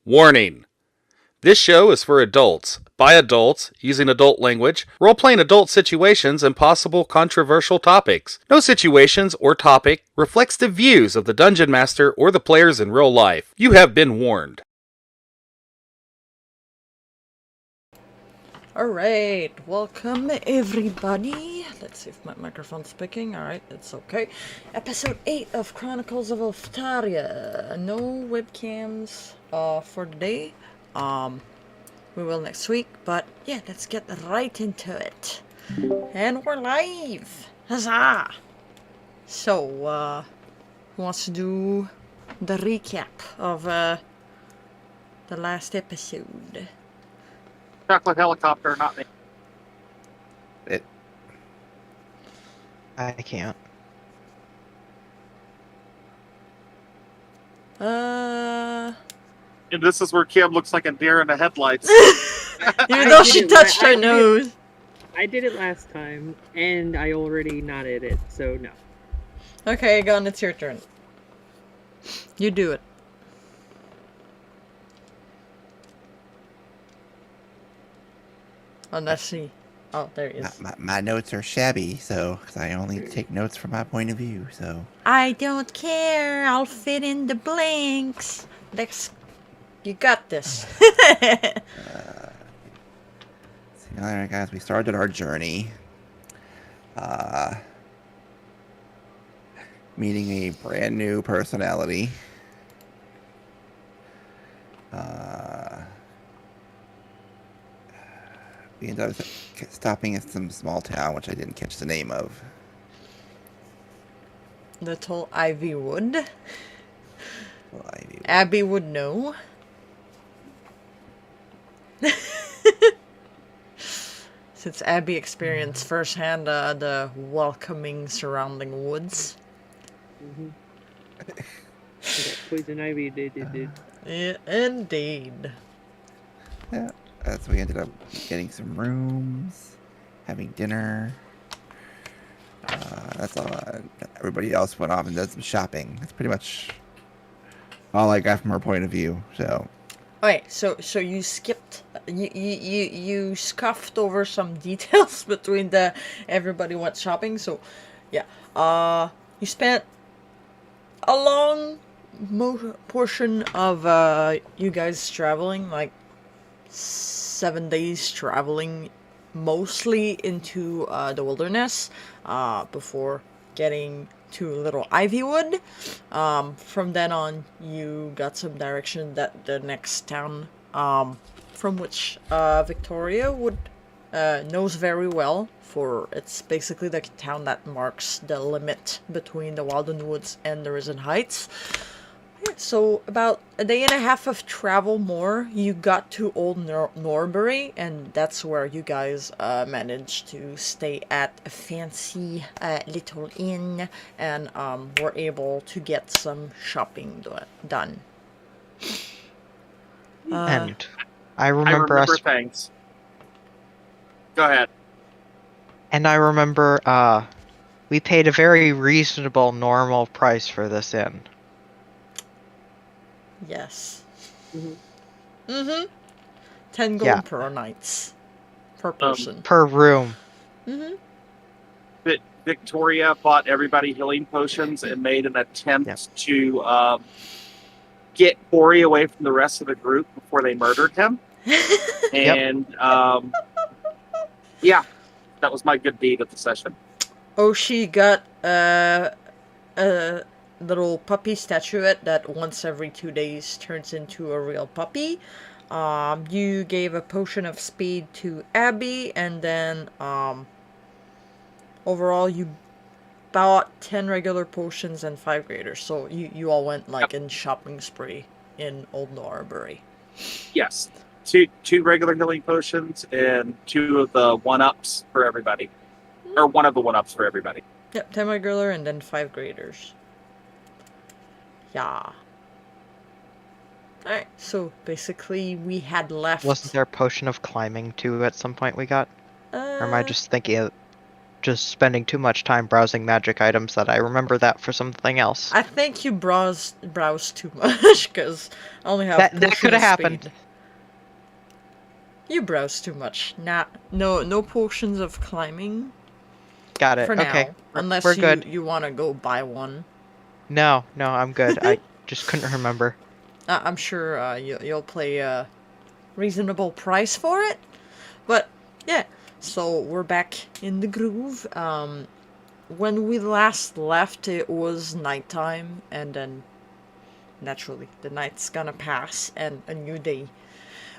Warning! This show is for adults, by adults, using adult language, role-playing adult situations, and possible controversial topics. No situations or topic reflects the views of the Dungeon Master or the players in real life. You have been warned. Alright, welcome everybody. Let's see if my microphone's picking. Alright, it's okay. Episode 8 of Chronicles of Elftaria. No webcams for today. We will next week, but yeah, let's get right into it. And we're live! Huzzah! So, who wants to do the recap of the last episode? Chocolate helicopter, not me. I can't. And this is where Kim looks like a deer in the headlights. Even though she touched her nose. I did it last time, and I already nodded it, so no. Okay, Gun, it's your turn. You do it. Oh, let's see. Oh, there he is. My notes are shabby, so cause I only take notes from my point of view. So I don't care. I'll fit in the blanks. You got this. alright, guys, we started our journey. Meeting a brand new personality. We ended up stopping at some small town, which I didn't catch the name of. Little Ivy Wood. Well, Abby would know. Since Abby experienced firsthand the welcoming surrounding woods. Poison ivy did. Yeah, indeed. Yeah, so we ended up getting some rooms, having dinner. That's all. Everybody else went off and did some shopping. That's pretty much all I got from her point of view. So. Okay, so you skipped, you scuffed over some details between everybody went shopping. So, yeah, you spent a long portion of you guys traveling, like 7 days traveling, mostly into the wilderness, before getting to Little Ivywood. From then on, you got some direction that the next town, from which Victoria knows very well, for it's basically the town that marks the limit between the Walden Woods and the Risen Heights. So about a day and a half of travel more, you got to Old Norbury, and that's where you guys managed to stay at a fancy little inn, and were able to get some shopping done. And I remember things. Go ahead. And I remember we paid a very reasonable normal price for this inn. Yes. 10 gold per night. Per person. Per room. Victoria bought everybody healing potions and made an attempt to get Corey away from the rest of the group before they murdered him. And, yeah, that was my good deed of the session. Oh, she got a little puppy statuette that once every 2 days turns into a real puppy. You gave a potion of speed to Abby, and then overall you bought 10 regular potions and 5 graders. So you all went like in shopping spree in Old Norbury. Yes. Two regular healing potions and 2 of the 1-ups for everybody. Or 1 of the 1-ups for everybody. Yep, 10 regular and then 5 graders. Yeah. Alright, so basically we had left... Wasn't there a potion of climbing too at some point we got? Or am I just just spending too much time browsing magic items that I remember that for something else. I think you browse too much, because I only have That potion could have of happened. speed. You browse too much. No potions of climbing Got it. for Okay. now, unless We're good. you want to go buy one. No, I'm good. I just couldn't remember. I'm sure you'll pay a reasonable price for it. But yeah, so we're back in the groove. When we last left, it was nighttime, and then naturally the night's gonna pass and a new day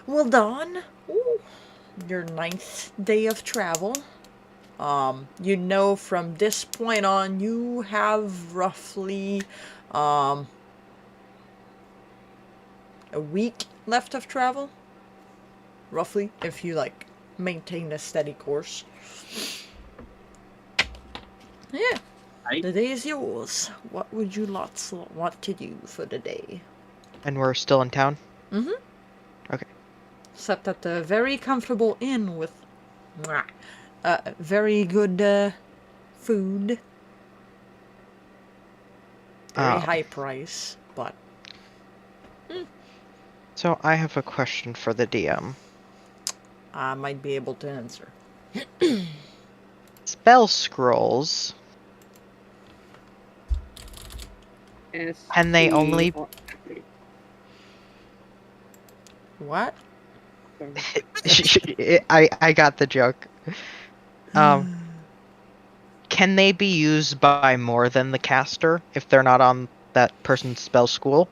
will dawn. Ooh, your 9th day of travel. You know, from this point on, you have roughly a week left of travel. Roughly, if you like maintain a steady course. Yeah. Right. The day is yours. What would you lots want to do for the day? And we're still in town? Mm-hmm. Okay. Except at a very comfortable inn with very good food. Very high price, but... So I have a question for the DM. I might be able to answer. Spell scrolls. Can they only... What? I got the joke. Can they be used by more than the caster if they're not on that person's spell school?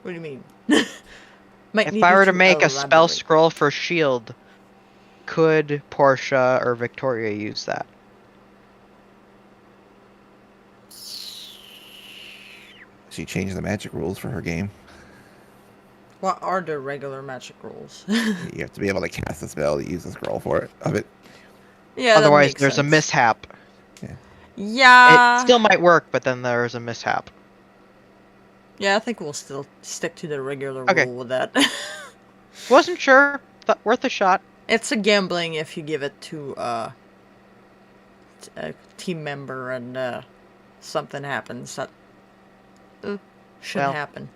What do you mean? If I were to make a spell scroll for shield, could Portia or Victoria use that? She changed the magic rules for her game. What are the regular magic rules? You have to be able to cast a spell to use a scroll for it. Of it. Yeah, otherwise, that makes there's sense. a mishap. Yeah. It still might work, but then there's a mishap. Yeah, I think we'll still stick to the regular Okay. rule with that. Wasn't sure. Thought worth a shot. It's a gambling if you give it to a team member and something happens that shouldn't happen.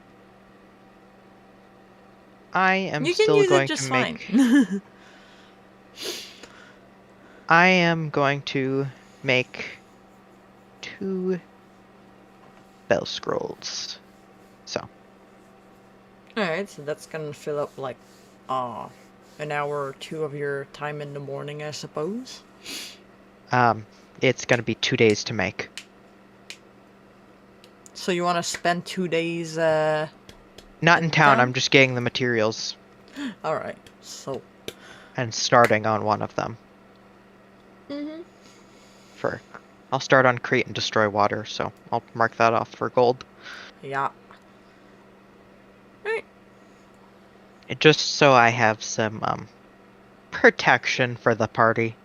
I am You can still use going it just to fine. make. I am going to make 2 spell scrolls. So. Alright, so that's gonna fill up like an hour or 2 of your time in the morning, I suppose. It's gonna be 2 days to make. So you want to spend 2 days Not in town. I'm just getting the materials Alright, so and starting on one of them. I'll start on Create and Destroy Water, so I'll mark that off for gold. yeah. Right. Just so I have some protection for the party.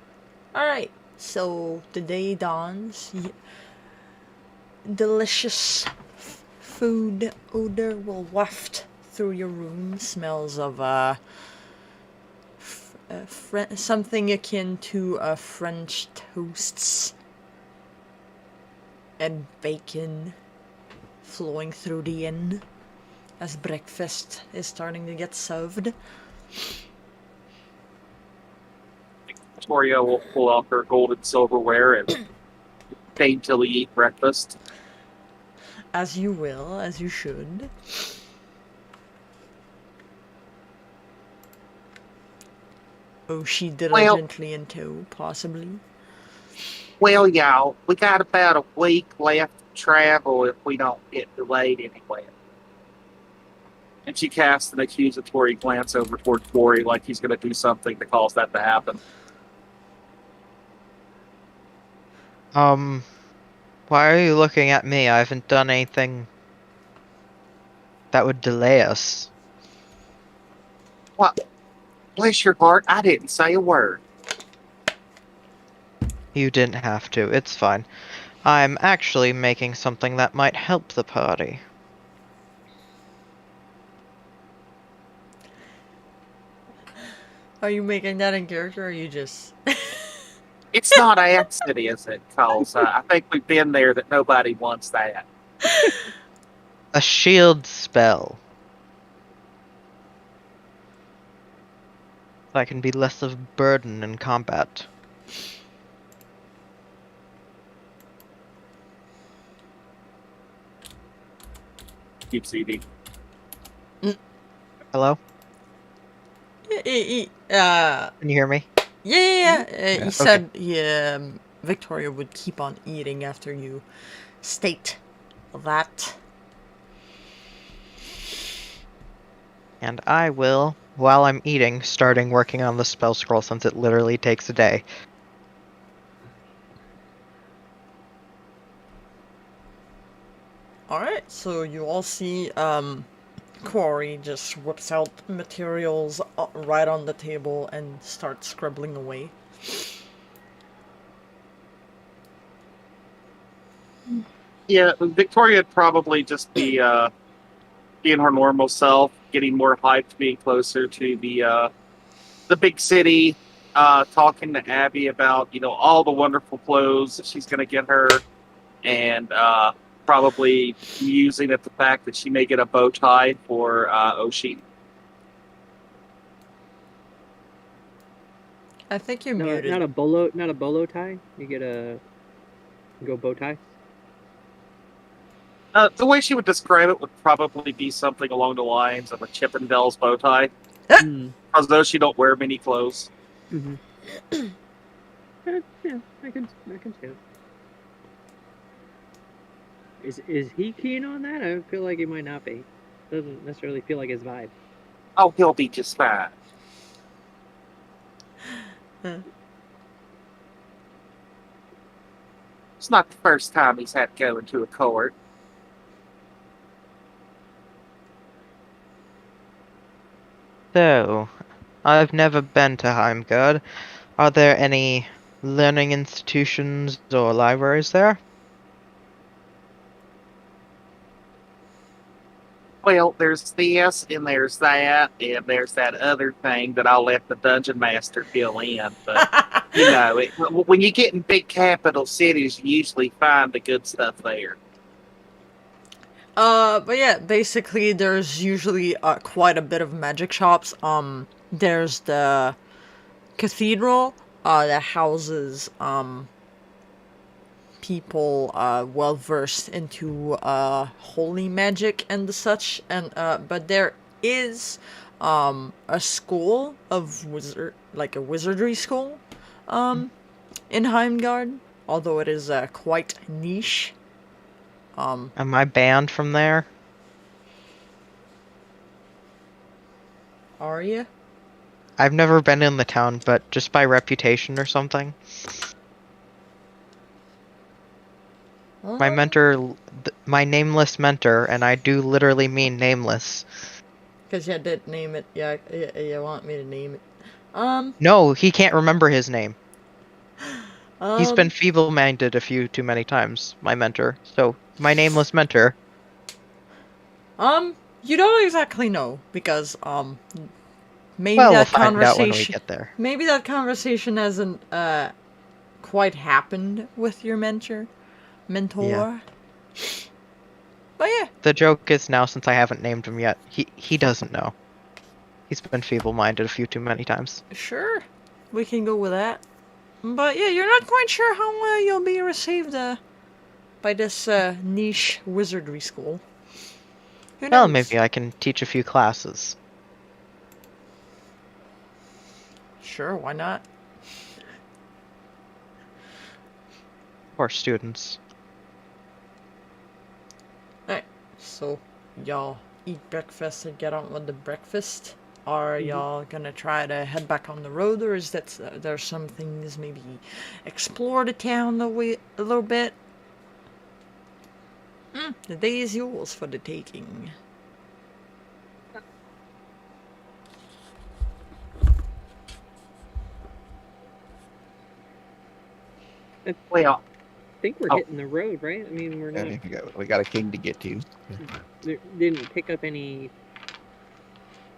Alright, so the day dawns. Delicious food odor will waft through your room. Smells of something akin to French toasts and bacon flowing through the inn as breakfast is starting to get served. Victoria will pull out her gold and silverware and daintily eat breakfast. As you will, as you should. Oh, she diligently in tow, possibly. Well, y'all, we got about a week left to travel if we don't get delayed anywhere. And she casts an accusatory glance over toward Corey like he's going to do something to cause that to happen. Why are you looking at me? I haven't done anything that would delay us. What? Bless your heart, I didn't say a word. You didn't have to. It's fine. I'm actually making something that might help the party. Are you making that in character, or are you just... It's not acid, is it? Because I think we've been there that nobody wants that. A shield spell. So I can be less of a burden in combat. Keeps eating. Hello? Can Can you hear me? Yeah. He Okay. said Victoria would keep on eating after you state that. And I will, while I'm eating, starting working on the spell scroll since it literally takes a day. Alright, so you all see Quarry just whips out materials right on the table and starts scribbling away. Yeah, Victoria'd probably just be being her normal self, getting more hyped, being closer to the big city, talking to Abby about all the wonderful clothes that she's going to get her, and probably musing at the fact that she may get a bow tie for Oshi. I think you're No, muted. not a bolo tie. You get a go bow tie. The way she would describe it would probably be something along the lines of a Chippendale's bow tie, Mm. although she don't wear many clothes. Mm-hmm. Yeah, I can see it. Is he keen on that? I feel like he might not be. Doesn't necessarily feel like his vibe. Oh, he'll be just fine. It's not the first time he's had to go into a court. So, I've never been to Heimgard. Are there any learning institutions or libraries there? Well, there's this, and there's that, and there's that other thing that I'll let the dungeon master fill in. But, when you get in big capital cities, you usually find the good stuff there. But yeah, basically there's usually quite a bit of magic shops. There's the cathedral that houses people well versed into holy magic and such, and but there is a school of a wizardry school in Heimgard, although it is quite niche. Am I banned from there? Are you? I've never been in the town, but just by reputation or something. My mentor, my nameless mentor, and I do literally mean nameless. Because you did name it. Yeah, you want me to name it. No, he can't remember his name. He's been Um, feeble-minded a few too many times, my mentor. So, my nameless mentor. you don't exactly know because maybe Well, we'll that find out when we conversation get there. maybe that conversation hasn't quite happened with your mentor. Yeah. But yeah, The joke is now, since I haven't named him yet, he doesn't know. He's been feeble-minded a few too many times. sure, we can go with that. But yeah, you're not quite sure how you'll be received by this niche wizardry school. Who Well, knows? maybe I can teach a few classes. Sure, why not? For students. Alright, so y'all eat breakfast and get on with the breakfast. Are y'all gonna try to head back on the road, or is that there's some things maybe explore the town a little bit? The day is yours for the taking. Well, I think we're hitting the road, right? I mean, we're not. We got a king to get to. Didn't pick up any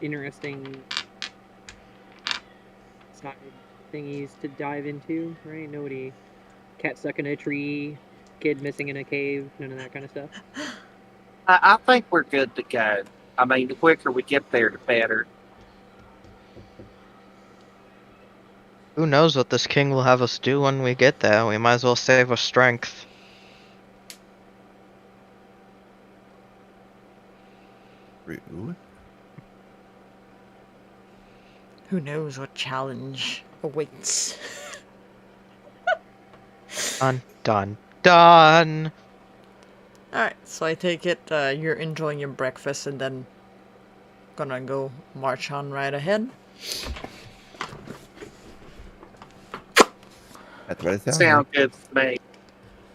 interesting side thingies to dive into, right? Nobody, cat stuck in a tree, kid missing in a cave, none of that kind of stuff. I think we're good to go. I mean, the quicker we get there, the better. Who knows what this king will have us do when we get there? We might as well save our strength. Rude. Who knows what challenge awaits? Dun dun dun! Alright, so I take it you're enjoying your breakfast and then gonna go march on right ahead. That's what it sounds Sound like. good to me.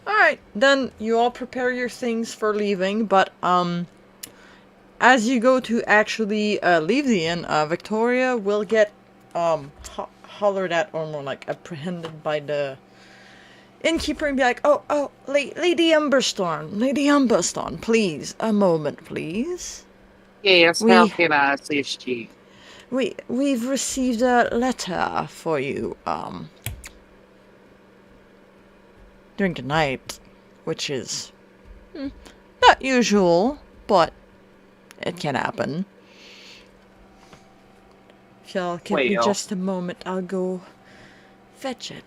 Alright, then you all prepare your things for leaving, but as you go to actually leave the inn, Victoria will get hollered at, or more like apprehended by the innkeeper and be like, oh, Lady Umberstorm, please, a moment, please. Yes, how can I assist you? We've received a letter for you, during the night, which is not usual, but it can happen. If y'all give me just a moment, I'll go fetch it.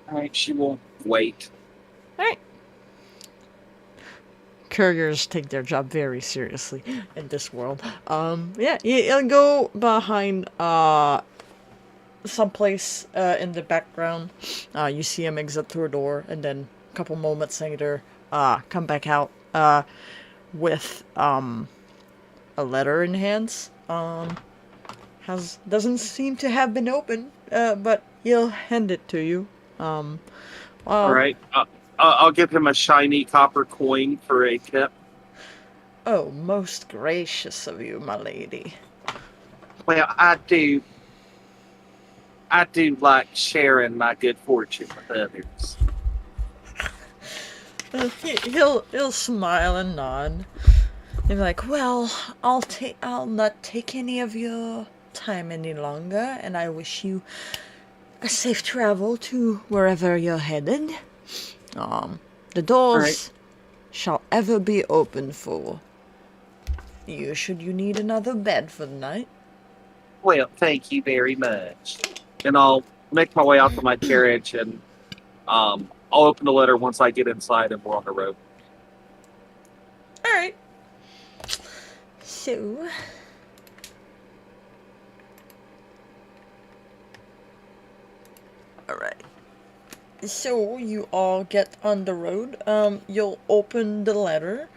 Alright, she will wait. Alright. Couriers take their job very seriously in this world. Yeah, you'll go behind, someplace, in the background. You see him exit through a door, and then a couple moments later, come back out, with, a letter in hands. Doesn't seem to have been opened, but he'll hand it to you. Alright, I'll give him a shiny copper coin for a tip. Oh, most gracious of you, my lady. Well, I do like sharing my good fortune with others. He'll smile and nod. He'll be like, well, I'll not take any of your time any longer, and I wish you a safe travel to wherever you're headed. The doors shall ever be open for you should you need another bed for the night. Well, thank you very much. And I'll make my way out to my carriage, and I'll open the letter once I get inside and we're on the road. Alright. So... Alright. So, you all get on the road. You'll open the letter.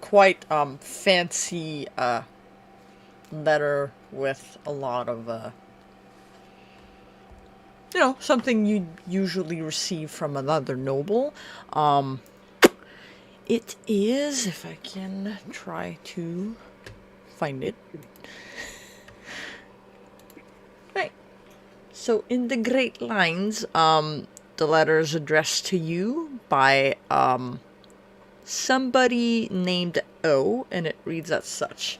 Quite, fancy, letter with a lot of, something you'd usually receive from another noble. It is, if I can try to find it. Right. So, in the Great Lines, the letter is addressed to you by, somebody named O, and it reads as such.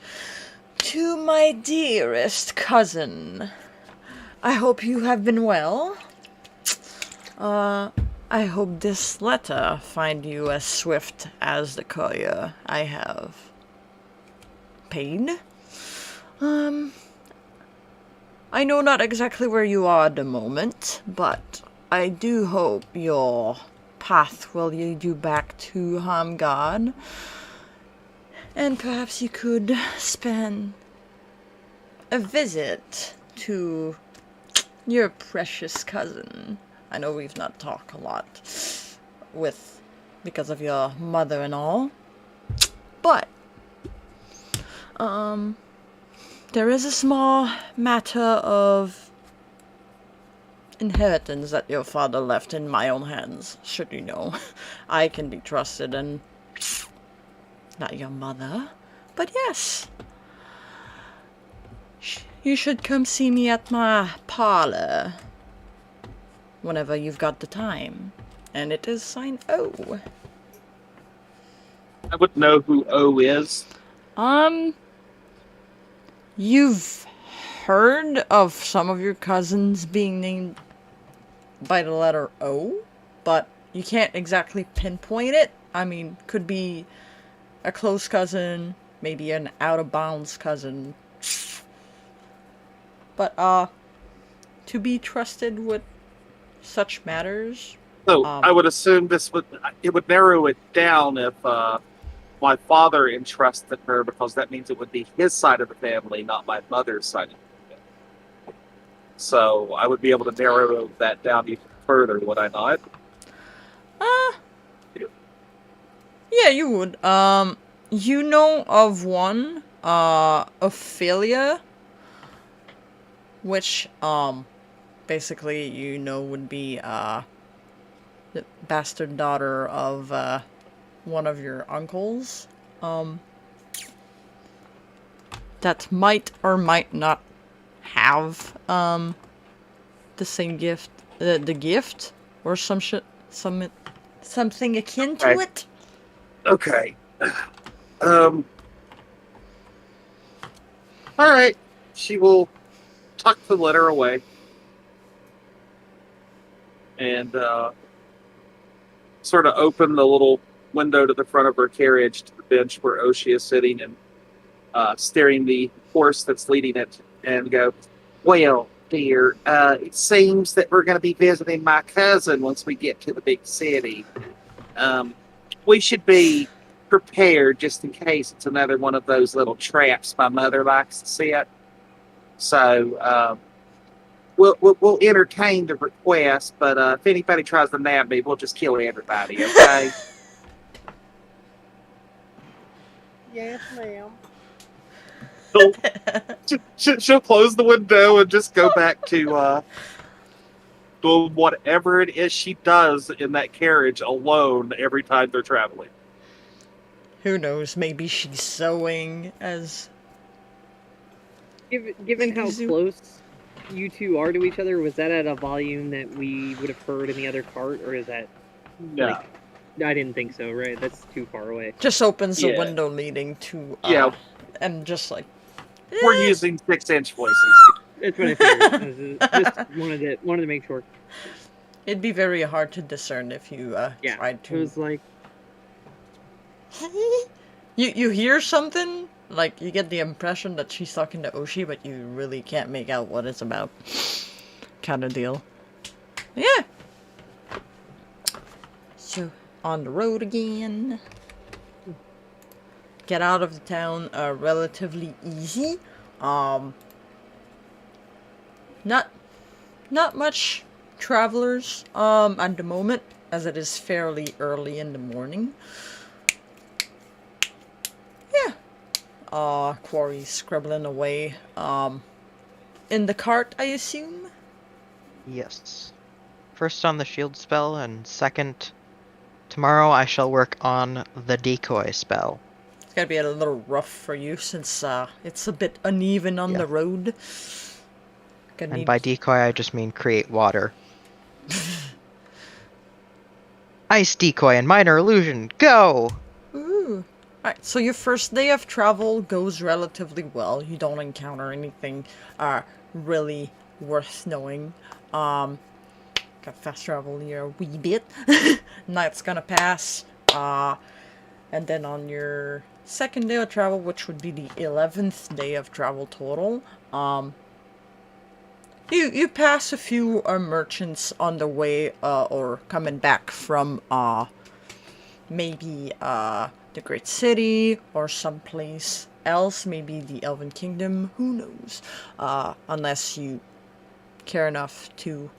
To my dearest cousin, I hope you have been well. I hope this letter find you as swift as the courier I have paid. I know not exactly where you are at the moment, but I do hope your path will lead you back to Hamgard. And perhaps you could spend a visit to your precious cousin. I know we've not talked a lot because of your mother and all. But, there is a small matter of inheritance that your father left in my own hands, should you know. I can be trusted, and not your mother, but yes. You should come see me at my parlor whenever you've got the time. And it is signed O. I would know who O is. You've heard of some of your cousins being named by the letter O, but you can't exactly pinpoint it. I mean, could be a close cousin, maybe an out-of-bounds cousin. But, to be trusted with such matters. So I would assume it would narrow it down if my father entrusted her, because that means it would be his side of the family, not my mother's side of the family. So I would be able to narrow that down even further, would I not? Yeah, you would. You know of one, Ophelia, which, basically, you know, would be, the bastard daughter of, one of your uncles, that might or might not have, the same gift, the gift, or something akin to it. Okay. All right. She will tuck the letter away and sort of open the little window to the front of her carriage to the bench where Oshi is sitting and steering the horse that's leading it, and go, "Well, dear, it seems that we're going to be visiting my cousin once we get to the big city. We should be prepared just in case it's another one of those little traps my mother likes to set. So we'll entertain the request, but if anybody tries to nab me, we'll just kill everybody, okay?" Yes, ma'am. She'll close the window and just go back to doing whatever it is she does in that carriage alone every time they're traveling. Who knows? Maybe she's sewing as. Given how close you two are to each other, was that at a volume that we would have heard in the other cart, or is that? Yeah. I didn't think so. Right, that's too far away. Just opens the window leading to. And just like. We're using 6-inch voices. That's what I figured. Just wanted to make sure. It'd be very hard to discern if you tried to. It was like. You hear something, like you get the impression that she's talking to Oshi, but you really can't make out what it's about. Kind of deal. Yeah. So on the road again. Get out of the town relatively easy. Not much travelers at the moment, as it is fairly early in the morning. Yeah. Quarry scribbling away. In the cart, I assume? Yes. First on the shield spell, and second, tomorrow I shall work on the decoy spell. It's gonna be a little rough for you since it's a bit uneven on the road. And by decoy, I just mean create water. Ice decoy and minor illusion, go! Ooh. Alright, so your first day of travel goes relatively well. You don't encounter anything really worth knowing. Got fast travel here a wee bit. Night's gonna pass. And then on your second day of travel, which would be the 11th day of travel total, you pass a few merchants on the way, or coming back from maybe the Great City or someplace else, maybe the Elven Kingdom, who knows, unless you care enough to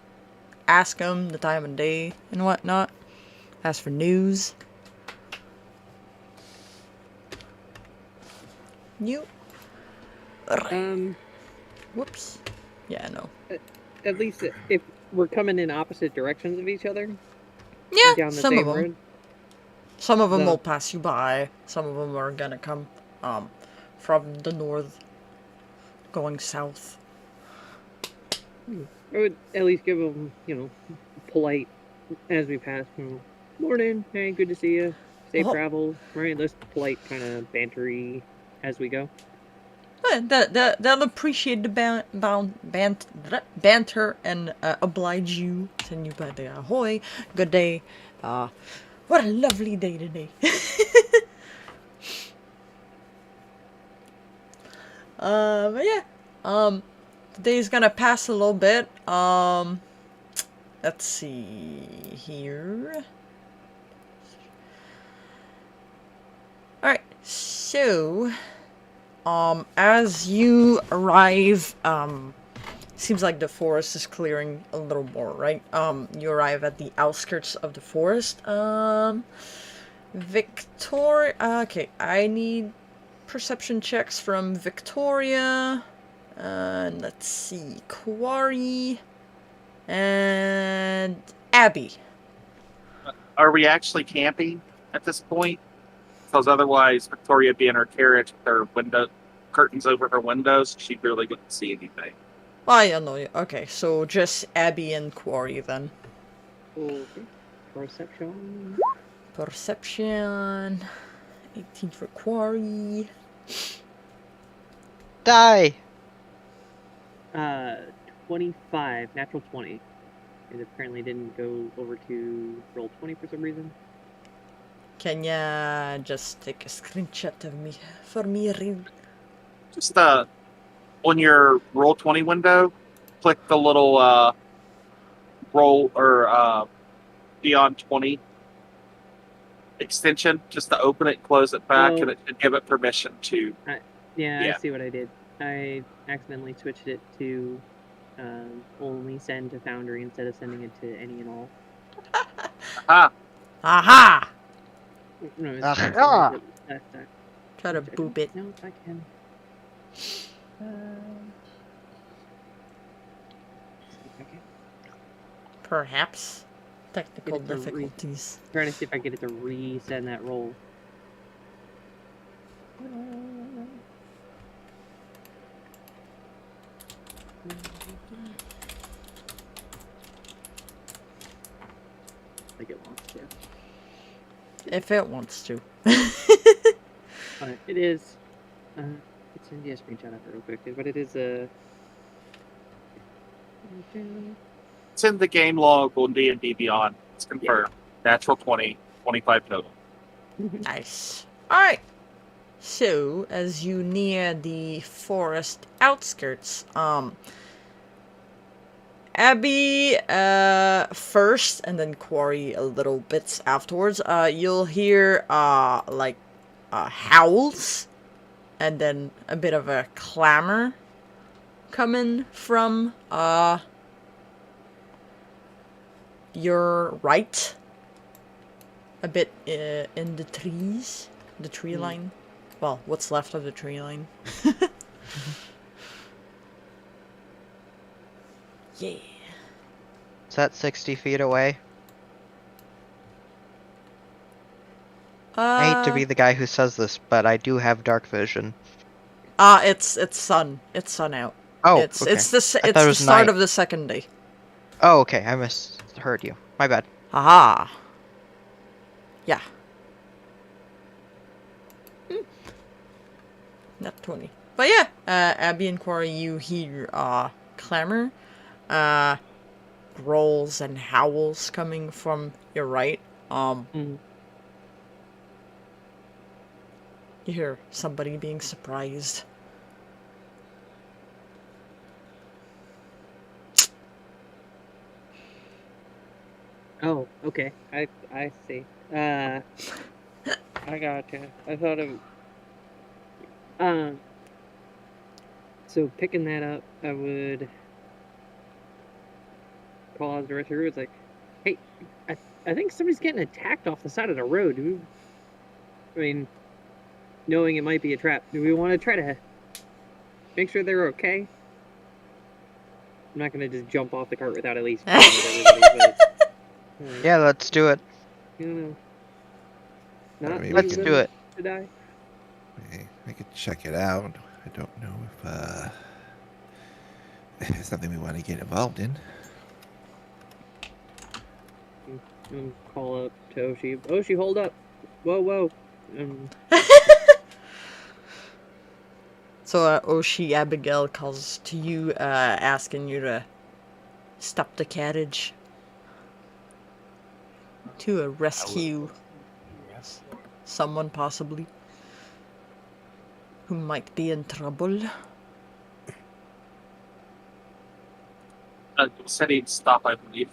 ask them the time of day and whatnot, ask for news. Whoops. Yeah, no. At least if we're coming in opposite directions of each other. Yeah, down the some same of them. road. Some of them will pass you by. Some of them are gonna come from the north, going south. I would at least give them, polite as we pass. Morning, hey, good to see you. Safe travel, right? This polite kind of bantery as we go. They'll appreciate the banter and oblige you. Send you by the ahoy. Good day. What a lovely day today. But yeah. The day's gonna pass a little bit. Let's see here. Alright, so as you arrive, seems like the forest is clearing a little more, right? You arrive at the outskirts of the forest. Victoria. Okay, I need perception checks from Victoria. Let's see, Quarry and Abby. Are we actually camping at this point? Because otherwise, Victoria would be in her carriage with her window curtains over her windows. She really wouldn't see anything. Oh, yeah, no. Okay, so just Abby and Quarry then. Okay. Perception. Perception. 18 for Quarry. Die! 25, natural 20. It apparently didn't go over to roll 20 for some reason. Can ya just take a screenshot of me for me read? Just on your roll 20 window, click the little roll or beyond 20 extension just to open it, close it back, and it should give it permission to. Yeah, I see what I did. I accidentally switched it to only send to Foundry instead of sending it to any and all. Aha! Aha! No, it's Aha! Try to boop it. No, if I can. Okay. Perhaps. Technical Get it to difficulties. Trying to see if I get it to resend that roll. Like it wants to. If it wants to. Alright, it is. Let's send you a screenshot of it real quick, but it is a. It's in the game log on D&D Beyond. It's confirmed. Natural 20, 25 total. Nice. Alright. So, as you near the forest outskirts, Abby first, and then Quarry a little bits afterwards, you'll hear howls, and then a bit of a clamor coming from your right, a bit in the trees, the tree line. Well, what's left of the tree line. Yeah. Is that 60 feet away? I hate to be the guy who says this, but I do have dark vision. It's sun. It's sun out. Oh, it's okay. it's the I thought it was start night. of the second day. Oh, okay. I misheard you. My bad. Haha. Yeah. Not 20. But yeah, Abby and Quarry, you hear clamor, growls and howls coming from your right. You hear somebody being surprised. Oh, okay. I see. I gotcha. I thought of. So picking that up, I would call out the rest of the group. It's like, hey, I think somebody's getting attacked off the side of the road. I mean, knowing it might be a trap, do we want to try to make sure they're okay? I'm not gonna just jump off the cart without at least. Yeah, let's do it. You know, not Let's do it. to die. I could check it out. I don't know if it's something we want to get involved in. Call up to Oshi. Oshi, hold up! Whoa, whoa! So Oshi Abigail calls to you, asking you to stop the carriage to rescue someone possibly who might be in trouble. You said he'd stop, I believe.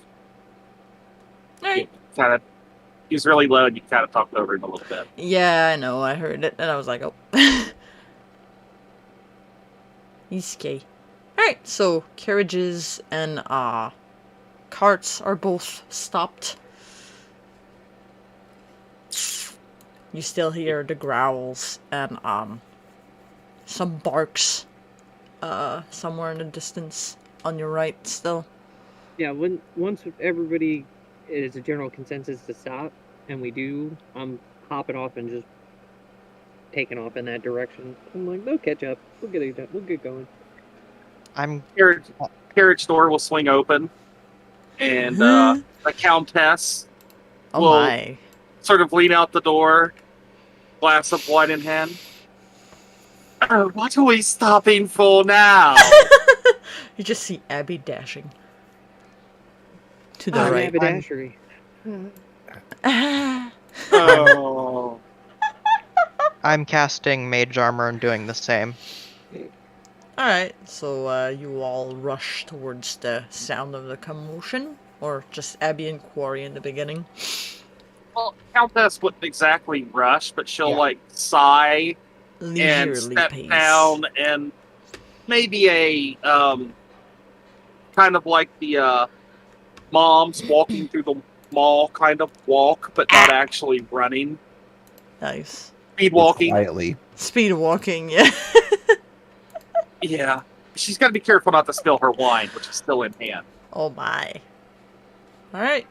Alright. He's really low, and you kind of talked over him a little bit. Yeah, I know, I heard it, and I was like, oh. He's scary. Alright, so carriages and carts are both stopped. You still hear the growls and some barks somewhere in the distance on your right still. Yeah, once everybody is a general consensus to stop, and we do, I'm hopping off and just taking off in that direction. I'm like, they'll catch up. We'll get going. I'm Carriage door will swing open, and the Countess Oh will my. sort of lean out the door, glass of wine in hand. What are we stopping for now? You just see Abby dashing to the Oh, right. haberdashery. Oh. I'm casting Mage Armor and doing the same. Alright, so you all rush towards the sound of the commotion, or just Abby and Quarry in the beginning? Well, Countess wouldn't exactly rush, but she'll Yeah. sigh and Leisurely step pace. down, and maybe a kind of like the moms walking through the mall kind of walk, but not actually running. Nice. Speed walking. Quietly. Speed walking, yeah. Yeah. She's got to be careful not to spill her wine, which is still in hand. Oh my. Alright.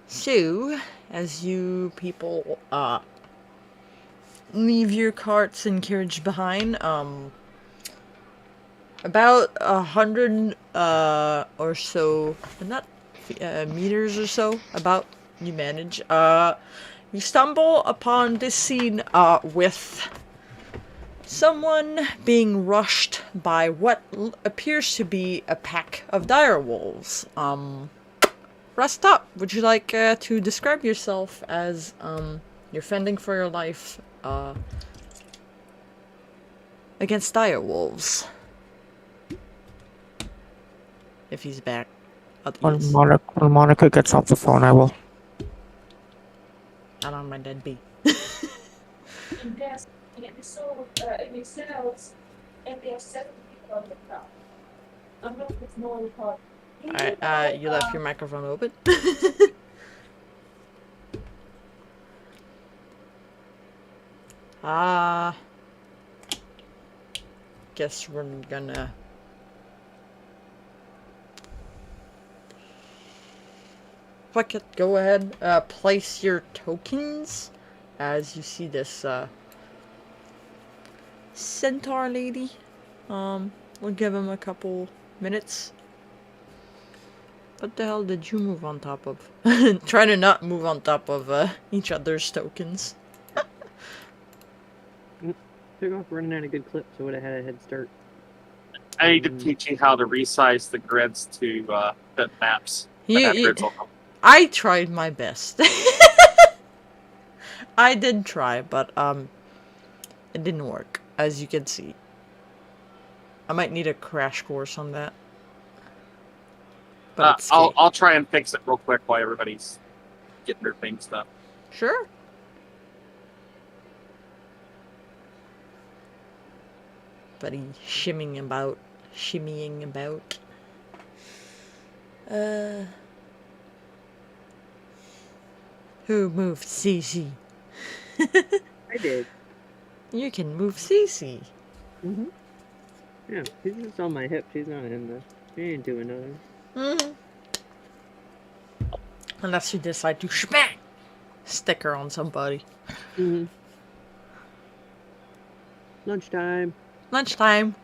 So, as you people leave your carts and carriage behind, about 100 or so, not meters or so, about you manage, you stumble upon this scene with someone being rushed by what appears to be a pack of dire wolves. Rest up. Would you like to describe yourself as you're fending for your life against dire wolves? If he's back. When Monica gets off the phone, I will. Not on my dead bee. Invest in yourselves, and there are 7 people on the crowd. I'm not with no part. Alright, you left your microphone open. Guess we're gonna... Fuck it, go ahead. Place your tokens as you see this, centaur lady. We'll give him a couple minutes. What the hell did you move on top of? Try to not move on top of each other's tokens. Took off running at a good clip, so would have had a head start. I need to teach you how to resize the grids to fit maps. I tried my best. I did try, but it didn't work, as you can see. I might need a crash course on that. But I'll try and fix it real quick while everybody's getting their things done. Sure. Buddy shimmying about. Who moved Cece? I did. You can move Cece. Mm-hmm. Yeah, she's just on my hip. She's not in the... She ain't doing nothing. Mm-hmm. Unless you decide to smack stick her on somebody. Mm-hmm. Lunchtime. Lunchtime.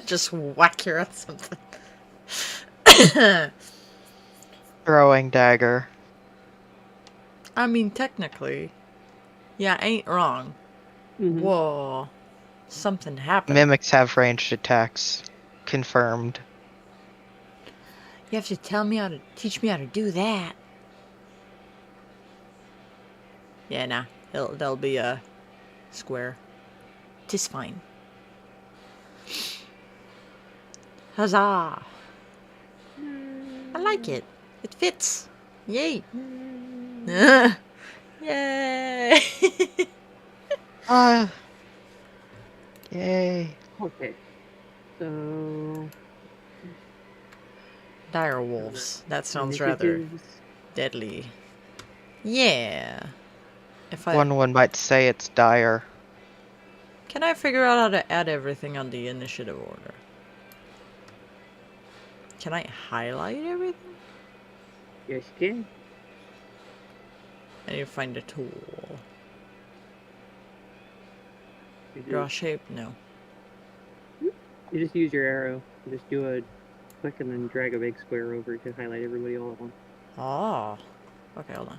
Just whack her at something. Throwing dagger. I mean, technically, yeah, ain't wrong. Mm-hmm. Whoa. Something happened. Mimics have ranged attacks. Confirmed. You have to teach me how to do that. Yeah, nah. They'll be a square. Tis fine. Huzzah! I like it. It fits. Yay! Yay! Ah. Yay. Okay. So. Dire wolves. That sounds rather initiatives. deadly. Yeah. If I One might say it's dire. Can I figure out how to add everything on the initiative order? Can I highlight everything? Yes, you can. I need to find a tool. You Draw shape? No. just use your arrow. You just do a click and then drag a big square over to highlight everybody all at once. Ah. Okay, hold on.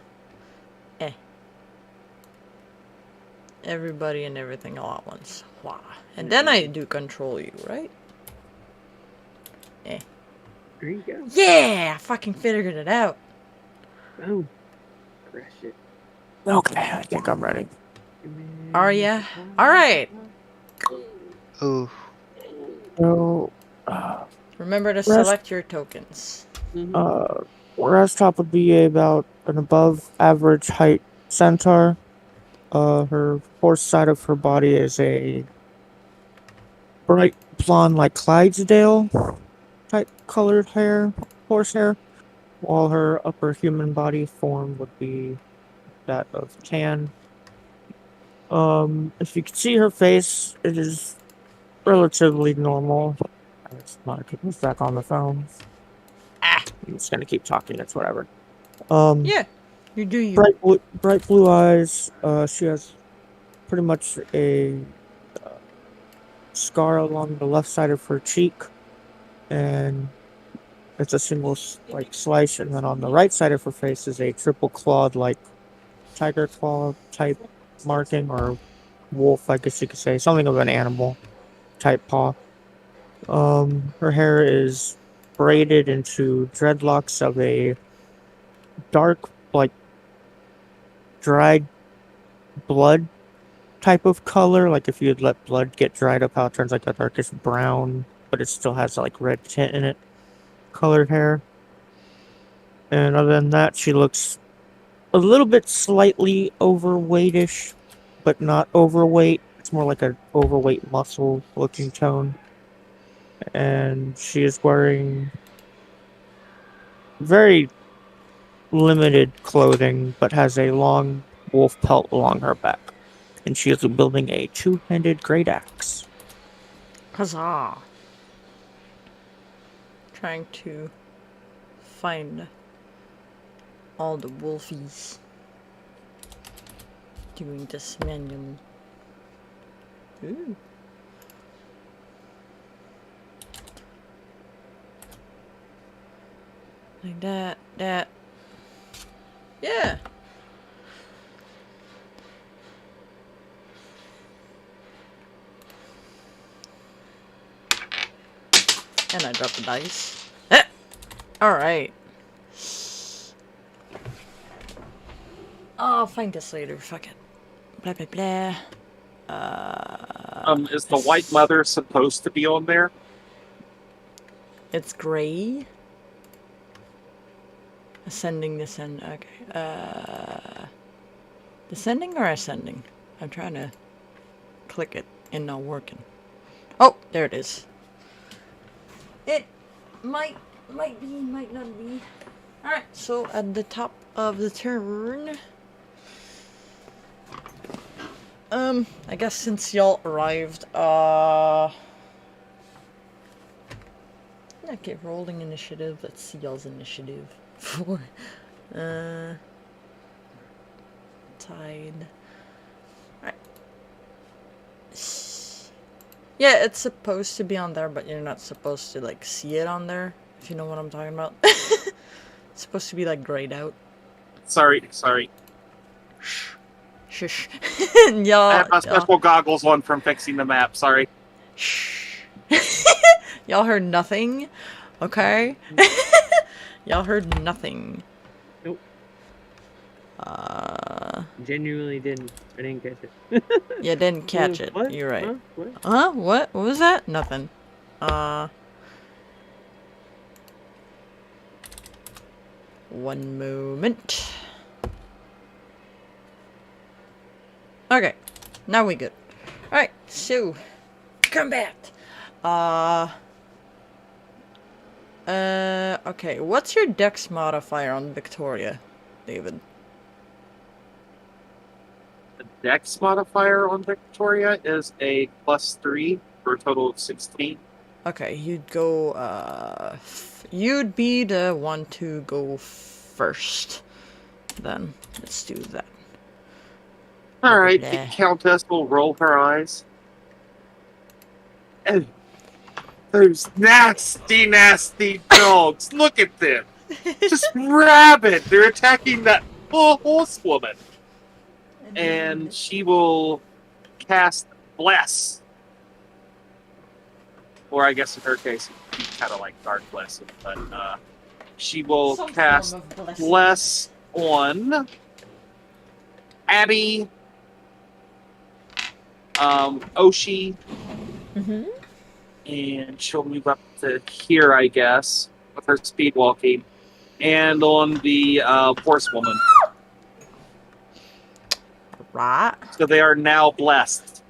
Everybody and everything all at once. Wow. And then I do control you, right? There you go. Yeah! I fucking figured it out. Boom. Crash it. Okay, I think I'm ready. Are ya? Alright! Ooh. So, Remember to Rest- select your tokens. whereas top would be about an above average height centaur. Her fourth side of her body is a bright blonde like Clydesdale type colored hair, horsehair, while her upper human body form would be that of tan. If you can see her face, it is relatively normal. It's not keep us back on the phone. I'm just gonna keep talking. It's whatever. Yeah, you do you. Bright blue eyes. She has pretty much a scar along the left side of her cheek, and it's a single like slice. And then on the right side of her face is a triple clawed like tiger claw type marking, or wolf, I guess you could say, something of an animal type paw. Her hair is braided into dreadlocks of a dark, like dried blood type of color. Like if you'd let blood get dried up, how it turns like a darkish brown, but it still has like red tint in it. Colored hair. And other than that, she looks a little bit slightly overweightish, but not overweight. It's more like an overweight muscle looking tone. And she is wearing very limited clothing, but has a long wolf pelt along her back. And she is wielding a two-handed great axe. Huzzah! Trying to find all the wolfies. Doing this manually. Ooh. Like that. Yeah! And I dropped the dice. Alright. I'll find this later. Fuck it. Blah blah blah. Is the White Mother supposed to be on there? It's gray. Ascending, descend. Okay. Descending or ascending? I'm trying to click it and not working. Oh, there it is. It might be, might not be. Alright, so at the top of the turn. I guess since y'all arrived, okay, rolling initiative. Let's see y'all's initiative. For, tide. Alright. Yeah, it's supposed to be on there, but you're not supposed to, like, see it on there, if you know what I'm talking about. It's supposed to be, like, grayed out. Sorry. Shh. Shush. I y'all, have my special goggles on from fixing the map. Sorry. Shh. Y'all heard nothing? Okay? Y'all heard nothing. Nope. Uh, Genuinely didn't. I didn't catch it. you didn't catch it. What? You're right. Huh? What? Huh? What? What was that? Nothing. One moment. Okay. Now we good. Alright, so combat. Okay, what's your dex modifier on Victoria, David? The dex modifier on Victoria is a +3 for a total of 16. Okay, you'd go, you'd be the one to go first. Then, let's do that. Alright, the Blah. Countess will roll her eyes. And those nasty, nasty dogs. Look at them. Just rabid. They're attacking that poor horsewoman. And she will cast Bless. Or I guess in her case, it's kind of like Dark Blessing. But she will Some cast form of blessing. Bless on Abby, Oshi, Mm-hmm. and she'll move up to here, I guess, with her speed walking, and on the horsewoman. Right. So they are now blessed.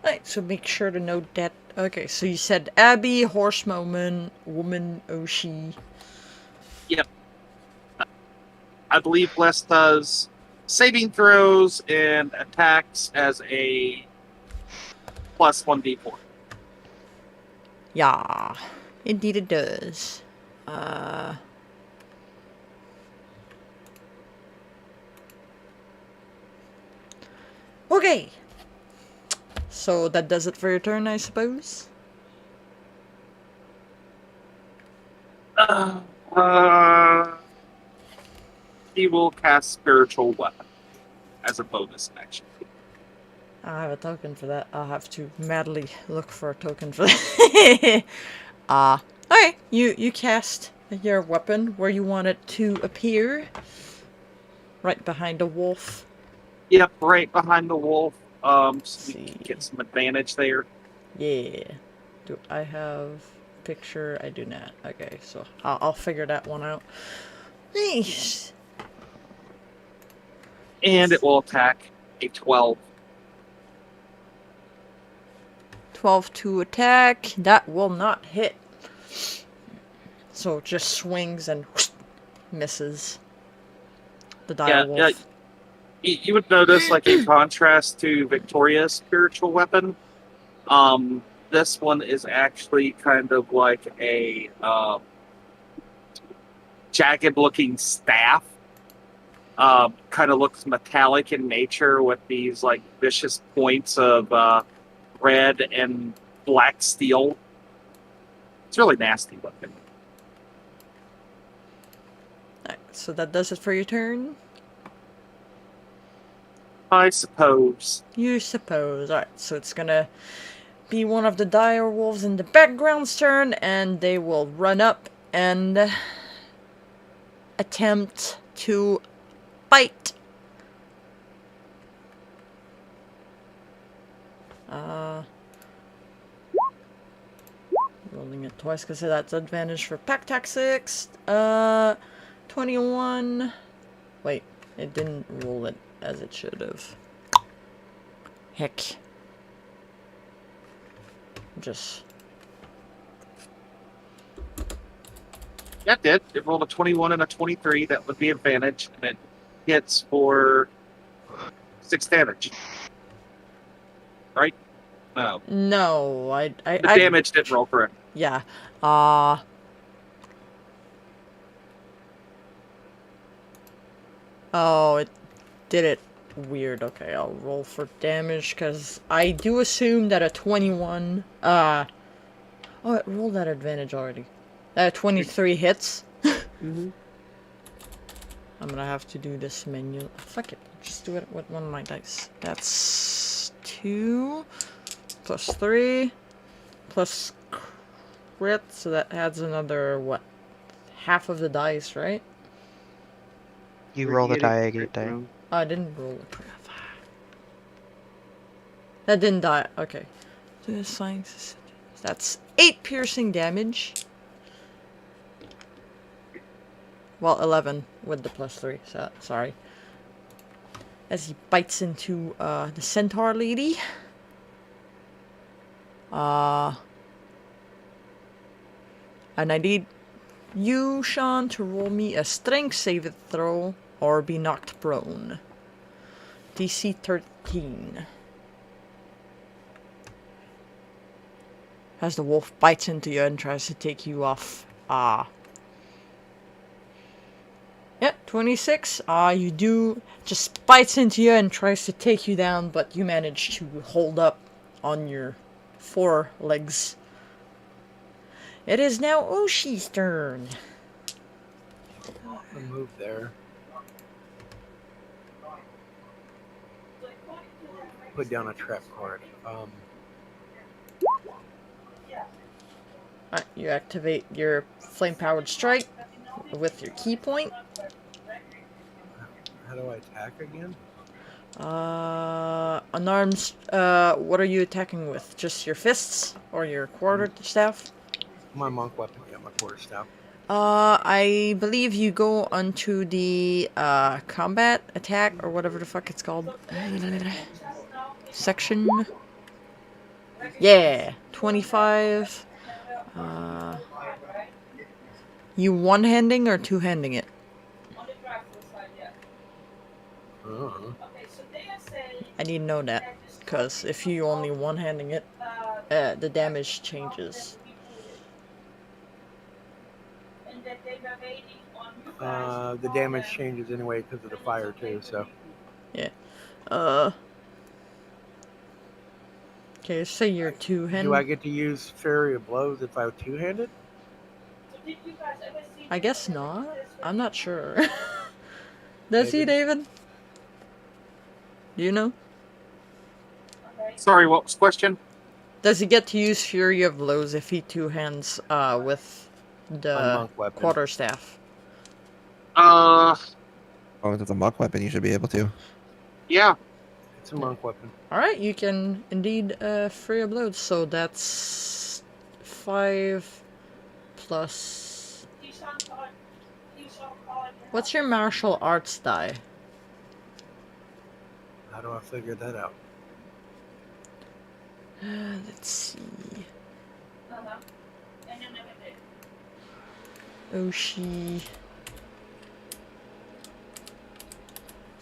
Right, so make sure to note that. Okay, so you said Abby, horsewoman, woman, Oshi. Yep. I believe blessed does saving throws and attacks as a plus 1d4. Yeah, indeed it does. Okay. So that does it for your turn, I suppose? He will cast Spiritual Weapon as a bonus action. I have a token for that. I'll have to madly look for a token for that. Okay. You cast your weapon where you want it to appear. Right behind a wolf. Yep, right behind the wolf. So we See. can get some advantage there. Yeah. Do I have picture? I do not. Okay, so I'll figure that one out. Nice. And it will attack a 12. 12 to attack. That will not hit. So it just swings and misses. The dire wolf. Yeah. You would notice, like, in contrast to Victoria's spiritual weapon, this one is actually kind of like a jagged-looking staff. Kind of looks metallic in nature with these, like, vicious points of red and black steel. It's really nasty looking. Alright, so that does it for your turn? I suppose. You suppose. Alright, so it's gonna be one of the dire wolves in the background's turn, and they will run up and attempt to bite. Rolling it twice because that's advantage for pack tactics. 21. Wait, it didn't roll it as it should have. Heck. Just. Yeah, it did. It rolled a 21 and a 23. That would be advantage. And it hits for 6 damage. Right? No. No, The damage didn't roll correct. Yeah. Oh, it did it weird. Okay, I'll roll for damage, because I do assume that a 21... Oh, it rolled that advantage already. That 23 hits? Mm-hmm. I'm gonna have to do this menu. Fuck it. Just do it with one of my dice. That's 2 plus 3 plus crit, so that adds another, what? Half of the dice, right? You Where'd roll the get it die, I get die. from? Oh, I didn't roll a crit. That didn't die. Okay. That's 8 piercing damage. Well, 11 with the plus 3. So, sorry. As he bites into the centaur lady. And I need you, Sean, to roll me a strength save throw or be knocked prone. DC 13. As the wolf bites into you and tries to take you off. Yeah, 26. You do, just bites into you and tries to take you down, but you manage to hold up on your 4 legs. It is now Oshi's turn. I'll move there. Put down a trap card. Alright, you activate your flame-powered strike with your key point. How do I attack again? Unarmed, what are you attacking with? Just your fists? Or your quarterstaff? My monk weapon, yeah, my quarterstaff. I believe you go onto the, combat attack, or whatever the fuck it's called. Section. Yeah, 25. You one-handing or two-handing it? I need to know that, because if you only one-handing it, the damage changes. The damage changes anyway because of the fire too, so. Yeah. Okay, say you're two-handed. Do I get to use Fairy of Blows if I'm two-handed? I guess not. I'm not sure. Does he, David? Do you know? Sorry, what was the question? Does he get to use Fury of Blows if he two-hands, with My the monk weapon. quarterstaff? Uh, Oh, if it's a muck weapon, you should be able to. yeah. It's a monk weapon. Alright, you can indeed Fury of Blows, so that's 5 plus... What's your martial arts die? How do I figure that out? Let's see. Oshi.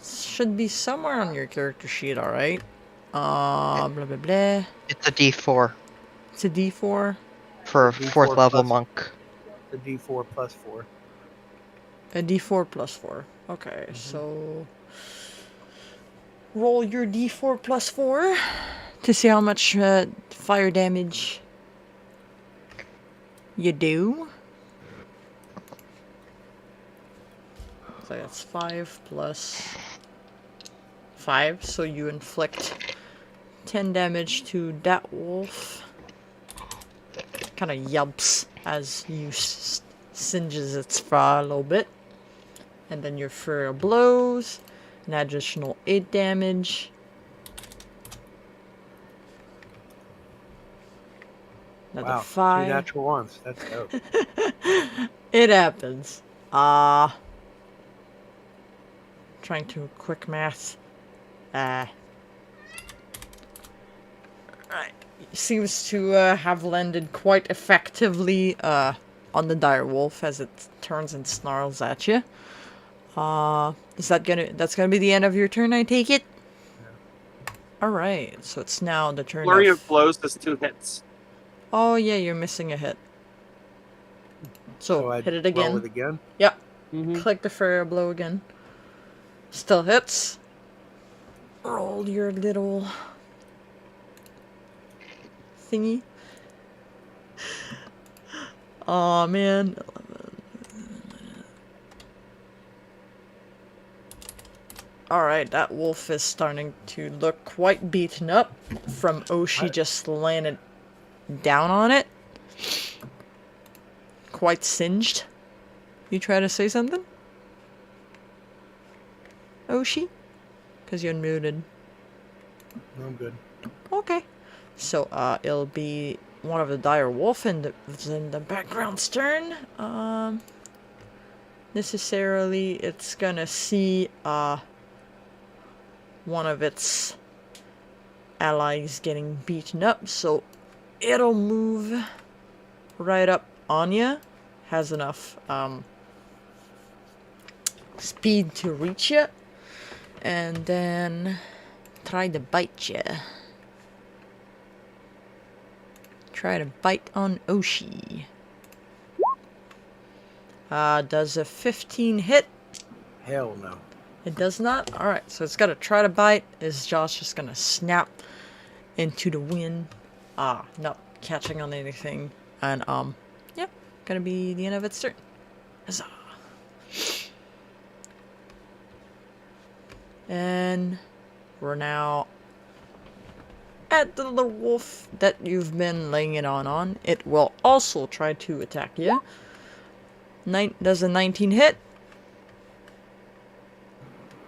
Should be somewhere on your character sheet, alright? Blah blah blah. It's a D4 It's a D4. for a D4 4th level plus- monk. The D4 plus 4. A D4 plus 4. Okay, so roll your D4 plus 4 to see how much fire damage you do. So that's 5 plus 5, so you inflict 10 damage to that wolf. Kind of yelps as you singes its fur a little bit. And then your fur blows, an additional 8 damage. Another Wow, 5. 2 natural ones. That's dope. It happens. Trying to quick math. Right. Seems to have landed quite effectively on the dire wolf as it turns and snarls at you. That's gonna be the end of your turn, I take it? Yeah. Alright, so it's now the turn Flurry of Blows does 2 hits. Oh yeah, you're missing a hit. So, I hit it roll again. it again? Yep. Mm-hmm. Click the fire blow again. Still hits. Roll your little thingy. Oh man. Alright, that wolf is starting to look quite beaten up from Oshi just laying it down on it. Quite singed. You try to say something? Oshi? Because you're muted. No, I'm good. Okay. So, it'll be one of the dire wolf in the background's turn. Necessarily, it's gonna see, one of its allies getting beaten up, so it'll move right up on you. Has enough, speed to reach you. And then try to bite you. Try to bite on Oshi. Does a 15 hit? Hell no. It does not? Alright, so it's gotta try to bite. His jaw's just gonna snap into the wind. Not catching on anything. And, yeah, gonna be the end of its turn. Huzzah. And we're now at the little wolf that you've been laying it on. It will also try to attack you. Does a 19 hit?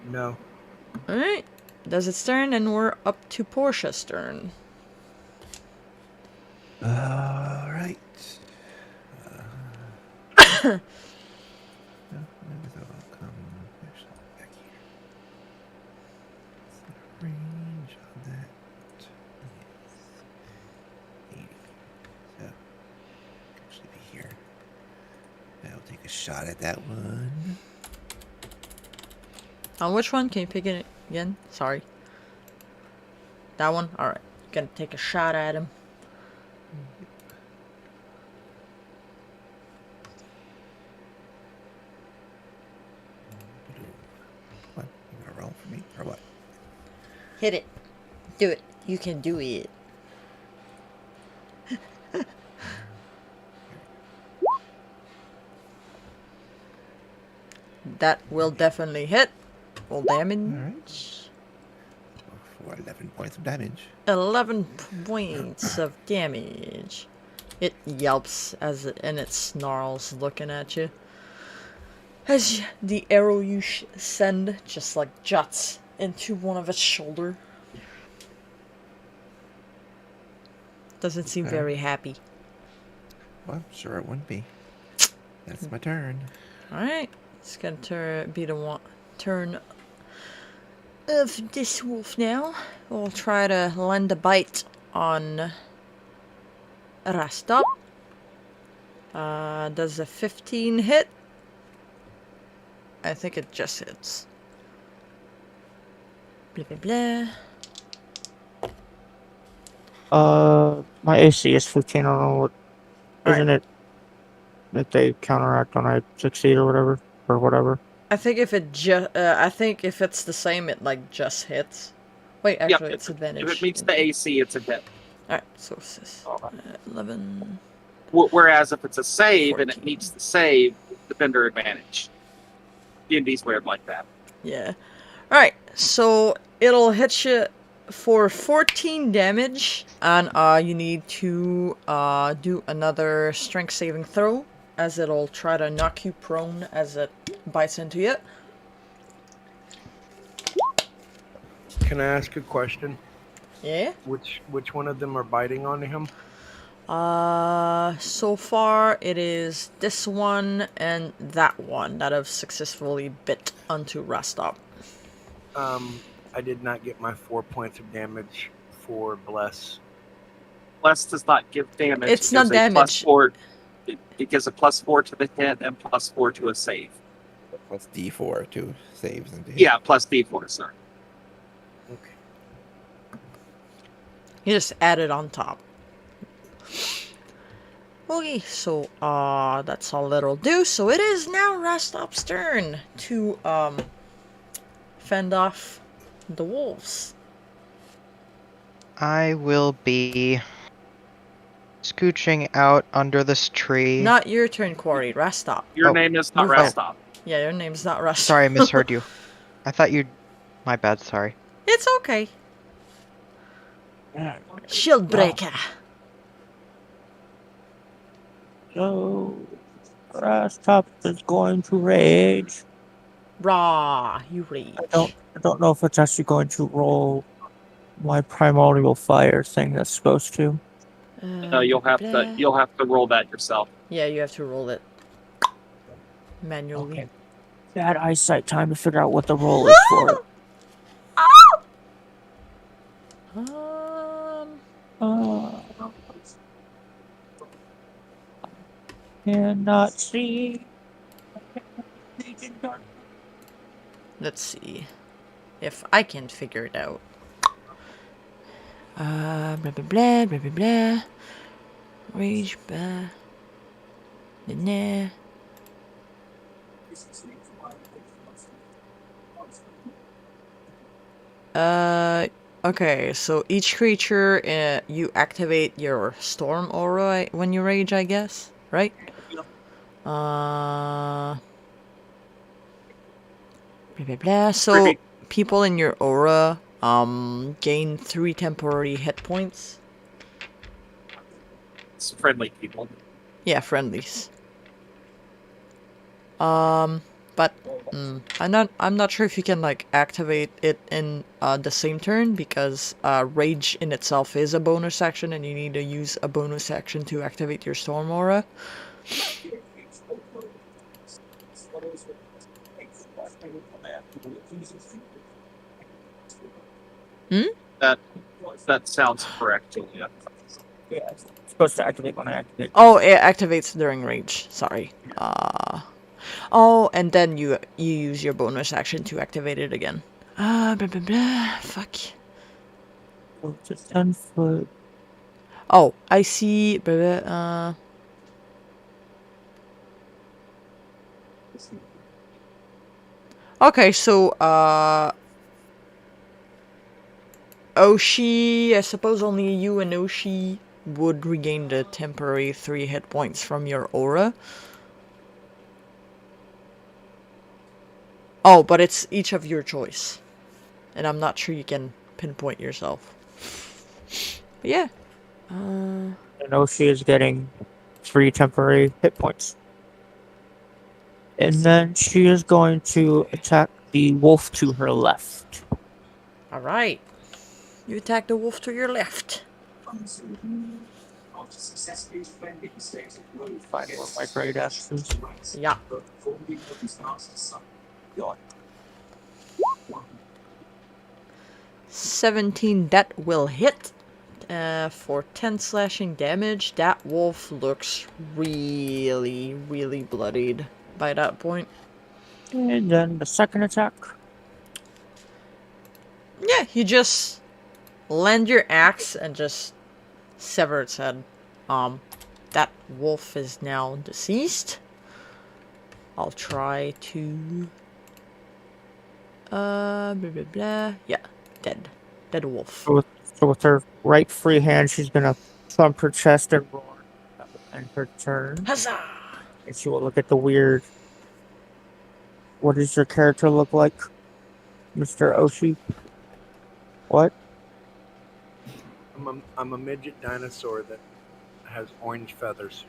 No. Alright. Does its turn, and we're up to Portia's turn. Alright. Range on that is 80. So, actually be here. I'll take a shot at that one. On which one? Can you pick it again? Sorry. That one? Alright. Gonna take a shot at him. What? You gonna roll for me? Or what? Hit it. Do it. You can do it. That will definitely hit. Full damage. For 11 points of damage. 11 points of damage. It yelps and it snarls looking at you. As the arrow you send just like juts into one of its shoulder. Doesn't seem very happy. Well, sure it wouldn't be. That's my turn. Alright. It's gonna be the turn of this wolf now. We'll try to land a bite on Rastop. Does a 15 hit? I think it just hits. Blah blah blah. My AC is 15. I don't know what. All Isn't it that they counteract when I succeed or whatever? Or whatever? I think if it's the same, it like just hits. Wait, actually, it's advantage. If it meets the AC, it's a hit. Alright, so it's this. 11. Whereas if it's a save 14. and it meets the save, defender advantage. D&D's weird like that. Yeah. Alright, so it'll hit you for 14 damage, and you need to do another strength saving throw, as it'll try to knock you prone as it bites into you. Can I ask a question? Yeah? Which one of them are biting on him? So far it is this one and that one that have successfully bit onto Rastop. I did not get my 4 points of damage for Bless. Bless does not give damage. It's not damage. It gives a +4 to the hit and +4 to a save. Plus D4 to saves and hits. Yeah, plus D4, sir. Okay. You just add it on top. Okay, so that's all it'll do. So it is now Rastop's turn to fend off the wolves. I will be scooching out under this tree. Not your turn, Quarry. Rastop. Your name is not move on. Rastop. Yeah, your name's not Rastop. Sorry, I misheard you. I thought you My bad, sorry. It's okay. Yeah. Shield breaker. So, Grass Top is going to rage. Raw, you rage. I don't know if it's actually going to roll my primordial fire thing that's supposed to. No, you'll have to roll that yourself. Yeah, you have to roll it manually. Okay. Bad eyesight. Time to figure out what the roll is for it. Cannot see. Let's see if I can figure it out. Blah blah blah blah blah blah. Rage blah. Nah. Okay, so each creature, you activate your storm aura when you rage, I guess, right? Blah blah blah. So people in your aura, gain 3 temporary hit points. It's friendly people. Yeah, friendlies. But I'm not sure if you can like activate it in the same turn, because rage in itself is a bonus action, and you need to use a bonus action to activate your storm aura. That sounds correct, Julia. Yeah, it's supposed to activate when I activate. Oh, it activates during rage. Sorry. Oh, and then you use your bonus action to activate it again. Blah blah blah. Fuck. Oh, it's a 10-foot. Oh, I see. Blah, blah, Okay, so Oshi, I suppose only you and Oshi would regain the temporary 3 hit points from your aura. Oh, but it's each of your choice. And I'm not sure you can pinpoint yourself. But yeah. And Oshi is getting 3 temporary hit points. And then she is going to attack the wolf to her left. Alright. You attack the wolf to your left. Find one of my great axes. Yeah. 17, that will hit. For 10 slashing damage. That wolf looks really, really bloodied by that point. And then the second attack. Yeah, you just lend your axe and just sever its head. That wolf is now deceased. I'll try to... blah, blah, blah. Yeah, dead. Dead wolf. So with her right free hand, she's gonna thump her chest and roar. That will end her turn. Huzzah! And she will look at the weird... What does your character look like, Mr. Oshi? What? I'm a midget dinosaur that has orange feathers.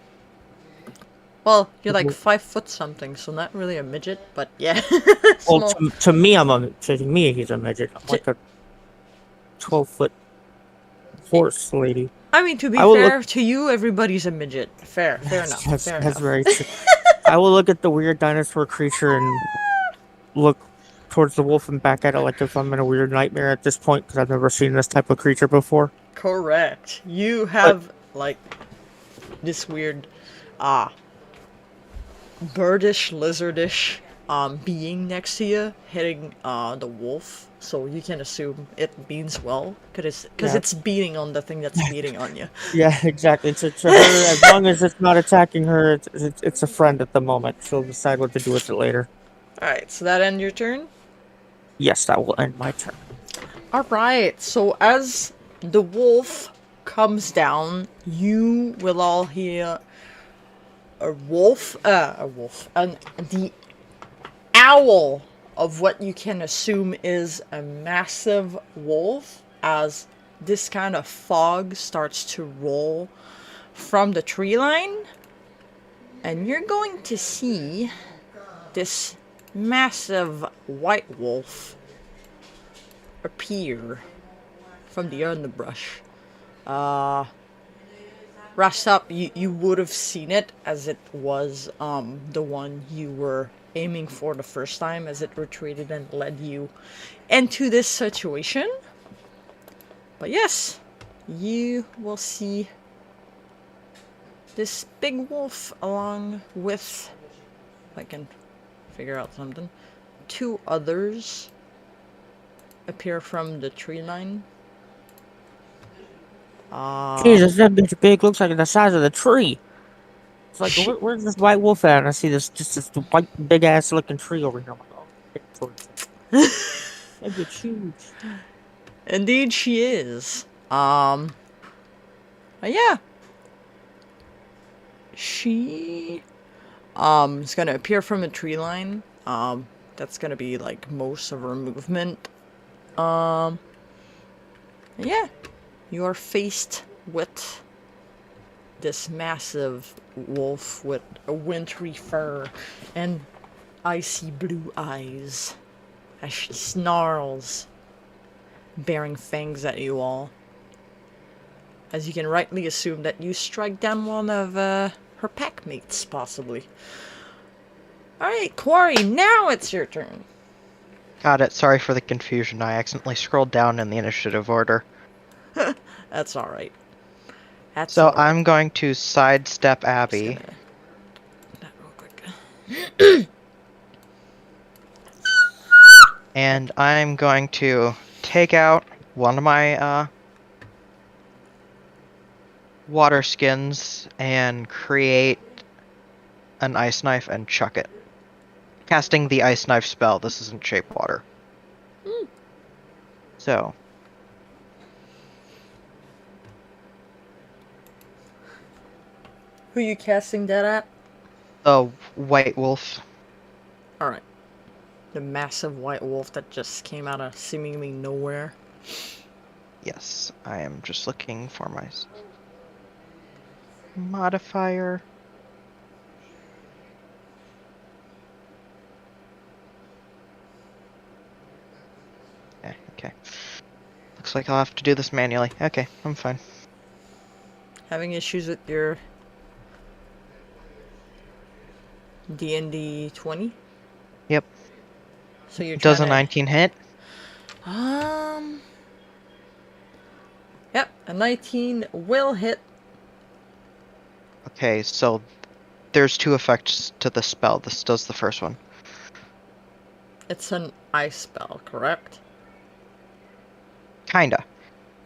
Well, you're like 5 foot something, so not really a midget, but yeah. Well, to me, he's a midget. I'm like a 12-foot horse lady. I mean, to be fair, to you, everybody's a midget. Fair enough. That's very true. I will look at the weird dinosaur creature and look towards the wolf and back at it like if I'm in a weird nightmare at this point, because I've never seen this type of creature before. Correct. You have, like, this weird, birdish, lizardish, being next to you, hitting, the wolf. So you can assume it means well, because it's beating on the thing that's beating on you. Yeah, exactly. To her, as long as it's not attacking her, it's a friend at the moment. She'll decide what to do with it later. Alright, so that end your turn? Yes, that will end my turn. Alright, so as the wolf comes down, you will all hear the owl of what you can assume is a massive wolf as this kind of fog starts to roll from the tree line. And you're going to see this massive white wolf appear from the underbrush. Rasap, you would have seen it as it was the one you were aiming for the first time, as it retreated and led you into this situation. But yes, you will see this big wolf along with, if I can figure out something, 2 others appear from the tree line. Jesus, that bitch big, looks like the size of the tree. It's like, where's this white wolf at? And I see this white big ass looking tree over here. I'm like, oh, get towards it. That bitch huge. Indeed, she is. But yeah, she is gonna appear from a tree line. That's gonna be like most of her movement. Yeah, you are faced with this massive wolf with a wintry fur and icy blue eyes as she snarls, bearing fangs at you all. As you can rightly assume that you strike down one of her pack mates, possibly. Alright, Quarry, now it's your turn. Got it. Sorry for the confusion. I accidentally scrolled down in the initiative order. That's alright. So I'm going to sidestep Abby. That real quick. And I'm going to take out one of my water skins and create an ice knife and chuck it. Casting the ice knife spell. This isn't shape water. So. Who you casting that at? The white wolf. Alright. The massive white wolf that just came out of seemingly nowhere. Yes, I am just looking for my modifier. Okay. Looks like I'll have to do this manually. Okay, I'm fine. Having issues with your D&D 20? Yep. So you're Does a trying 19 hit? Yep, a 19 will hit. Okay, so there's 2 effects to the spell. This does the first one. It's an ice spell, correct? Kinda.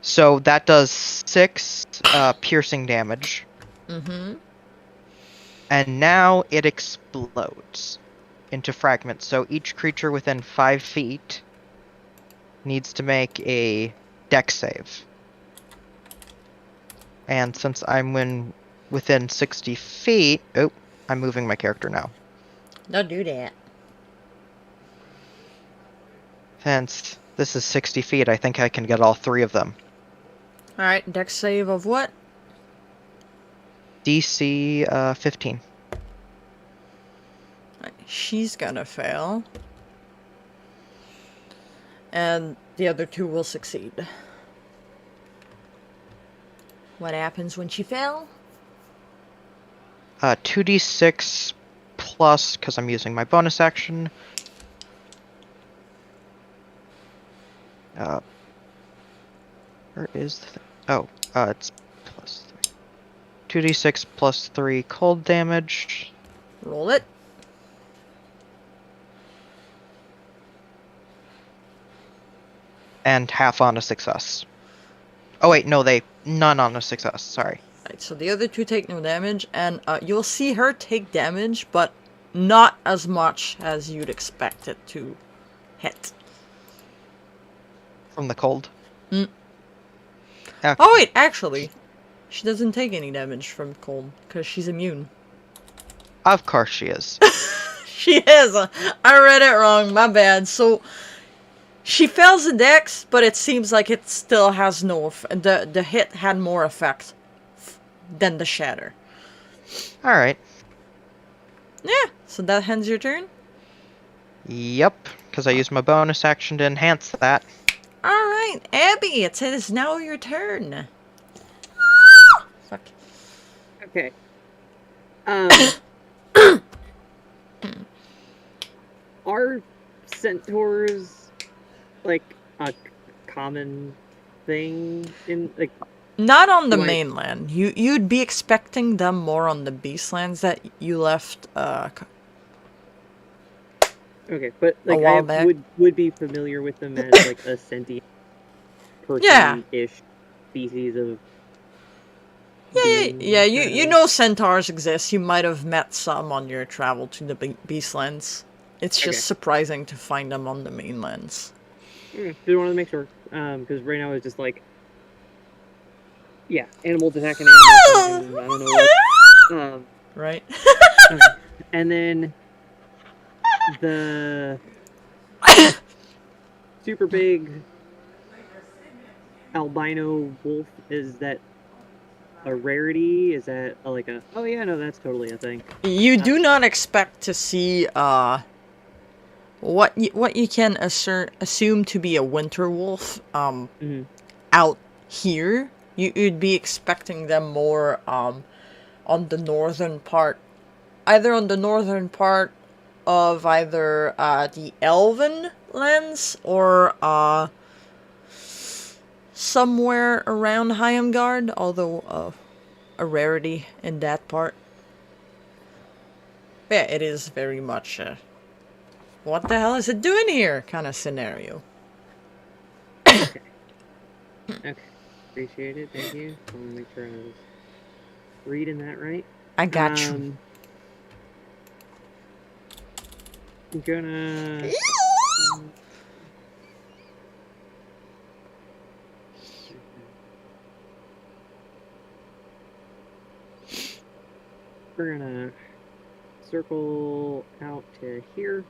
So that does 6 piercing damage. Mm-hmm. And now it explodes into fragments. So each creature within 5 feet needs to make a dex save. And since I'm within 60 feet... Oh, I'm moving my character now. Don't do that. Since this is 60 feet, I think I can get all 3 of them. Alright, dex save of what? DC 15. She's gonna fail. And the other 2 will succeed. What happens when she fails? 2d6 plus, because I'm using my bonus action. Where is the... it's plus 3. 2d6 plus 3 cold damage. Roll it. And half on a success. Oh wait, no, none on a success, sorry. Right, so the other 2 take no damage, and you'll see her take damage, but not as much as you'd expect it to hit. From the cold? Mm. Okay. Oh wait, actually, she doesn't take any damage from cold, because she's immune. Of course she is. She is. I read it wrong. My bad. So she fails the dex, but it seems like it still has no. The hit had more effect than the shatter. All right. Yeah. So that ends your turn. Yep, because I used my bonus action to enhance that. All right, Abby. It is now your turn. Fuck. Okay. Are centaurs like a common thing in like? Not on the Like- mainland. You'd be expecting them more on the beastlands that you left. Okay, but like while I back. would be familiar with them as like a sentient person-ish species of. being. Yeah. You know centaurs exist. You might have met some on your travel to the beastlands. It's just Okay. surprising to find them on the mainlands. Just wanted to make sure, because right now it's just like, yeah, animals attacking animals. And I don't know what. Right? Okay. And then the super big albino wolf, is that a rarity? Is that like a? Oh yeah, no, that's totally a thing. You do not expect to see what you can assume to be a winter wolf out here. You'd be expecting them more on the northern part, either on the northern part of either the Elven lands or somewhere around Hyamgard, although a rarity in that part. Yeah, it is very much what the hell is it doing here kind of scenario. Okay. Appreciate it. Thank you. I want to make sure I was reading that right. I got you. I'm gonna. We're gonna circle out to here.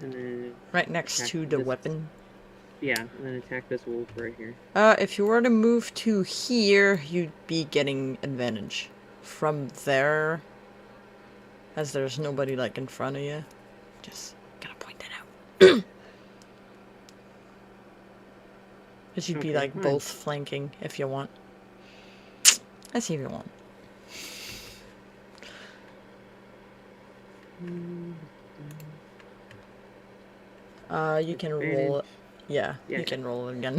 And then Right next attack to the this- weapon. Yeah, and then attack this wolf right here. If you were to move to here, you'd be getting advantage. From there, as there's nobody like in front of you, just gotta point that out. Because you'd be Okay, like fine. both flanking if you want. Let's see if you want. You can roll it. Advantage. Yeah, Yeah. you can roll it again.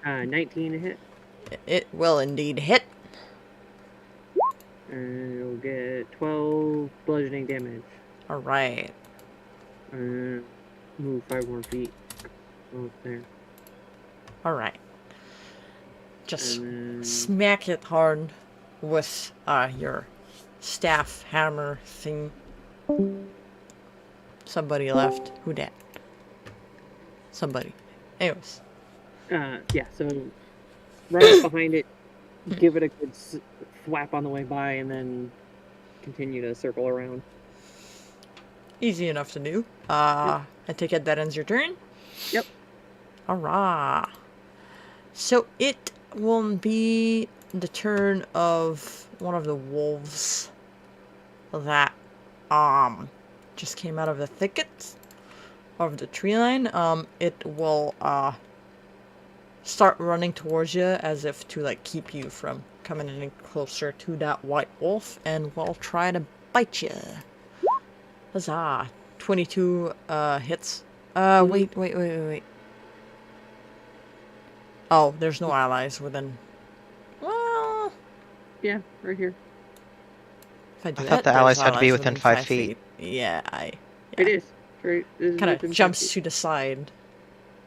19 to hit. It will indeed hit. And it'll get 12 bludgeoning damage. Alright. Move 5 more feet. Oh, there. Alright. Just And then smack it hard with your staff hammer thing. Somebody left. Who dat? Somebody. Anyways. yeah, so run up behind it, give it a good thwap on the way by, and then continue to circle around. Easy enough to do. I take it that ends your turn? Yep. Alright. So it will be the turn of one of the wolves that just came out of the thicket of the tree line. It will start running towards you as if to like keep you from coming any closer to that white wolf, and will try to bite you. Huzzah! 22 hits. Wait. Oh, there's no allies within. Well, Yeah, right here. if I do I that, thought the there's allies had to be within 5 feet. Yeah, It is. Right. This is kind within of 5 jumps feet. to the side.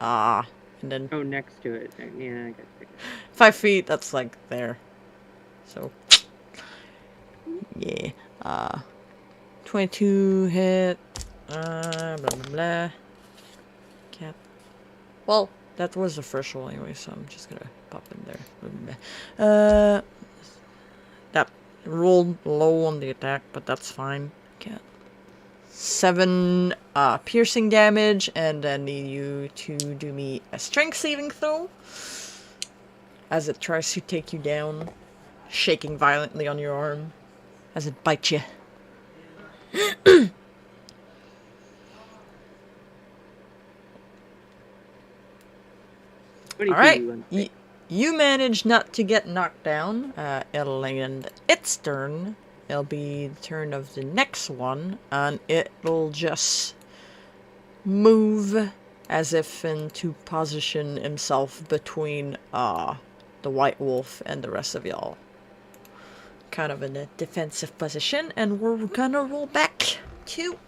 And then Oh, next to it. Yeah, I got it. 5 feet. That's like there. So yeah. 22 hit. Blah blah blah. Cat. Well, that was the first roll anyway, so I'm just gonna pop in there. That rolled low on the attack, but that's fine. Okay. 7 piercing damage, and I need you to do me a strength saving throw as it tries to take you down, shaking violently on your arm as it bites you. What do you Alright, think you want? you manage not to get knocked down. It'll end its turn. It'll be the turn of the next one, and it'll just move as if into position himself between the White Wolf and the rest of y'all. Kind of in a defensive position, and we're gonna roll back to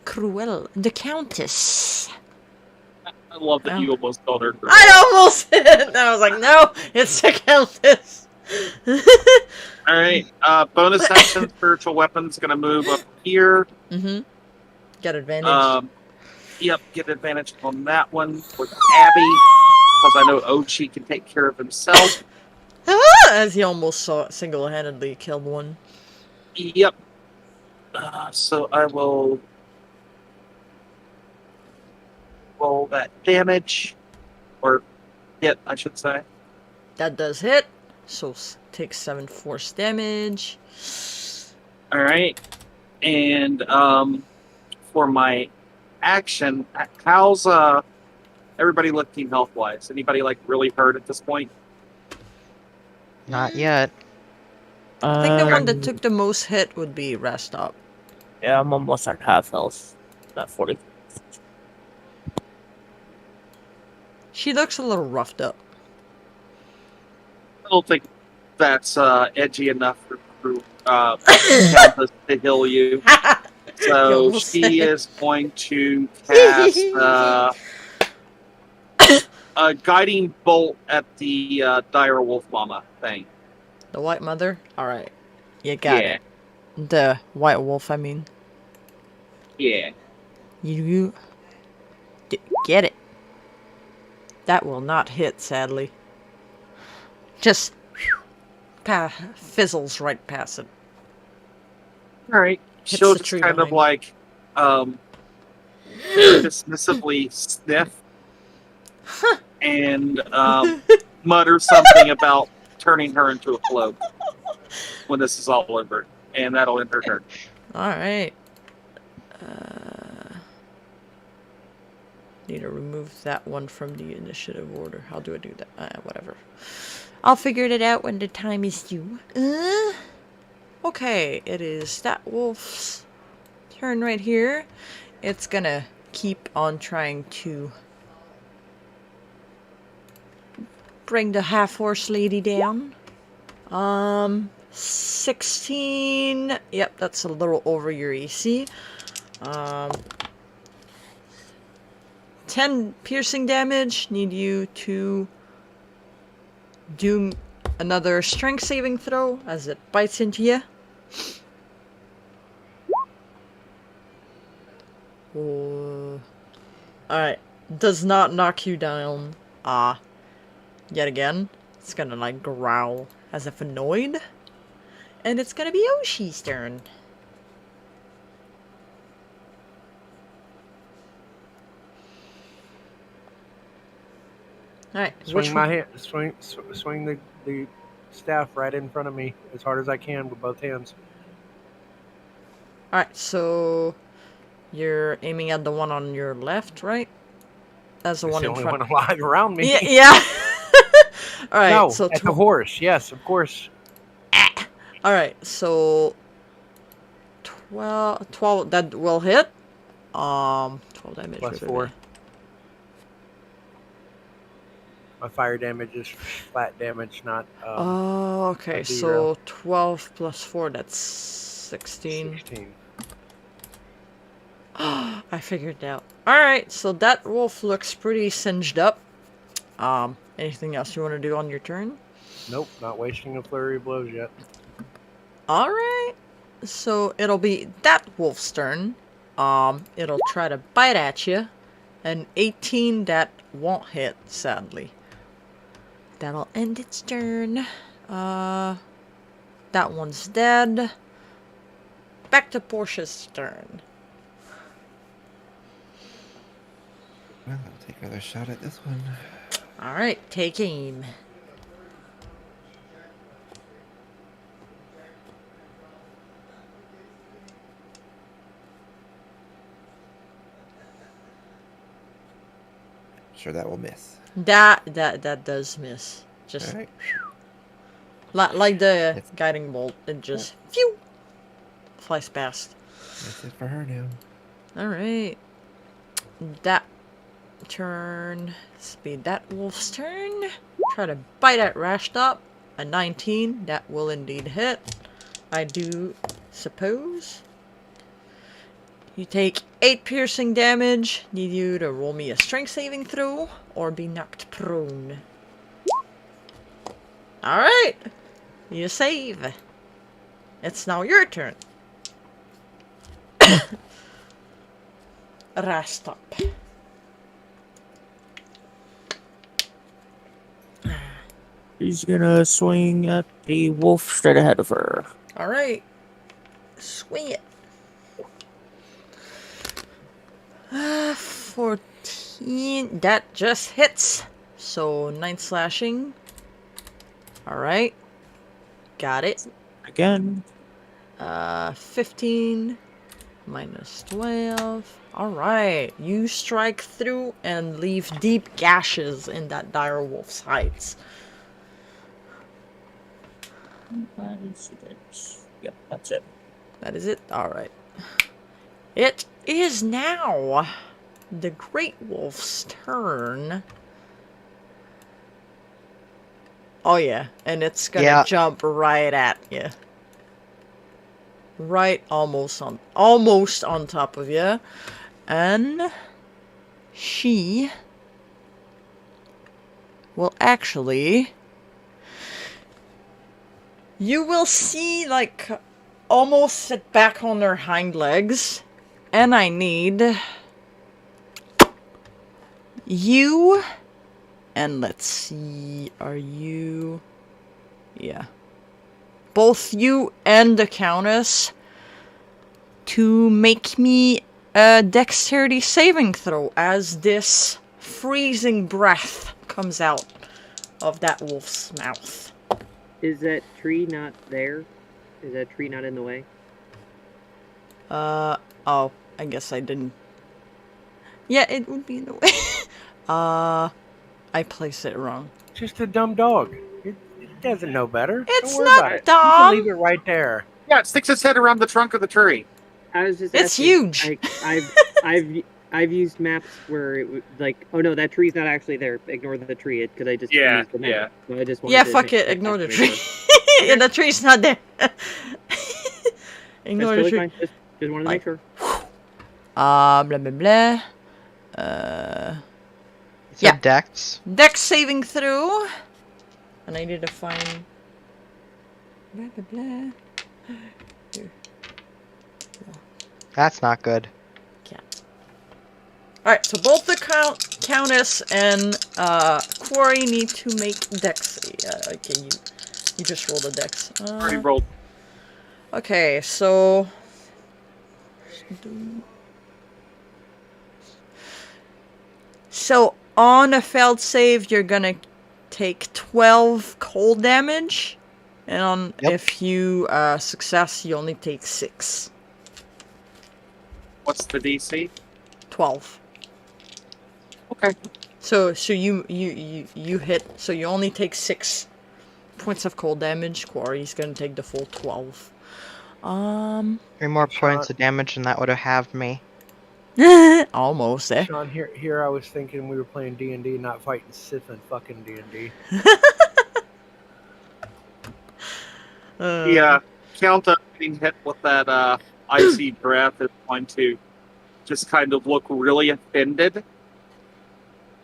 Cruella, the Countess. I love that you almost called her. I almost did! And I was like, no, it's the Countess. Alright, bonus action, spiritual weapon's gonna move up here. Mm-hmm. Got advantage. Yep, get advantage on that one with Abby, because I know Ochi can take care of himself. As he almost single-handedly killed one. Yep. So I will roll that damage, or hit, I should say. That does hit, so take 7 force damage. Alright, and for my action, how's everybody looking health-wise? Anybody, like, really hurt at this point? Not yet. I think the one that took the most hit would be rest up. Yeah, I'm almost at half health. At 40. She looks a little roughed up. I don't think that's edgy enough for Countess to heal you. So she is going to cast a guiding bolt at the dire wolf mama thing. The White Mother? Alright. You got Yeah. it. The White Wolf, I mean. Yeah. You get it. That will not hit, sadly. Just fizzles right past it. Alright. Hits She'll the just tree kind of behind. like dismissively sniff and mutter something about turning her into a cloak when this is all over. And that'll end her turn. Alright. Need to remove that one from the initiative order. How do I do that? Whatever. I'll figure it out when the time is due. Okay, it is that wolf's turn right here. It's gonna keep on trying to bring the half-horse lady down. 16. Yep, that's a little over your AC. 10 piercing damage. Need you to do another strength saving throw as it bites into you. Alright. Does not knock you down. Yet again. It's gonna like growl as if annoyed. And it's gonna be Oshi's turn. Alright, Swing my hand, swing the staff right in front of me as hard as I can with both hands. Alright, so you're aiming at the one on your left, right? That's the It's one the in only front. one alive around me. Yeah. Alright, No, so at the horse. Yes, of course. Alright, so 12 that will hit. 12 damage. Plus 4. My fire damage is flat damage, not. Oh, okay. a So zero. 12 plus 4, that's 16. 16. I figured it out. Alright, so that wolf looks pretty singed up. Anything else you want to do on your turn? Nope, not wasting a flurry of blows yet. Alright. So it'll be that wolf's turn. It'll try to bite at you. An 18 that won't hit, sadly. That'll end its turn. That one's dead. Back to Portia's turn. Well, I'll take another shot at this one. Alright, take aim. Sure, that will miss. That does miss. Just All right. like the It's- guiding bolt, it just phew flies past. That's it for her now. Alright. That turn. Speed that wolf's turn. Try to bite at Rashed Up. A 19. That will indeed hit. I do suppose. You take 8 piercing damage. Need you to roll me a strength saving throw or be knocked prone. Alright. You save. It's now your turn. Rashed Up. He's gonna swing at the wolf straight ahead of her. Alright. Swing it. 14. That just hits. So 9 slashing. Alright. Got it. Again. 15 minus 12. Alright. You strike through and leave deep gashes in that dire wolf's hides. Yep, that's it. That is it? Alright. It is now the Great Wolf's turn. Oh yeah, and it's gonna jump right at you. Right almost on top of you. And she will actually... You will see, like, almost sit back on their hind legs. And I need you. And let's see, are you... Yeah. Both you and the Countess to make me a dexterity saving throw as this freezing breath comes out of that wolf's mouth. Is that tree not there? Is that tree not in the way? Oh, I guess I didn't. Yeah, it would be in the way. I placed it wrong. Just a dumb dog. It doesn't know better. It's Don't worry not about it. dumb. You can leave it right there. Yeah, it sticks its head around the trunk of the tree. I was just. It's asking, huge. I've used maps where it would, like, oh no, that tree's not actually there. Ignore the tree, because I just used the map. yeah. So I just wanted Yeah, to fuck make it. that Ignore the make tree. sure. Yeah, the tree's not there. That's Ignore totally the tree. fine. Just wanted to make sure. Blah blah blah. Yeah. Dex. Dex saving throw. And I need to find. Blah blah blah. Here. That's not good. Alright, so both the Countess and Quarry need to make Dex. Okay, you just rolled a Dex. Already rolled. Okay, so... So, on a failed save, you're gonna take 12 cold damage. And on if you success, you only take 6. What's the DC? 12. Okay. So you hit. So you only take 6 points of cold damage. Quarry's gonna take the full 12. 3 more points of damage and that would have halved me. Almost, eh? Sean, here I was thinking we were playing D&D, not fighting Sith and fucking D&D. Yeah, Count up getting hit with that icy breath is going to just kind of look really offended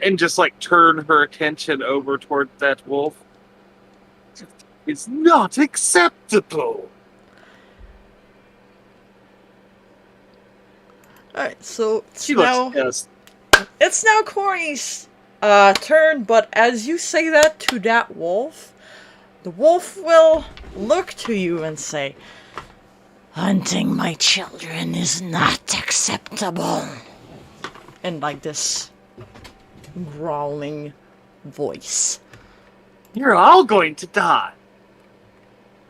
and just like turn her attention over toward that wolf. It's not acceptable. Alright, so She looks pissed. it's now Corey's turn, but as you say that to that wolf, The wolf will look to you and say, "Hunting my children is not acceptable." In like this growling voice. You're all going to die.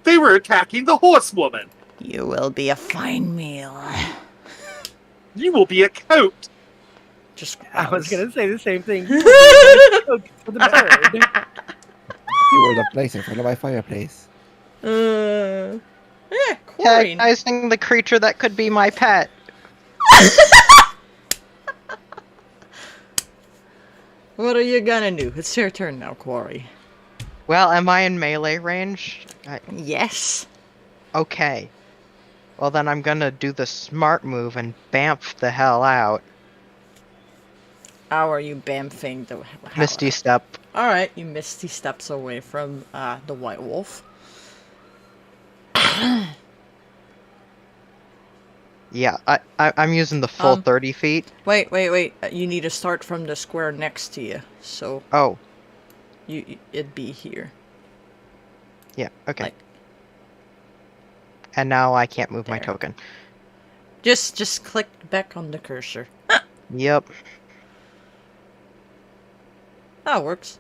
They were attacking the horsewoman. You will be a fine meal. You will be a coat. Just I was growls. gonna say the same thing. You will be for the bird. You were the place in front of my fireplace. Yeah, Corey. Recognizing the creature that could be my pet. What are you gonna do? It's your turn now, Corey. Well, am I in melee range? Yes. Okay. Well, then I'm gonna do the smart move and bamf the hell out. How are you bamfing the Misty Step. Alright, you misty steps away from the white wolf. Yeah, I'm using the full 30 feet. Wait. You need to start from the square next to you. So Oh, it'd be here. yeah, okay. Like, and now I can't move my there. token. Just click back on the cursor. Yep. That works.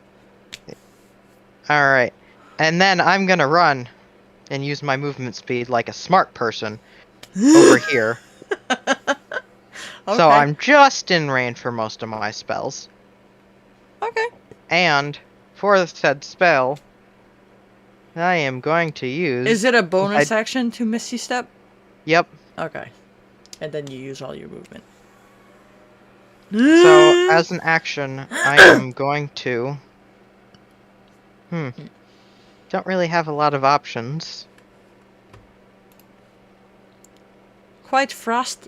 Alright. And then I'm gonna run and use my movement speed like a smart person over here. Okay. So I'm just in range for most of my spells. Okay. And for said spell, I am going to use... Is it a bonus action to misty step? Yep. Okay. And then you use all your movement. So, as an action, I am going to... Don't really have a lot of options. Quite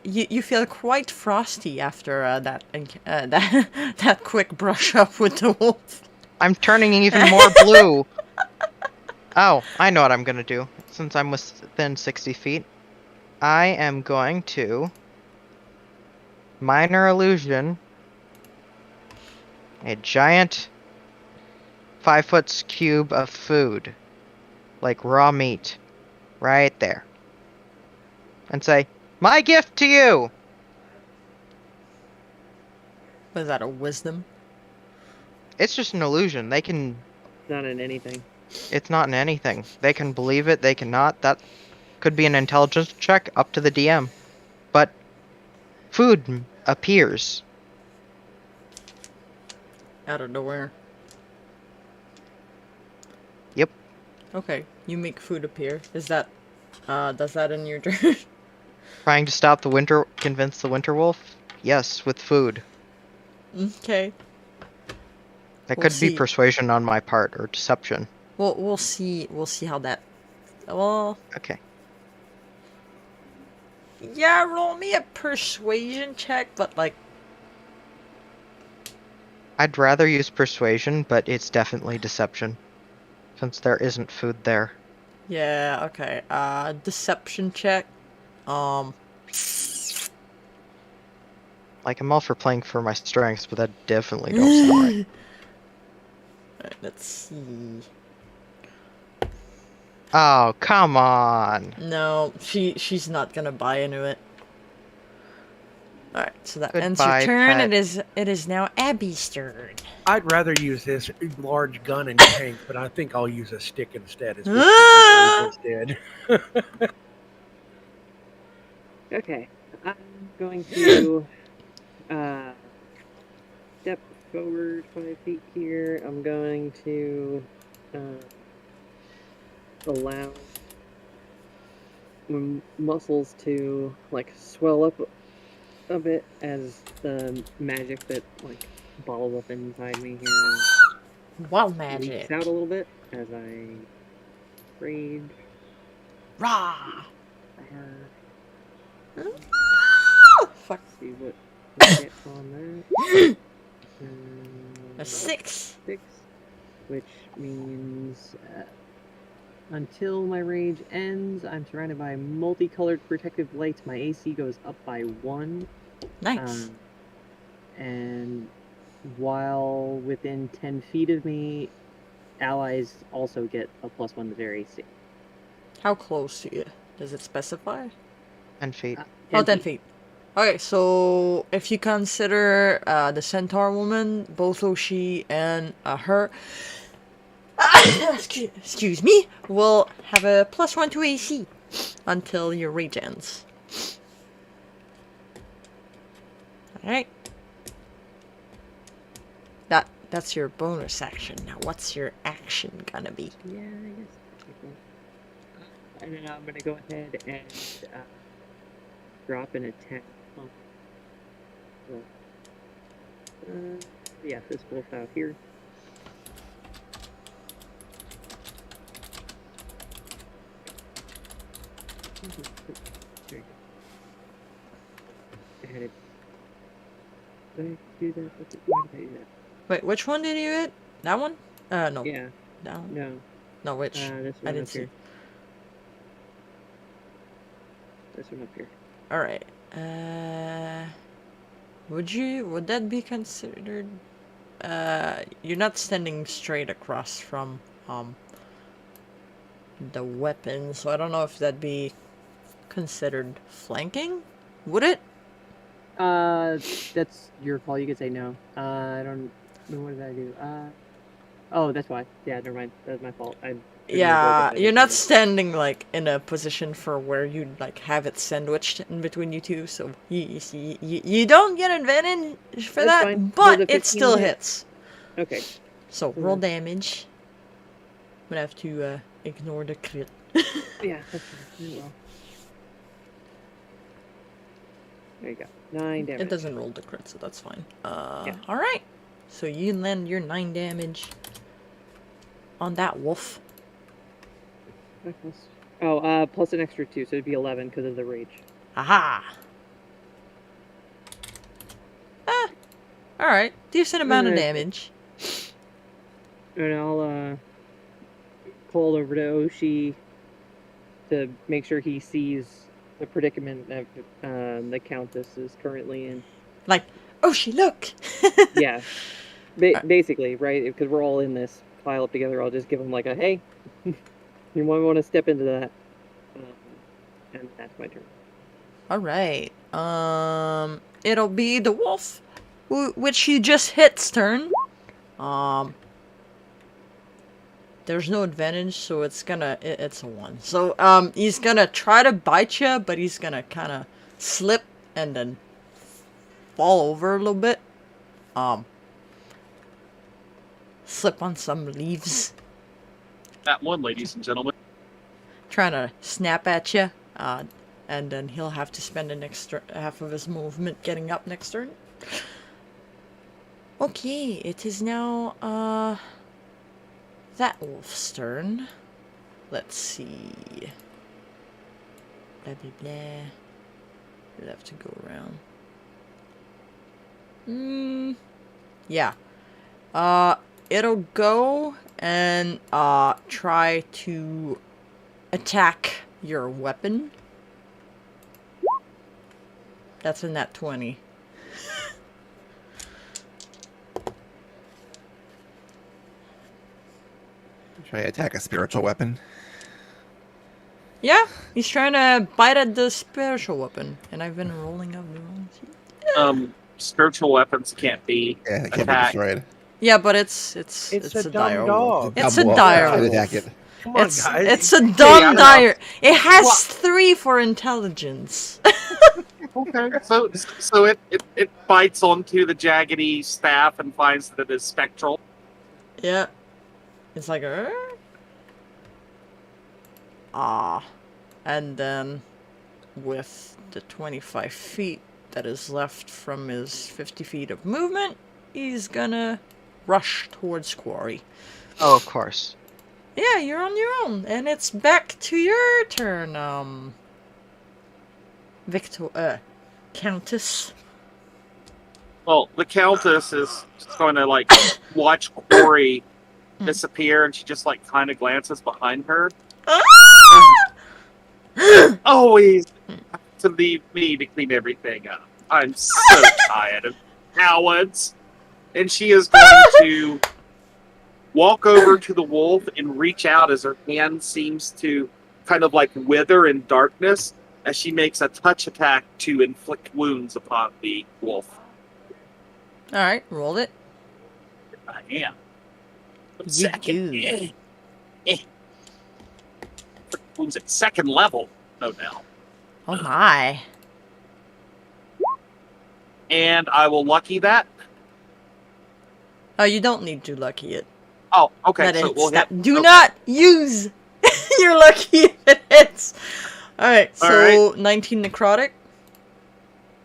you feel quite frosty after that quick brush up with the wolf. I'm turning even more blue. Oh, I know what I'm gonna do. Since I'm within 60 feet, I am going to minor illusion a giant 5-foot cube of food, like raw meat, right there, and say, "My gift to you." Was that a wisdom? It's just an illusion. They can. Not in anything. It's not in anything. They can believe it. They cannot. That could be an intelligence check up to the DM. But food appears. Out of nowhere. Yep. Okay, you make food appear. Is that does that in your turn? Trying to convince the winter wolf? Yes, with food. Okay. That We'll could see. be persuasion on my part or deception. We'll see how that. Well, Okay. yeah, roll me a persuasion check, but like. I'd rather use persuasion, but it's definitely deception, since there isn't food there. Yeah. Okay. Deception check. Like, I'm all for playing for my strengths, but that definitely don't sound right. Alright, let's see. Oh, come on. No, she's not gonna buy into it. Alright, so that ends Goodbye, your turn. pet. It is now Abby's turn. I'd rather use this large gun and tank, but I think I'll use a stick instead. As Ah! just did. Okay, I'm going to step forward 5 feet here. I'm going to allow my muscles to like swell up a bit as the magic that like balls up inside me here Wild magic. leaks out a little bit as I rage. Rah! Fuck. See what we get on that. A 6. 6, which means until my rage ends, I'm surrounded by multicolored protective lights. My AC goes up by 1. Nice. And while within 10 feet of me, allies also get a +1 to their AC. How close to you? Does it specify? 10 feet. 10 feet. Okay, so if you consider the centaur woman, both Oshi and her, excuse me, will have a +1 to AC until your rage ends. Alright. That's your bonus action. Now what's your action gonna be? Yeah, I guess. And then I'm gonna go ahead and drop an attack. Yeah, this wolf out here. There you go. And it. Did I do that? Why did I do that? Wait, which one did you hit? That one? No. Yeah. That one? No. No, which? This I one didn't up see. here. This one up here. Alright. Would that be considered? You're not standing straight across from the weapon, so I don't know if that'd be considered flanking. Would it? That's your call. You could say no. I don't know. What did I do? Oh, that's why. Yeah, never mind. That's my fault. Yeah, you're not standing like in a position for where you'd like have it sandwiched in between you two, so you don't get advantage for That's that, fine. but Will the it 15 still hit? hits. Okay. So roll damage. I'm gonna have to ignore the crit. Yeah, that's fine. Well. There you go. 9 damage. It doesn't roll the crit, so that's fine. Yeah. Alright. So you land your 9 damage on that wolf. Oh, plus an extra 2, so it'd be 11 because of the rage. Aha! Alright. Decent amount of Alright. damage. And I'll, call over to Oshi to make sure he sees the predicament that the Countess is currently in. Like, Oshi, look! Yeah. Basically, right? Because we're all in this pile up together, I'll just give him like a, hey, you might want to step into that. And that's my turn. Alright. It'll be the wolf, which you just hit's turn. There's no advantage, so it's a 1. So, he's gonna try to bite you, but he's gonna kind of slip and then fall over a little bit. Slip on some leaves. That one, ladies and gentlemen. Trying to snap at you. And then he'll have to spend the next half of his movement getting up next turn. Okay, it is now, that wolf's turn. Let's see. Blah, blah, blah. We'll have to go around. Yeah. It'll go and, try to attack your weapon. That's a nat 20. Try to attack a spiritual weapon. Yeah, he's trying to bite at the spiritual weapon, and I've been rolling up the wrong sheet. Spiritual weapons can't be Yeah, it can't be attacked. destroyed. Yeah, but it's It's a a dire dumb wolf. dog. It's Dumb a wolf. dire Try to wolf. attack it. Come on, It's guys. it's a I dumb know. dire. It has What? 3 for intelligence. Okay, so it bites onto the jaggedy staff and finds that it is spectral. Yeah, it's like and then with the 25 feet that is left from his 50 feet of movement, he's gonna rush towards Quarry. Oh, of course. Yeah, you're on your own, and it's back to your turn, Countess. Well, the Countess is just going to, like, watch Quarry disappear, and she just, like, kind of glances behind her. Always to leave me to clean everything up. I'm so tired of cowards. And she is going to walk over to the wolf and reach out as her hand seems to kind of like wither in darkness as she makes a touch attack to inflict wounds upon the wolf. All right, roll it. I am. You do. Wounds at second level, no doubt. Oh my. And I will lucky that. Oh, you don't need to lucky it. Oh, okay. That So hits. we'll hit. That, do okay. not use your lucky if it hits. Alright, so All 19 necrotic.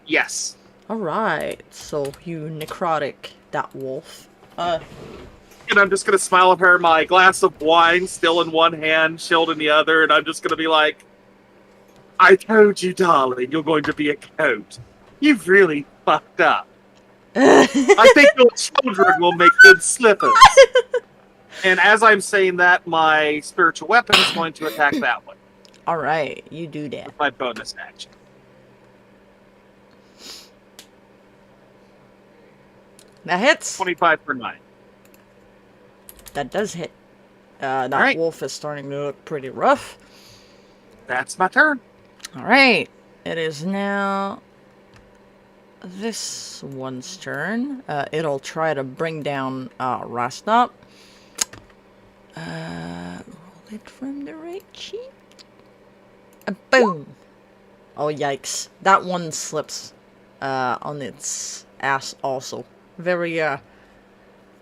Yes. Alright, so you necrotic that wolf. And I'm just gonna smile at her, my glass of wine still in one hand, shield in the other, and I'm just gonna be like, I told you, darling, you're going to be a coat. You've really fucked up. I think your children will make good slippers. And as I'm saying that, my spiritual weapon is going to attack that one. Alright, you do that. My bonus action. That hits. 25 for 9. That does hit. That Alright. wolf is starting to look pretty rough. That's my turn. Alright, it is now this one's turn. It'll try to bring down Rostop. Roll it from the right cheek. Boom! Oh, yikes. That one slips on its ass also. Very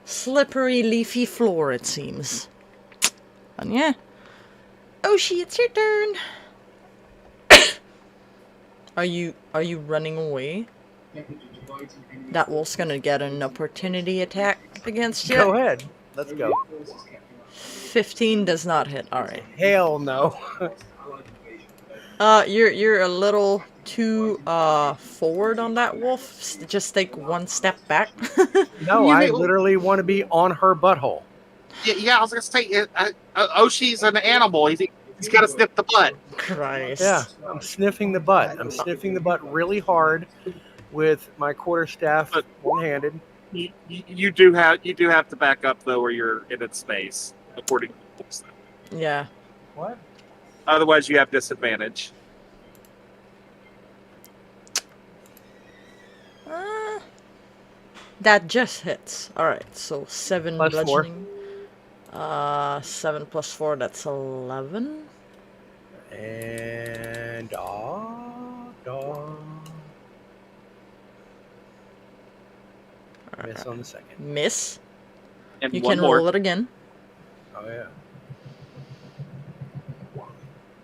slippery, leafy floor, it seems. And yeah. Oshi, it's your turn. Are you running away? That wolf's gonna get an opportunity attack against you. Go ahead. Let's go. 15 does not hit. Alright. Hell no. You're a little too forward on that wolf. Just take one step back. No, I literally want to be on her butthole. Yeah, I was gonna say, Oshi's an animal. He's got to sniff the butt. Christ. Yeah, I'm sniffing the butt. I'm sniffing the butt really hard with my quarterstaff But- one-handed. You do have to back up though, or you're in its space, according to the books. Yeah. What? Otherwise, you have disadvantage. That just hits. Alright, so 7 Plus 4. bludgeoning. 7 plus 4, that's 11. And miss on the second. Miss. And You one can more. roll it again. Oh yeah.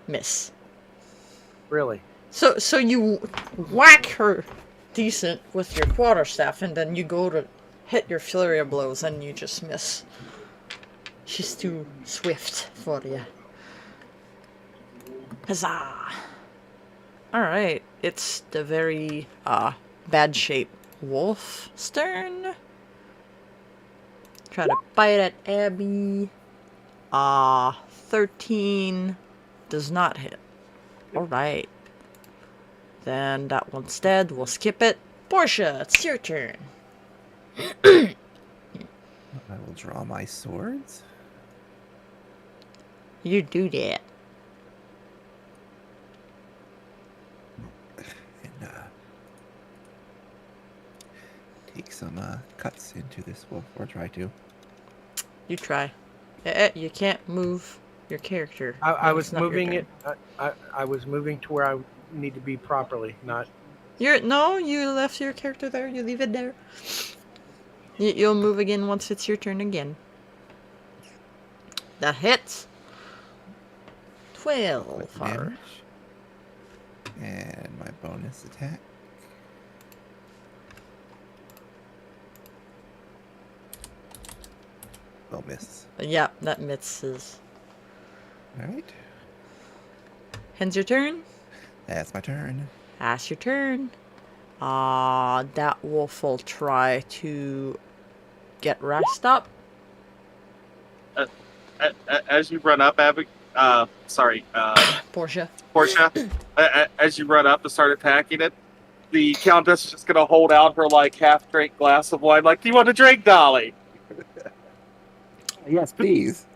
Miss. Really? So you whack her decent with your quarterstaff, and then you go to hit your flurry of blows, and you just miss. She's too swift for you. Huzzah! Alright, it's the very bad shape wolf's turn. Try to bite at Abby. 13 does not hit. Alright. Then that one's dead. We'll skip it. Portia, it's your turn. I will draw my swords. You do that. And take some cuts into this wolf, or try to. You try. You can't move your character. I when was it's not your moving turn. it. I was moving to where I need to be properly, not. No, you left your character there. You leave it there. You'll move again once it's your turn again. That hits. 12. With Alright. damage. And my bonus attack. Will miss. Yeah, that misses. Alright. Ends your turn. That's my turn. That's your turn. That wolf will try to get rest up. As you run up, Portia. Portia, as you run up to start attacking it, the Countess is just going to hold out her, like, half-drink glass of wine, like, do you want a drink, Dolly? Yes, please.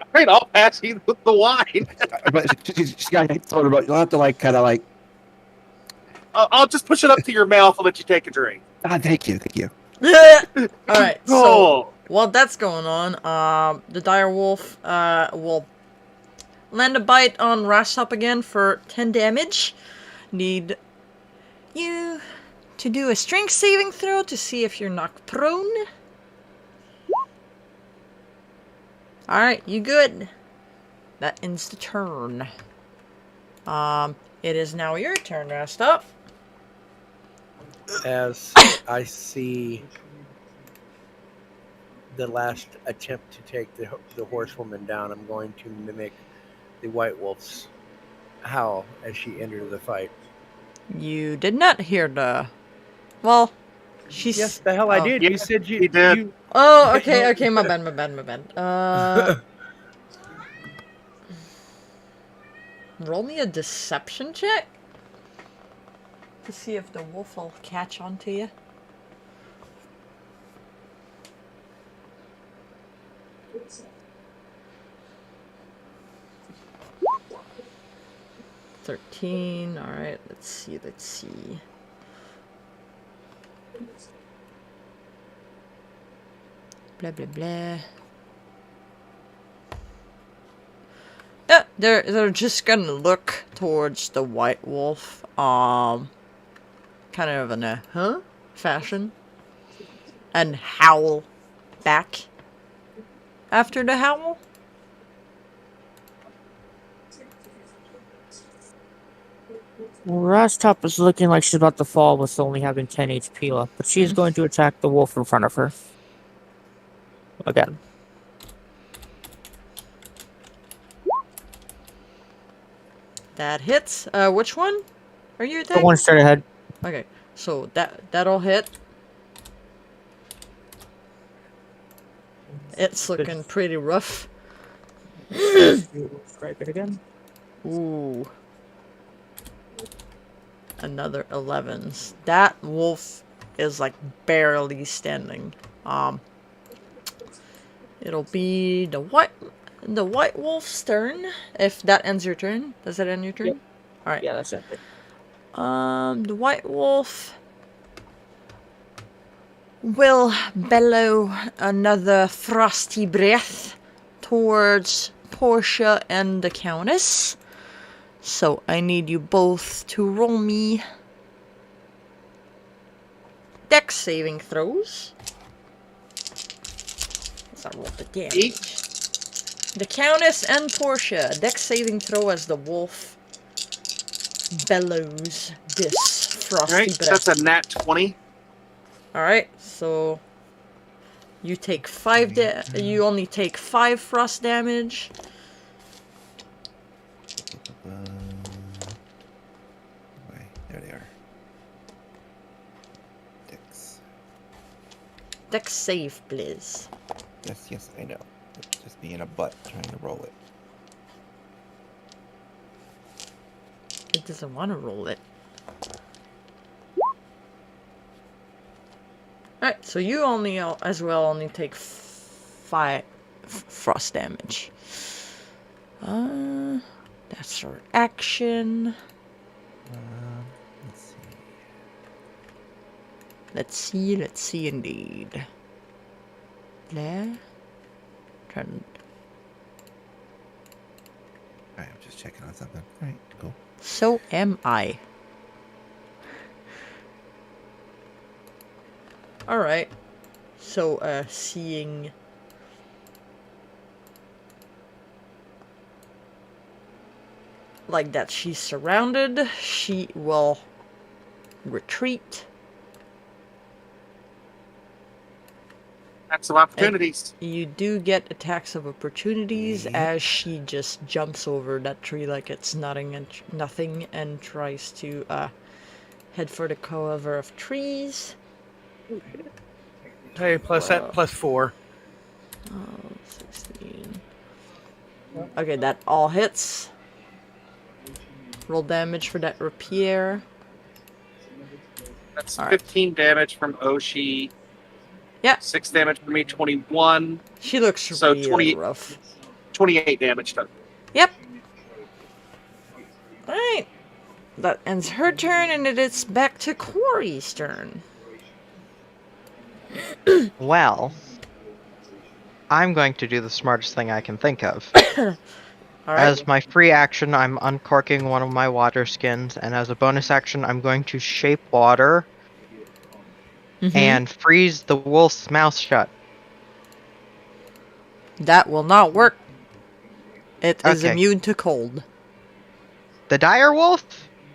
All right, I'll pass you the wine. But she's got to told her about. You'll have to like kind of like. I'll just push it up to your mouth and let you take a drink. Ah, thank you, thank you. Alright, so while that's going on, the dire wolf will land a bite on Rashop again for 10 damage. Need you to do a strength saving throw to see if you're knocked prone. Alright, you good. That ends the turn. It is now your turn, Rashop. As I see the last attempt to take the horsewoman down, I'm going to mimic the White Wolf's howl as she entered the fight. You did not hear the... Well, she's... Yes, the hell I did. Yeah, You said he did. you Oh, okay, my bad. Roll me a deception check to see if the wolf will catch on to you. $13. All right, let's see. Blah blah blah. Yeah, they're just gonna look towards the white wolf, kind of in a fashion, and howl back after the howl. Rastop is looking like she's about to fall with only having 10 HP left, but she's going to attack the wolf in front of her. Again. That hits. Which one are you The attacking? one straight ahead. Okay, so that'll hit. It's looking pretty rough. Strike it again. Ooh. Another 11s. That wolf is like barely standing. It'll be the white wolf's turn. If that ends your turn, does that end your turn? Yep. All right. Yeah, that's it. The white wolf will bellow another frosty breath towards Portia and the Countess. So I need you both to roll me dex saving throws. Let's roll the damage. The Countess and Portia, dex saving throw as the wolf bellows this frosty Right, breath. that's a nat 20. Alright, so you take you only take 5 frost damage. Wait, there they are. Dex. Dex save, please. Yes, I know. It's just being a butt trying to roll it. It doesn't want to roll it. Alright, so you only, as well, only take 5 frost damage. That's our action. Let's Let's see indeed. There. Turn. Alright, I'm just checking on something. Alright, cool. So am I. Alright. So, seeing... like that she's surrounded, she will retreat. That's some opportunities. You do get attacks of opportunities as she just jumps over that tree like it's nothing and tries to head for the cover of trees. Hey, plus that, plus 4. Oh, 16. Okay, that all hits. Roll damage for that rapier. That's All right. 15 damage from Oshi. Yeah. 6 damage for me, 21. She looks So really 20 rough. 28 damage total. Yep. Alright. That ends her turn, and it is back to Corey's turn. Well, I'm going to do the smartest thing I can think of. Alright. As my free action, I'm uncorking one of my water skins, and as a bonus action, I'm going to shape water and freeze the wolf's mouth shut. That will not work. It is Okay. immune to cold. The dire wolf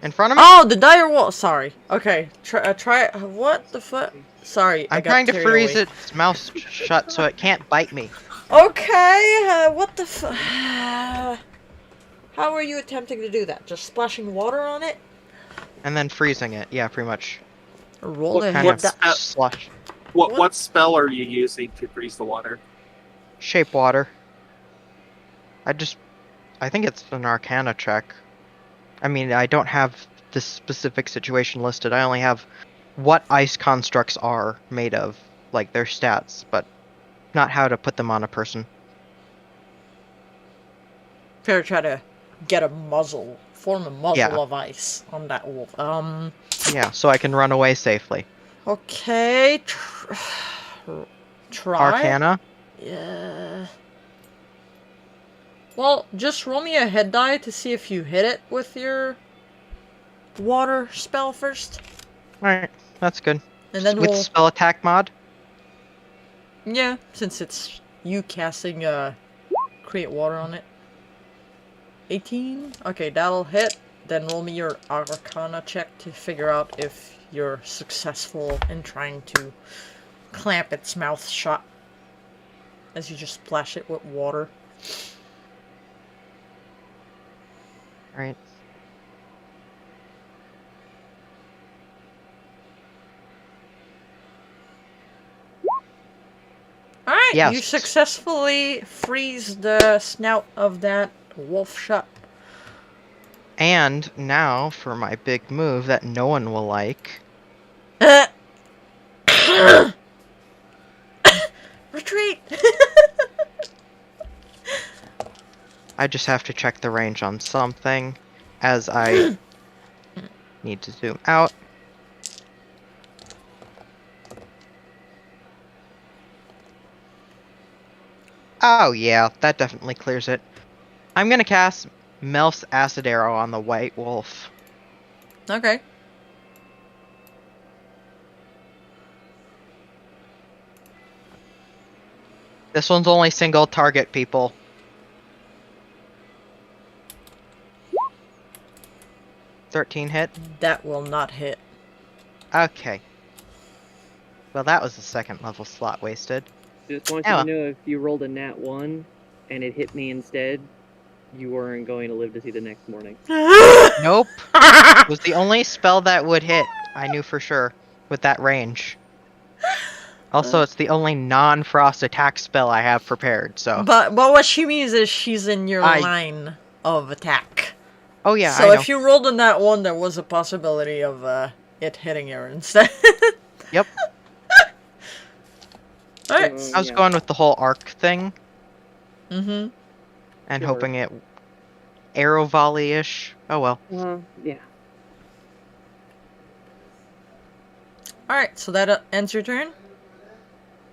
in front of me? Oh, the dire wolf. Sorry. Okay. Try. What the fuck? Sorry. I I'm got trying to carried freeze away. its mouth shut so it can't bite me. Okay. What the fuck? How are you attempting to do that? Just splashing water on it? And then freezing it. Yeah, pretty much. Roll a Kind hit of die. slush. What spell are you using to freeze the water? Shape water. I think it's an Arcana check. I mean, I don't have this specific situation listed. I only have what ice constructs are made of, like their stats, but not how to put them on a person. Fair try to get a muzzle, form a muzzle Yeah. of ice on that wolf. Yeah, so I can run away safely. Okay. Try. Arcana? Yeah. Well, just roll me a head die to see if you hit it with your water spell first. Alright, that's good. And then With we'll... spell attack mod? Yeah, since it's you casting, create water on it. 18? Okay, that'll hit. Then roll me your Arcana check to figure out if you're successful in trying to clamp its mouth shut. As you just splash it with water. Alright. Alright, Yes. you successfully freeze the snout of that wolf shut. And now for my big move that no one will like. Retreat! I just have to check the range on something as I need to zoom out. Oh yeah, that definitely clears it. I'm gonna cast Melf's Acid Arrow on the White Wolf. Okay. This one's only single target, people. $13 hit? That will not hit. Okay. Well, that was a second level slot wasted. Just want you to know, if you rolled a nat 1 and it hit me instead, you weren't going to live to see the next morning. Nope. It was the only spell that would hit, I knew for sure, with that range. Also, it's the only non-frost attack spell I have prepared, so... But what she means is she's in your line of attack. Oh yeah, so I know. if you rolled in that one, there was a possibility of it hitting her instead. Yep. Alright. I was going with the whole arc thing. Mm-hmm. And Sure. hoping it... arrow volley-ish. Oh well. Yeah. Alright, so that ends your turn?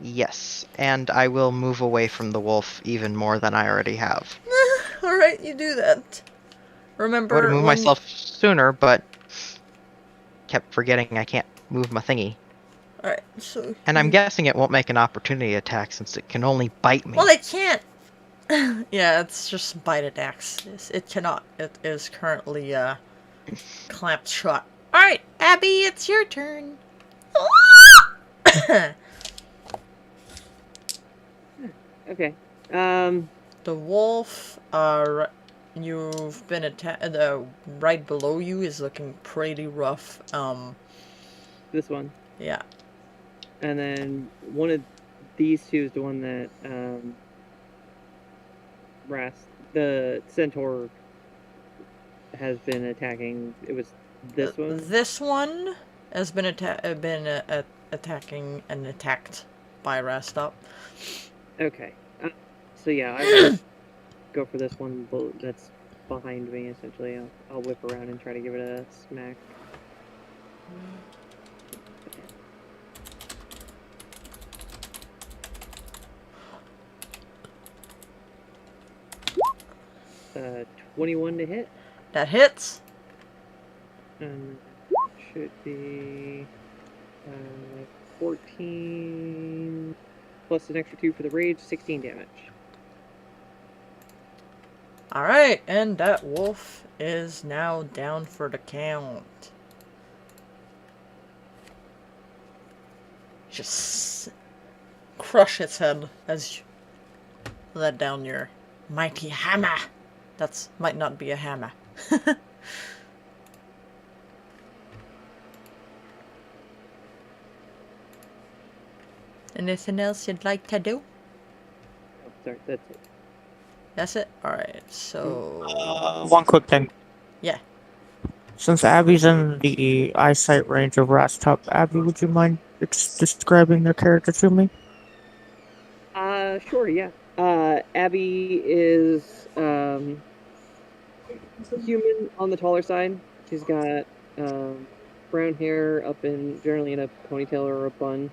Yes, and I will move away from the wolf even more than I already have. Alright, you do that. Remember I would have moved when myself sooner, but kept forgetting I can't move my thingy. Alright, so... And I'm guessing it won't make an opportunity attack since it can only bite me. Well, it can't! Yeah, it's just bite attacks. It cannot. It is currently, clamped shut. Alright, Abby, it's your turn. Okay. The wolf, you've been attacked. Right below you is looking pretty rough. This one. Yeah. And then one of these two is the one that, the centaur has been attacking. It was this one? This one has been attacking and attacked by Rastop. Okay. So yeah, I go for this one that's behind me. Essentially, I'll whip around and try to give it a smack. Uh, 21 to hit. That hits. And should be 14 plus an extra 2 for the rage, 16 damage. Alright, and that wolf is now down for the count. Just crush its head as you let down your mighty hammer. That's might not be a hammer. Anything else you'd like to do? Oh, sorry, that's it. That's it? Alright, so... One quick thing. Yeah. Since Abby's in the eyesight range of Rastop, Abby, would you mind describing their character to me? Sure, yeah. Abby is human on the taller side. She's got brown hair up in generally in a ponytail or a bun.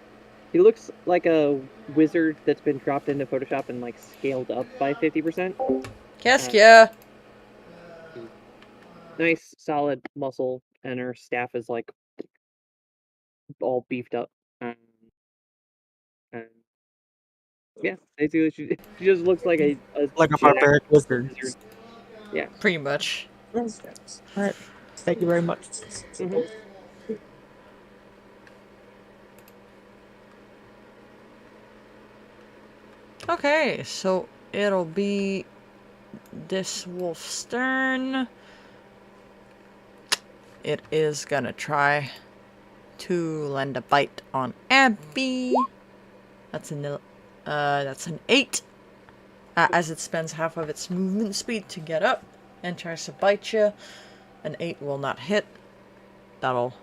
He looks like a wizard that's been dropped into Photoshop and like scaled up by 50%. Caskia! Nice, solid muscle, and her staff is like all beefed up. And yeah, basically, she just looks like a Like a jacked barbaric wizard. Yeah. Pretty much. Alright. Thank you very much. Mhm. Okay, so it'll be this wolf's turn. It is gonna try to land a bite on Abby. That's an 8. As it spends half of its movement speed to get up and tries to bite you. An 8 will not hit. That'll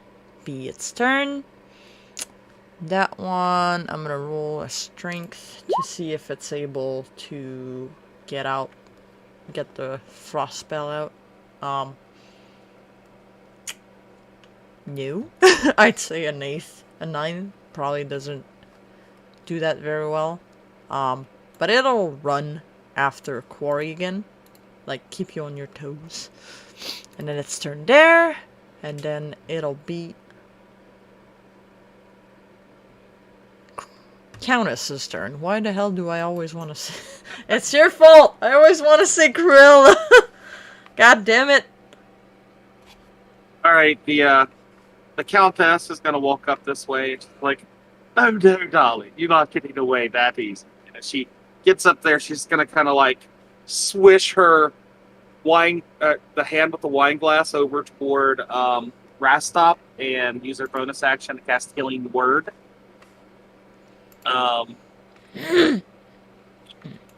be its turn. That one, I'm gonna roll a strength to see if it's able to get the frost spell out. No. I'd say an 8. A 9 probably doesn't do that very well. But it'll run after Quarry again. Like, keep you on your toes. And then it's turn there. And then it'll be Countess's turn. Why the hell do I always want to say... It's your fault! I always want to say Krill! God damn it! Alright, the Countess is gonna walk up this way. She's like, oh no, darling, you're not getting away that easy. And as she gets up there, she's gonna kind of like swish her the hand with the wine glass over toward Rastop and use her bonus action to cast Healing Word.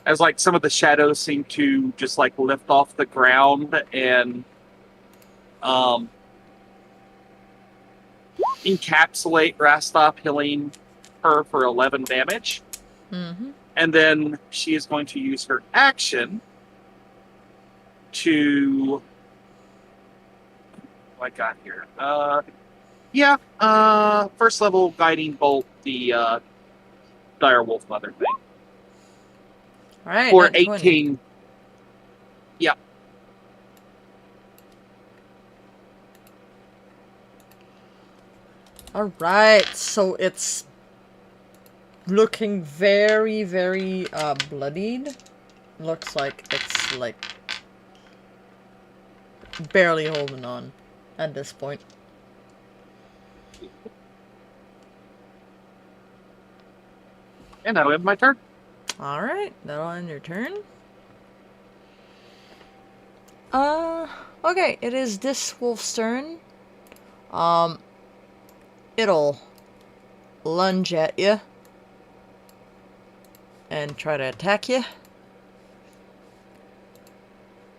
As like some of the shadows seem to just like lift off the ground and encapsulate Rastop, healing her for 11 damage. Mm-hmm. And then she is going to use her action to... What I got here? First level Guiding Bolt the Dire Wolf Mother thing. Alright, For 18. 18. Yeah. Alright, so it's looking very, very bloodied. Looks like it's like barely holding on at this point. And that'll end my turn. Alright, that'll end your turn. Okay, it is this wolf's turn. It'll lunge at you and try to attack you.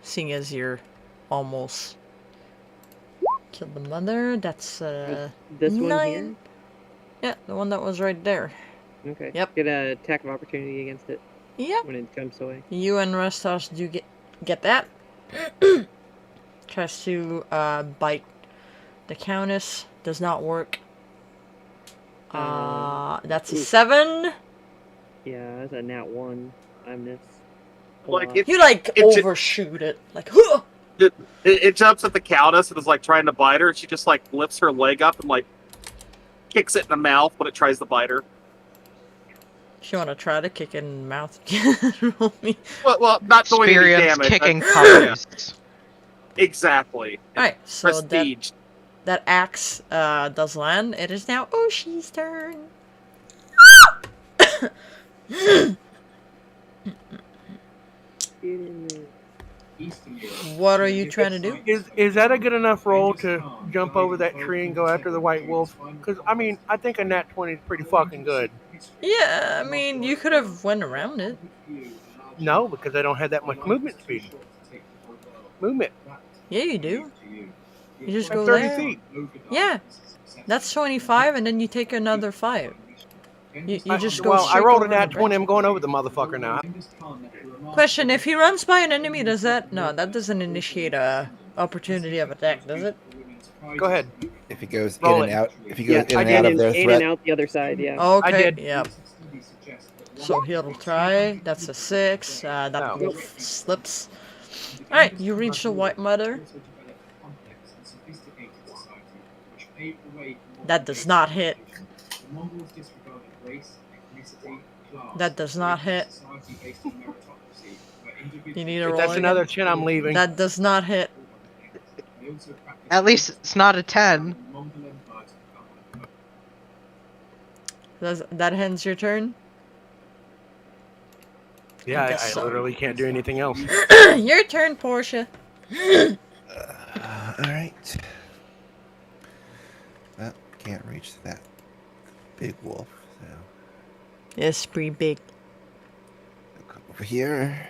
Seeing as you're almost killed the mother, that's This one 9. here? Yeah, the one that was right there. Okay. Yep. Get an attack of opportunity against it Yep. when it jumps away. You and Restos do get that. Tries to bite the Countess. Does not work. That's a 7. Yeah, that's a nat 1. I miss. Like You like overshoot it. Like, huh! it jumps at the Countess and is like trying to bite her, and she just like lifts her leg up and like kicks it in the mouth when it tries to bite her. If you want to try to kick it in the mouth, roll me. Well, not doing any Experience damage. kicking Yeah, puppies. exactly. Alright, so Prestige. that axe does land. It is now Oshi's turn. What are you trying to do? Is that a good enough roll to jump over that tree and go after the white wolf? Because I mean, I think a nat 20 is pretty fucking good. Yeah, I mean, you could have went around it. No, because I don't have that much movement speed. Movement. Yeah, you do. You just Like go 30 there. feet. Yeah, that's 25, and then you take another 5. You just go Well, I straight rolled a over nat the 20. I'm going over the motherfucker now. branch. Question: if he runs by an enemy, does that? No, that doesn't initiate a opportunity of attack, does it? Go ahead. If he goes Roll in and it. out, if he goes in I and did out of their in threat, and out the other side, yeah. Okay. I did. Yep. So he'll try. That's a 6. That No. wolf slips. Alright, you reach the White Mother. That does not hit. That does not hit. You need to If roll that's again. another 10, I'm leaving. That does not hit. At least it's not a 10. That ends your turn? Yeah, guess I so. literally can't do anything else. Your turn, Portia. alright. Well, can't reach that big wolf, so It's pretty big. I'll come over here.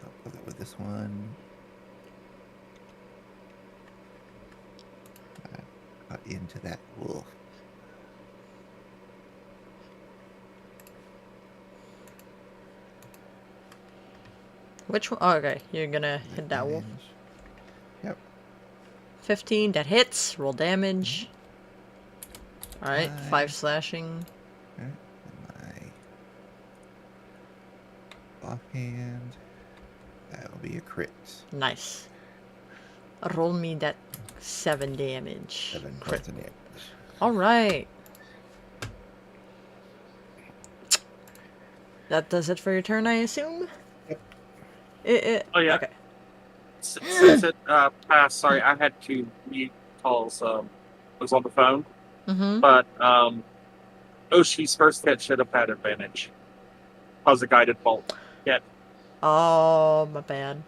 I'll go with this one. Got into that wolf. Which one? Oh, okay, you're gonna hit that wolf. Damage. Yep. 15, that hits. Roll damage. Alright, 5 Five. slashing. Alright, my offhand. That will be a crit. Nice. Roll me that 7 damage. 7 Crit. points of damage. Alright. That does it for your turn, I assume? Oh, yeah. Okay. Since it passed, sorry, I had to mute calls. Was on the phone, Mm-hmm. but Oshi's first hit should have had advantage. Cause a guided bolt. Yeah. Oh, my bad.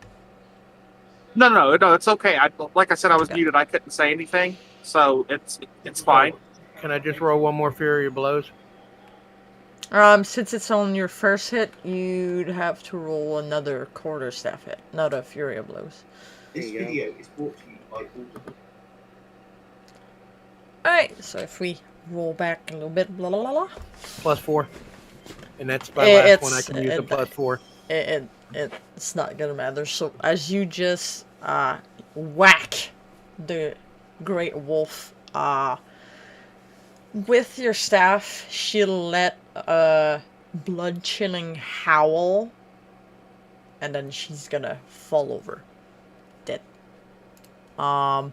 No, it's okay. Like I said, I was Okay. muted. I couldn't say anything, so it's fine. Can I just roll one more Fury of Blows? Since it's on your first hit, you'd have to roll another quarterstaff hit, not a Fury of Blows. This video is brought to you by Audible. Alright, so if we roll back a little bit, blah, blah, blah, blah. +4. And that's my It's- last one. I can use the +4. It's not gonna matter. So as you just whack the great wolf with your staff, she'll let a blood-chilling howl, and then she's gonna fall over dead. Upon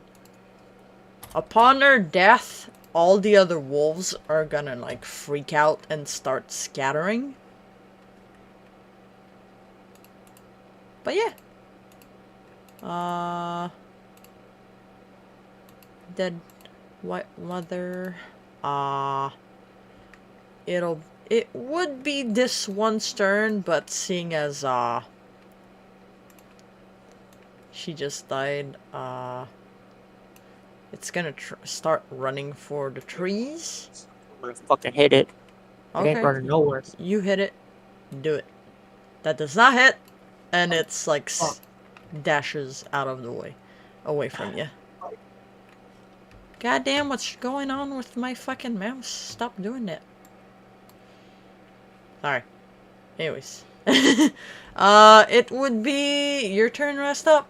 her death, all the other wolves are gonna like freak out and start scattering. But yeah. Dead White Mother. It would be this one's turn, but seeing as she just died, it's gonna start running for the trees. I'm gonna fucking hit it. It Okay, ain't running nowhere. you hit it. Do it. That does not hit, and it's like dashes out of the way, away from you. Goddamn, what's going on with my fucking mouse? Stop doing that. Sorry. Anyways. It would be your turn, rest up.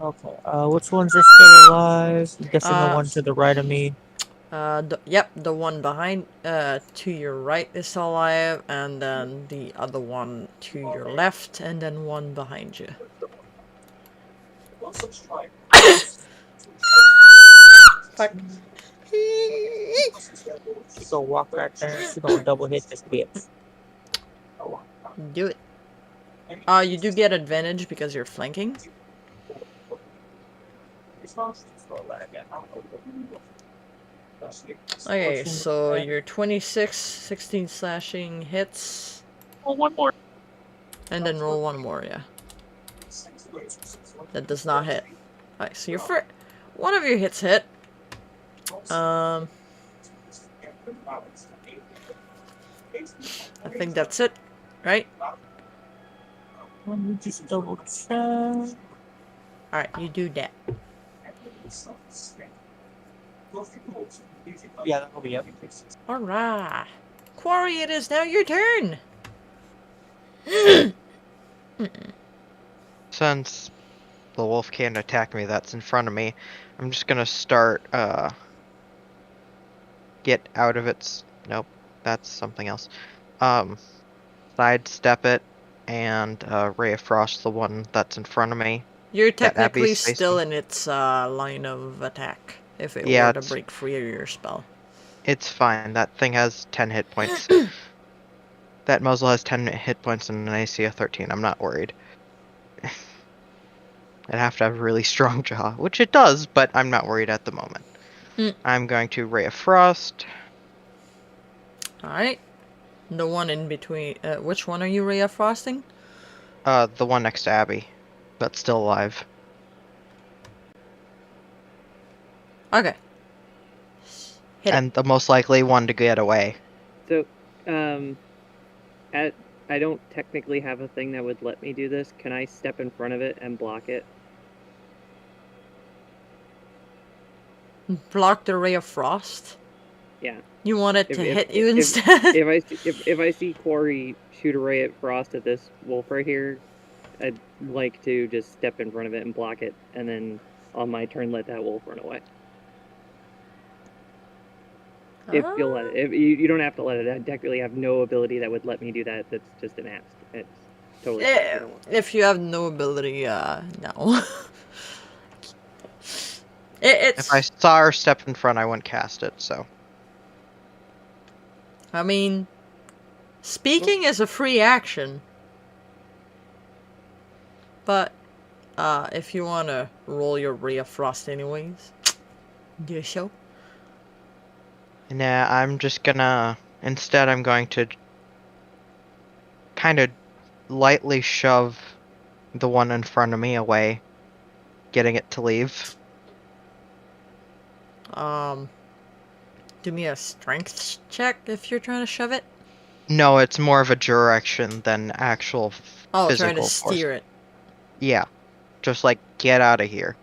Okay. Which ones are still alive? I'm guessing the Uh, one to the right of me. Yep, the one behind, to your right is alive, and then the other one to your left, and then one behind you. Fuck. She gonna walk right there. She gonna double hit this bitch. Do it. You do get advantage because you're flanking. Okay, so your 26, 16 slashing hits. Well, one more. And then roll one more, yeah. That does not hit. Alright, so your one of your hits hit. I think that's it, right? Let me just double check. Alright, you do that. Yeah, that'll be it. Alright. Quarry, it is now your turn. Since the wolf can't attack me that's in front of me, I'm just gonna start, get out of its... Nope, that's something else. Sidestep it, and, Ray of Frost the one that's in front of me. You're that technically Abby's still facing. in its line of attack if it Yeah, were to it's- break free of your spell. It's fine, that thing has 10 hit points. That muzzle has 10 hit points and an AC of 13, I'm not worried. I'd have to have a really strong jaw, which it does, but I'm not worried at the moment. I'm going to Ray of Frost. Alright. The one in between. Which one are you Ray of Frosting? The one next to Abby, that's still alive. Okay. Hit And the most likely one to get away. So, I don't technically have a thing that would let me do this. Can I step in front of it and block it? Block the Ray of Frost? Yeah. You want it to hit you instead? If I see Quarry shoot a ray at Frost at this wolf right here, I'd like to just step in front of it and block it, and then on my turn let that wolf run away. If you'll let it. If you don't have to let it. I technically have no ability that would let me do that. That's just an ask. It's totally fine if you don't want. If you have no ability, no. It's. If I saw her step in front, I wouldn't cast it, so. I mean, speaking is a free action. But, if you want to roll your Ray of Frost anyways, do so. Nah, I'm just gonna... Instead, I'm going to kind of lightly shove the one in front of me away, getting it to leave. Do me a strength check if you're trying to shove it. No, it's more of a direction than actual Oh, physical trying to force. steer it. Yeah. Just like, get out of here.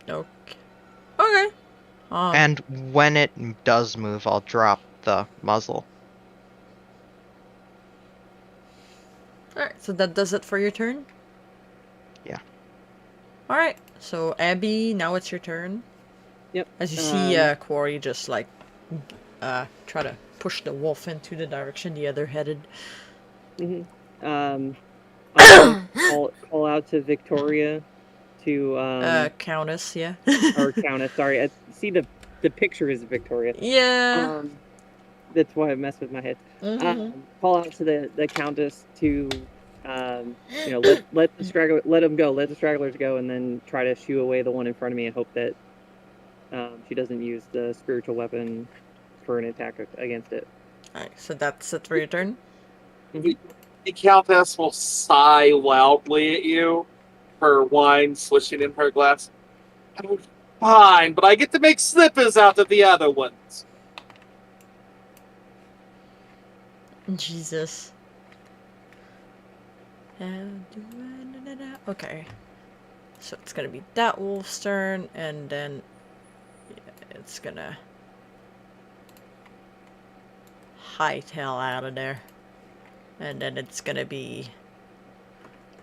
Okay. Okay. And when it does move, I'll drop the muzzle. Alright, so that does it for your turn? Yeah. Alright, so Abby, now it's your turn. Yep. As you see Quarry just like try to push the wolf into the direction the other headed. I'll call out to Victoria to Countess, yeah. or Countess, sorry. I see the picture is Victoria. Yeah. That's why I messed with my head. Call out to the Countess to let the straggler let the stragglers go, and then try to shoo away the one in front of me and hope that she doesn't use the spiritual weapon for an attack against it. Alright, so that's it for your turn? The Countess will sigh loudly at you, her wine swishing in her glass. Oh, fine, but I get to make slippers out of the other ones. Jesus. Okay. So it's gonna be that wolf's turn, and then it's gonna hightail out of there. And then it's gonna be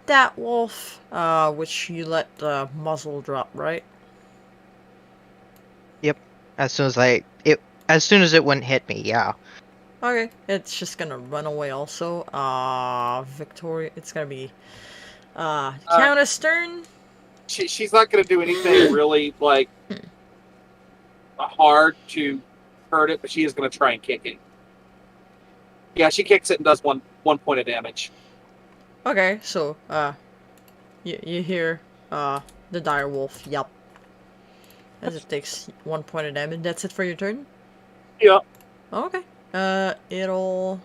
that wolf, which you let the muzzle drop, right? Yep. As soon as it wouldn't hit me, yeah. Okay, it's just gonna run away also. Victoria, it's gonna be, Countess turn. She's not going to do anything really like hard to hurt it, but she is going to try and kick it. Yeah, she kicks it and does one point of damage. Okay, so, you hear, the dire wolf yelp. As it takes 1 point of damage. That's it for your turn? Yeah. Okay. It'll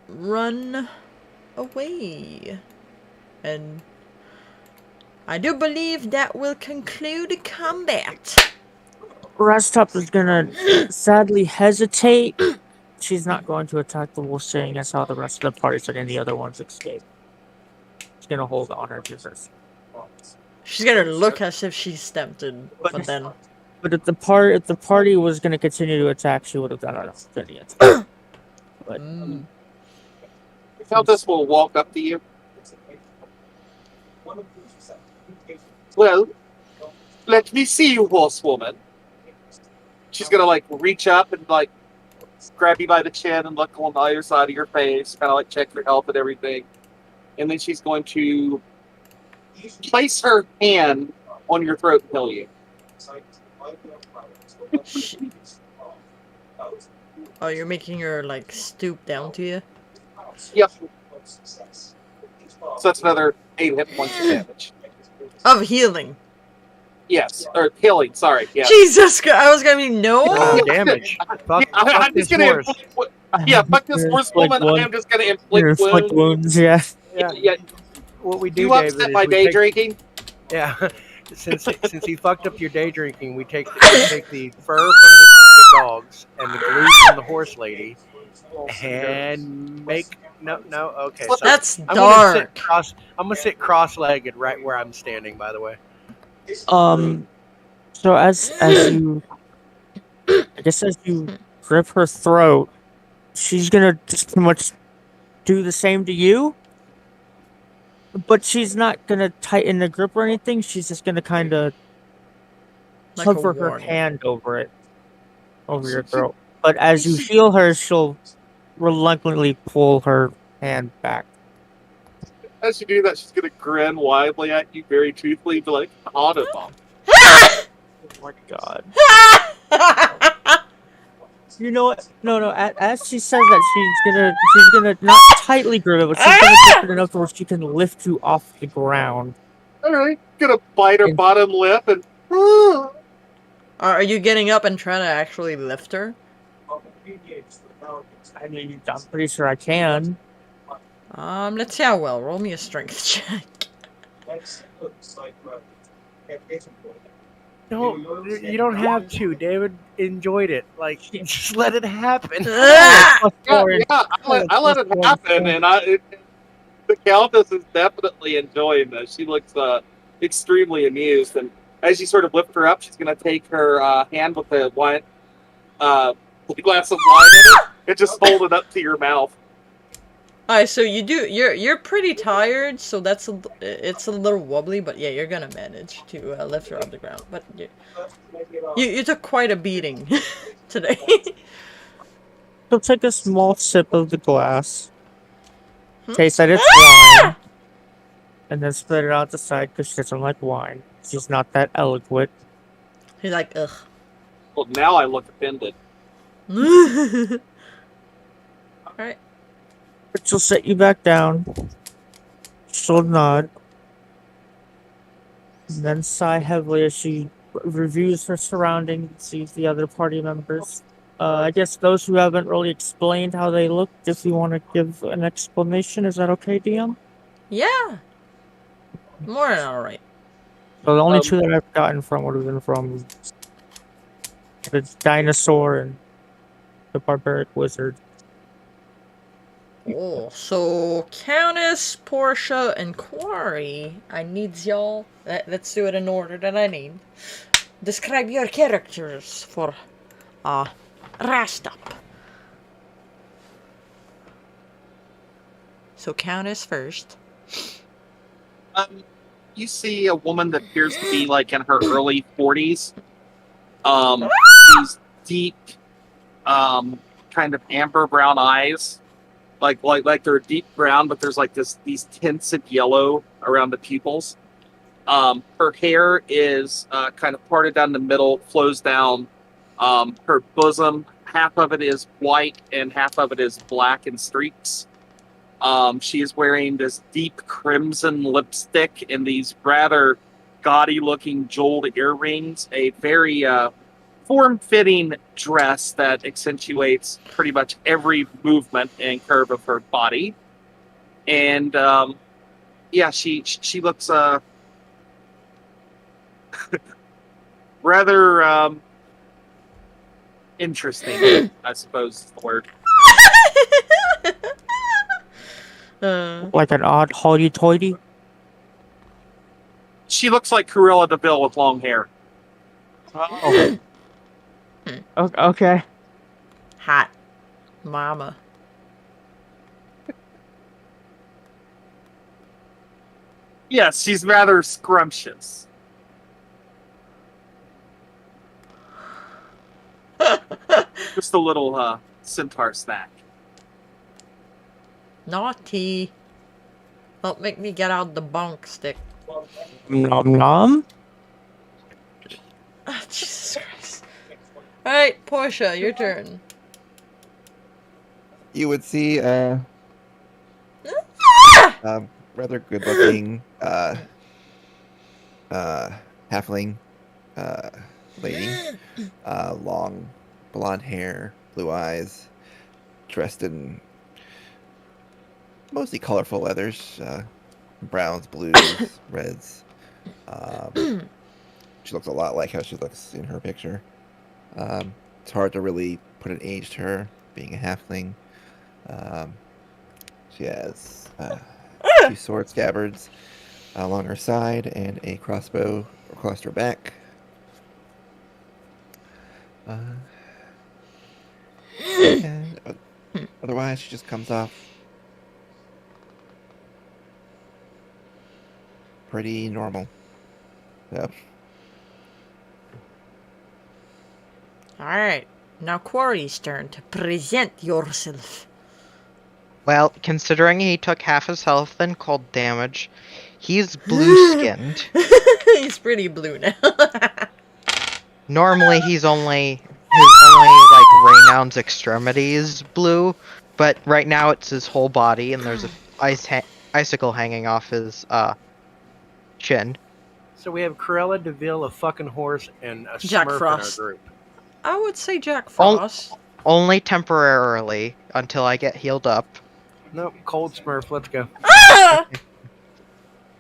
run away. And I do believe that will conclude combat. Rastop is gonna sadly hesitate. She's not going to attack the wolf, seeing as how the rest of the parties and the other ones escape. She's gonna hold on her Jesus. She's gonna look as if she's tempted, but then. But if the party was gonna continue to attack, she would have done an opportunity attack. But Countess will walk up to you. Well, let me see you, horsewoman. She's gonna like reach up and like grab you by the chin and look on the other side of your face, kind of like check your health and everything. And then she's going to place her hand on your throat and kill you. Oh, you're making her like stoop down to you? Yep. So that's another 8 hit points of damage. Of healing. Yes, or healing. Sorry. Yeah. Jesus Christ! I was gonna be no. Damage. Fuck, I'm just gonna inflict. Yeah, fuck this horsewoman. I am just gonna inflict wounds. Yeah. Yeah. What we do, You David, upset is by we day take- drinking? Yeah. Since he fucked up your day drinking, we take the fur from the dogs and the glue from the horse lady and make okay. So That's I'm dark. gonna sit cross-legged right where I'm standing. By the way. So as you, I guess as you grip her throat, she's gonna just pretty much do the same to you. But she's not gonna tighten the grip or anything. She's just gonna kind of Like a hover her warning. hand over your throat. But as you heal her, she'll reluctantly pull her hand back. As you do that, she's gonna grin widely at you, very truthfully, be like, "Audible." Oh my god. You know what? No. As she says that, she's gonna not tightly grip it, but she's gonna grip it enough to where she can lift you off the ground. All right, gonna bite her bottom lip and. Are you getting up and trying to actually lift her? I mean, I'm pretty sure I can. Let's see how well. Roll me a strength check. No, you don't have to. David enjoyed it. Like, just let it happen. Ah! I let it happen, and the Countess is definitely enjoying this. She looks extremely amused, and as you sort of lift her up, she's going to take her hand with the wine, with the glass of wine in it, and just hold it up to your mouth. Alright, so you're pretty tired, so it's a little wobbly, but yeah, you're gonna manage to lift her off the ground. But you took quite a beating today. She'll take a small sip of the glass, taste that it's wine, and then spit it out the side because she doesn't like wine. She's not that eloquent. He's like, ugh. Well, now I look offended. Alright. But she'll set you back down. She'll nod. And then sigh heavily as she reviews her surroundings and sees the other party members. I guess those who haven't really explained how they looked, if you want to give an explanation, is that okay, DM? Yeah. More than alright. So the only two that I've gotten from would have been from the dinosaur and the barbaric wizard. Oh, so Countess, Portia, and Quarry. I need y'all. Let's do it in order that I need. Describe your characters for Rastop. So Countess first. You see a woman that appears to be like in her early 40s. These deep, kind of amber brown eyes, like they're deep brown, but there's like these tints of yellow around the pupils. Her hair is kind of parted down the middle, flows down. Her bosom, half of it is white and half of it is black in streaks. She is wearing this deep crimson lipstick and these rather gaudy-looking jeweled earrings. A very form-fitting dress that accentuates pretty much every movement and curve of her body. And yeah, she looks rather interesting, I suppose is the word. Like an odd hoity-toity? She looks like Cruella DeVille with long hair. Oh. Okay. Hot. Mama. Yes, she's rather scrumptious. Just a little centaur snack. Naughty. Don't make me get out the bonk stick. Nom nom. Oh, Jesus Christ. Alright, Portia, your turn. You would see rather good-looking halfling lady, long blonde hair, blue eyes, dressed in mostly colorful leathers, browns, blues, reds. She looks a lot like how she looks in her picture. It's hard to really put an age to her, being a halfling. She has 2 sword scabbards along her side and a crossbow across her back. And otherwise, she just comes off pretty normal. Yep. Alright, now Quarry's turn to present yourself. Well, considering he took half his health and cold damage, he's blue-skinned. He's pretty blue now. Normally, his only like renown's extremities blue, but right now it's his whole body, and there's a icicle hanging off his chin. So we have Cruella DeVille, a fucking horse, and a Jack Smurf Frost. in our group. I would say Jack Frost. Only temporarily until I get healed up. Nope, cold Smurf. Let's go.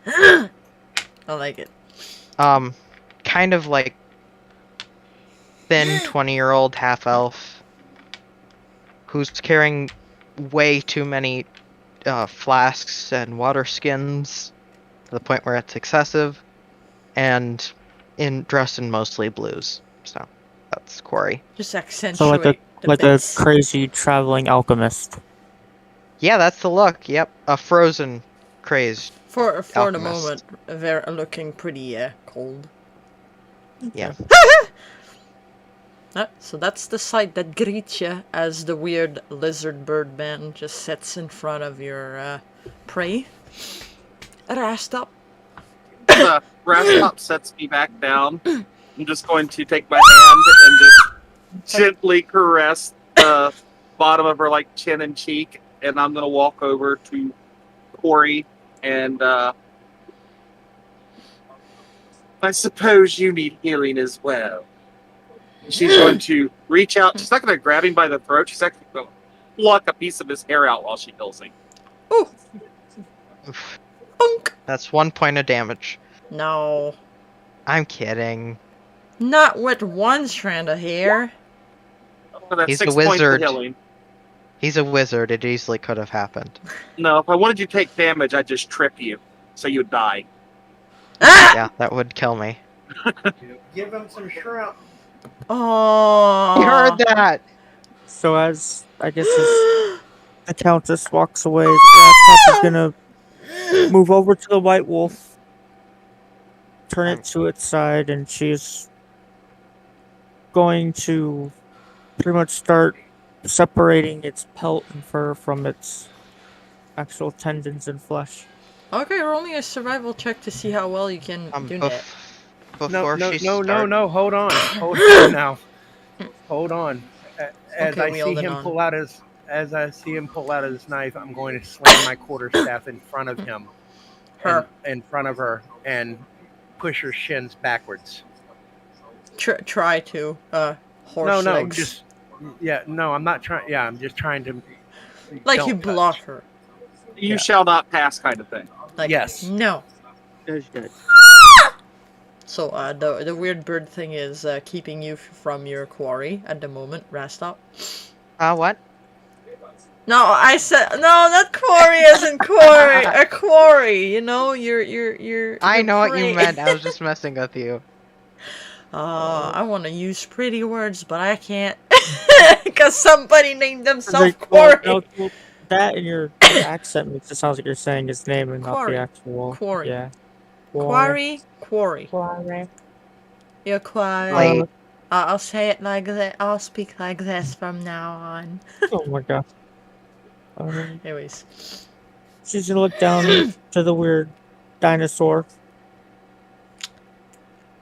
I like it. Kind of like thin 20-year-old half-elf who's carrying way too many flasks and water skins to the point where it's excessive, and dressed in mostly blues. So that's Quarry. Just accentuate So like the a bits. crazy traveling alchemist. Yeah, that's the look. Yep, a frozen crazed. For the alchemist. moment, they're looking pretty cold. Yeah. So that's the sight that greets you as the weird lizard bird man just sits in front of your prey. Rastop. Rastop sets me back down. I'm just going to take my hand and just gently caress the bottom of her like chin and cheek, and I'm going to walk over to Corey and I suppose you need healing as well. She's going to reach out. She's not going to grab him by the throat. She's actually going to pluck a piece of his hair out while she heals him. Ooh. Bunk. That's 1 point of damage. No. I'm kidding. Not with one strand of hair. So that's He's 6 a points of wizard. healing. He's a wizard. It easily could have happened. No, if I wanted you to take damage, I'd just trip you, so you'd die. Ah! Yeah, that would kill me. Give him some shrimp. Oh. You heard that? So as I guess as the Countess walks away, Rascop is gonna move over to the White Wolf, turn it to its side, and she's going to pretty much start separating its pelt and fur from its actual tendons and flesh. Okay, roll me a survival check to see how well you can do that. Before No, she no, no, starts. no. Hold on. Hold on now. Hold on. As Okay, I we all see did him on. pull out his knife, I'm going to slam my quarterstaff in front of him, Her. in front of her, and push her shins backwards. Try to. Horse No, legs. just no. I'm not trying. Yeah, I'm just trying to. like don't you touch. block her. You shall not pass, kind of thing. Like, Yes. No. That's good. So the weird bird thing is keeping you from your quarry at the moment, Rastop. What? No, I said no. Not quarry as in quarry. A quarry. You know, your I know what prey. you meant. I was just messing with you. I want to use pretty words, but I can't because somebody named themselves Like, well, quarry. no, that and your accent makes it sound like you're saying his name and not Quarry. the actual. Quarry. Yeah. Quarry. Quarry. You're quarry. Wait. I'll say it like that. I'll speak like this from now on. Oh my god. Anyways. She's gonna look down to the weird dinosaur.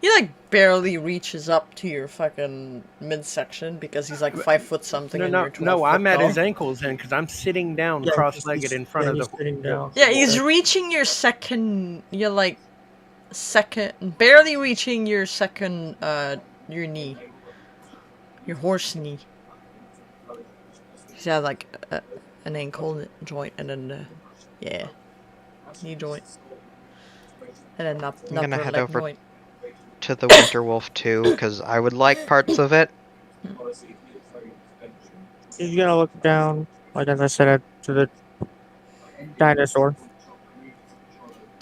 He like barely reaches up to your fucking midsection because he's like 5 foot something and you're 12 foot I'm at tall. his ankles then because I'm sitting down Yeah, cross-legged in front of he's the. sitting down. Yeah, he's reaching your second. You're like barely reaching your second. Your knee. Your horse knee. He's got like an ankle joint and then knee joint. And then I'm gonna head leg over joint. to the Winter Wolf too, because I would like parts of it. She's gonna look down, like as I said, to the dinosaur.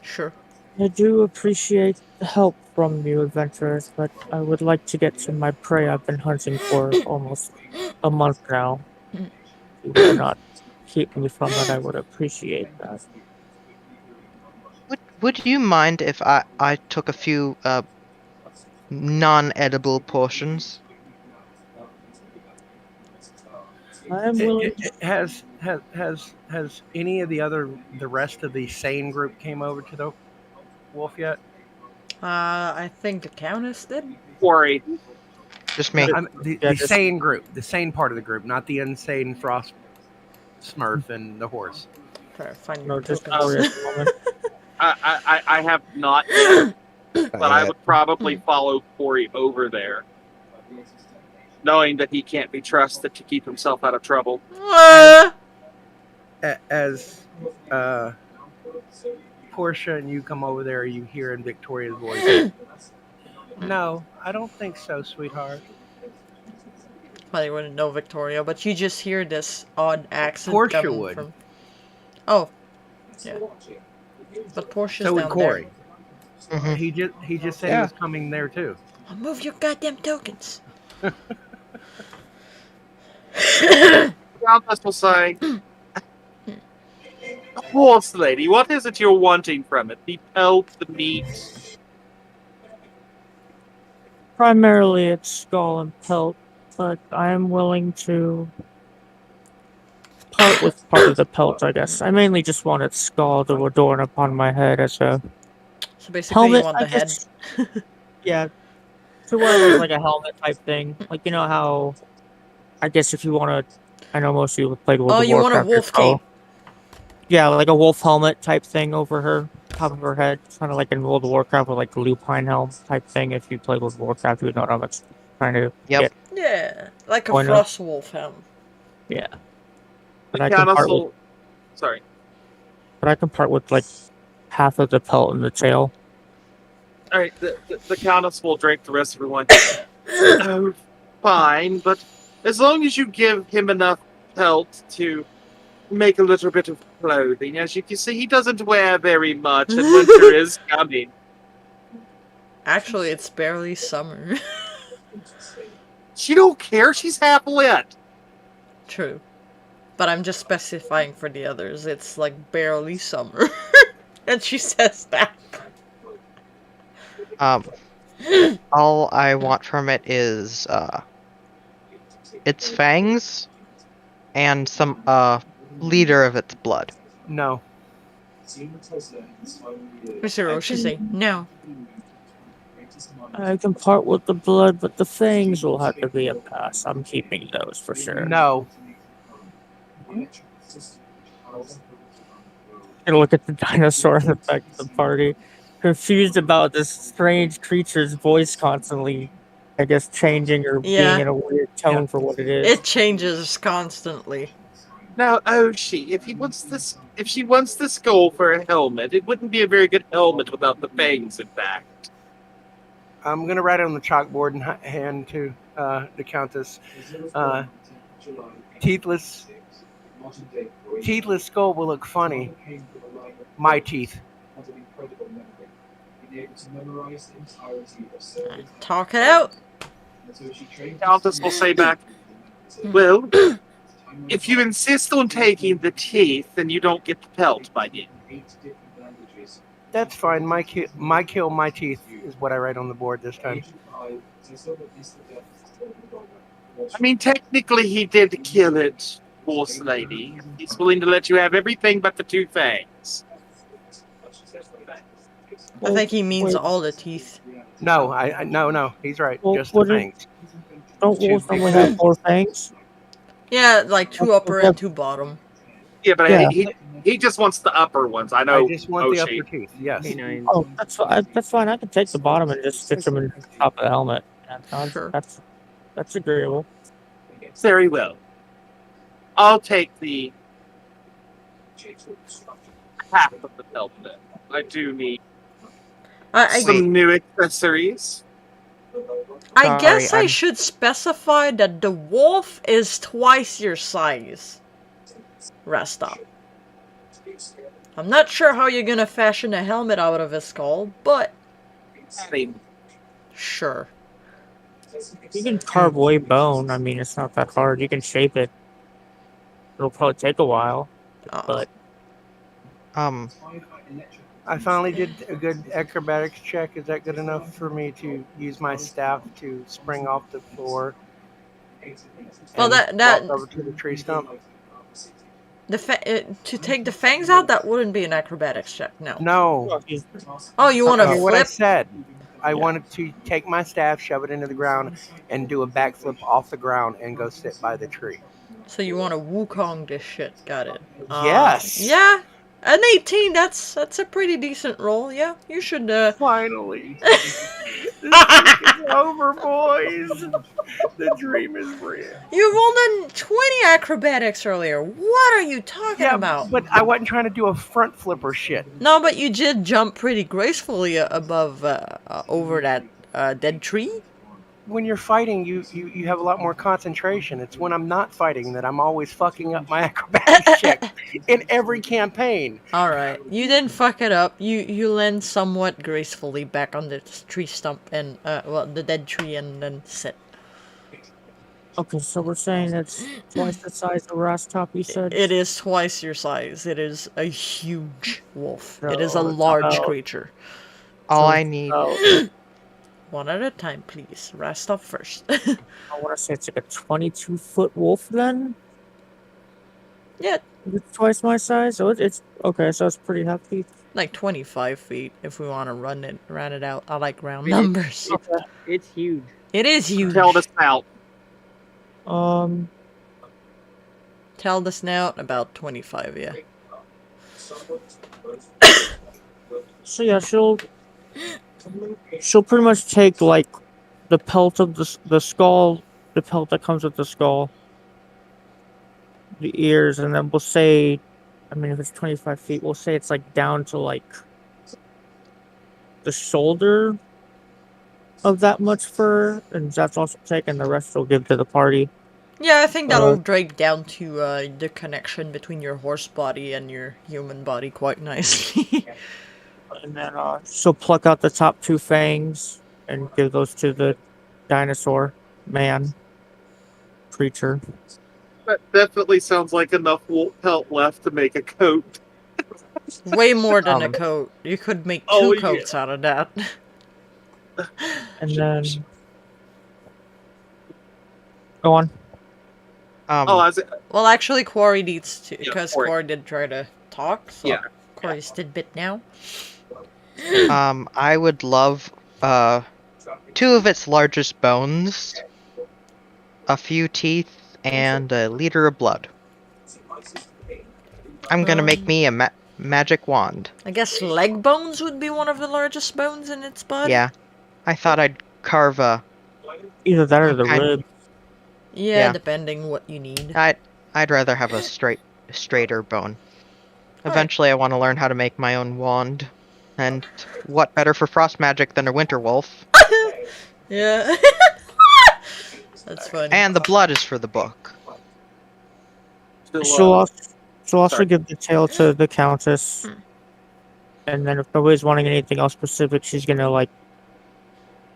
Sure. I do appreciate the help from you, adventurers, but I would like to get to my prey I've been hunting for almost a month now. If you would not keep me from it, I would appreciate that. Would you mind if I took a few non-edible portions? I am willing. Has any of the rest of the sane group came over to the wolf yet? I think the Countess did. Quarry. Just me. The sane group, the sane part of the group, not the insane Frost Smurf and the horse. No, just I have not yet, but I would probably follow Corey over there, knowing that he can't be trusted to keep himself out of trouble. As Portia and you come over there, you hear in Victoria's voice, "No, I don't think so, sweetheart." Well, you wouldn't know Victoria, but you just hear this odd accent Portia coming would. from. Oh, yeah. But Portia's So would down Corey. Mhm. He just said he Yeah. was coming there too. there. I'll move your goddamn tokens. Countess will say, "Horse lady, what is it you're wanting from it? The pelt, the meat?" Primarily it's skull and pelt, but I am willing to part with part of the pelt, I guess. I mainly just want its skull to adorn upon my head as a So basically, helmet. you want the I head. guess. Yeah, to wear like a helmet type thing. Like, you know how, I guess if you want to, I know most of you have played World Oh, of you want a Warcraft. wolf so- cape? Yeah, like a wolf helmet type thing over her top of her head, kind of like in World of Warcraft with like the lupine helm type thing. If you played World of Warcraft, you would know what I'm trying to Yep. get. Yeah, like a Why not? frost wolf helm. Yeah, The but I can Countess part with, will. Sorry. but I can part with like half of the pelt and the tail. All right, the Countess will drink the rest of her wine. Oh, fine, but as long as you give him enough pelt to make a little bit of clothing. As you can see, he doesn't wear very much, and winter is coming. Actually, it's barely summer. She don't care. She's half lit. True. But I'm just specifying for the others. It's like barely summer. And she says that. All I want from it is its fangs and some liter of its blood. No. Mr. Roshi say, no. I can part with the blood, but the fangs will have to be a pass. I'm keeping those for sure. No. And look at the dinosaur in the back of the party, confused about this strange creature's voice constantly, I guess, changing or being in a weird tone for what it is. It changes constantly. Now, Oshi, if she wants the skull for a helmet, it wouldn't be a very good helmet without the fangs, in fact. I'm gonna write it on the chalkboard and hand to the Countess. Teethless skull will look funny. My teeth. Talk it out. Countess will say back, well, if you insist on taking the teeth, then you don't get the pelt by you. That's fine. My kill, my teeth is what I write on the board this time. I mean, technically he did kill it, horse lady. He's willing to let you have everything but the two fangs. I think he means all the teeth. No, no. He's right. Well, Just the fangs. Don't wolves only have 4 fangs? Yeah, like 2 upper and 2 bottom. Yeah, but he just wants the upper ones. I know. I just want the upper teeth. Yes. Oh, that's fine. I can take the bottom and just stitch them in the top of the helmet. Sure. That's agreeable. Very well. I'll take the half of the belt then. I do need some new accessories. I guess I should specify that the wolf is twice your size. Rest up. I'm not sure how you're gonna fashion a helmet out of his skull, but sure. You can carve away bone. I mean, it's not that hard. You can shape it. It'll probably take a while, but I finally did a good acrobatics check. Is that good enough for me to use my staff to spring off the floor? Well, and walk over to the tree stump. To take the fangs out, that wouldn't be an acrobatics check. No. No. Oh, you want to flip? What I said. I wanted to take my staff, shove it into the ground, and do a backflip off the ground and go sit by the tree. So you want to Wukong this shit? Got it. Yes. Yeah. An 18. That's a pretty decent roll. Yeah, you should. Finally. This is over, boys. The dream is real. You rolled a 20 acrobatics earlier. What are you talking about? But I wasn't trying to do a front flipper shit. No, but you did jump pretty gracefully above, over that dead tree. When you're fighting, you have a lot more concentration. It's when I'm not fighting that I'm always fucking up my acrobatics check in every campaign. All right, you didn't fuck it up. You land somewhat gracefully back on the tree stump and the dead tree, and then sit. Okay, so we're saying it's twice the size of Rastop, you said? It is twice your size. It is a huge wolf. So it is a large about- creature. All I need. One at a time, please. Rest up first. I want to say it's like a 22-foot wolf then? Yeah. It's twice my size? So it's okay, so it's pretty hefty. Like 25 feet if we want to run it out. I like round numbers. It's huge. It is huge. Tell the snout. Tell the snout about 25, yeah. So yeah, she'll pretty much take like the pelt of the skull, the pelt that comes with the skull, the ears, and then we'll say, I mean, if it's 25 feet, we'll say it's like down to like the shoulder of that much fur, and that's also taken. The rest will give to the party. Yeah, I think that'll break down to the connection between your horse body and your human body quite nicely. And then she'll pluck out the top two fangs and give those to the dinosaur man creature. That definitely sounds like enough wool pelt left to make a coat. Way more than a coat. You could make two coats out of that. And then go on. Well, actually, Quarry needs to, because Quarry did try to talk. So Quarry's tidbit now. I would love 2 of its largest bones, a few teeth, and a liter of blood. I'm gonna make me a magic wand. I guess leg bones would be one of the largest bones in its body. Yeah, I thought I'd carve a. Either that or the rib. Yeah, depending what you need. I'd rather have a straighter bone. Eventually, I want to learn how to make my own wand, and what better for frost magic than a winter wolf? Yeah, that's funny. And the blood is for the book. She'll also give the tail to the Countess. And then if nobody's wanting anything else specific, she's gonna, like,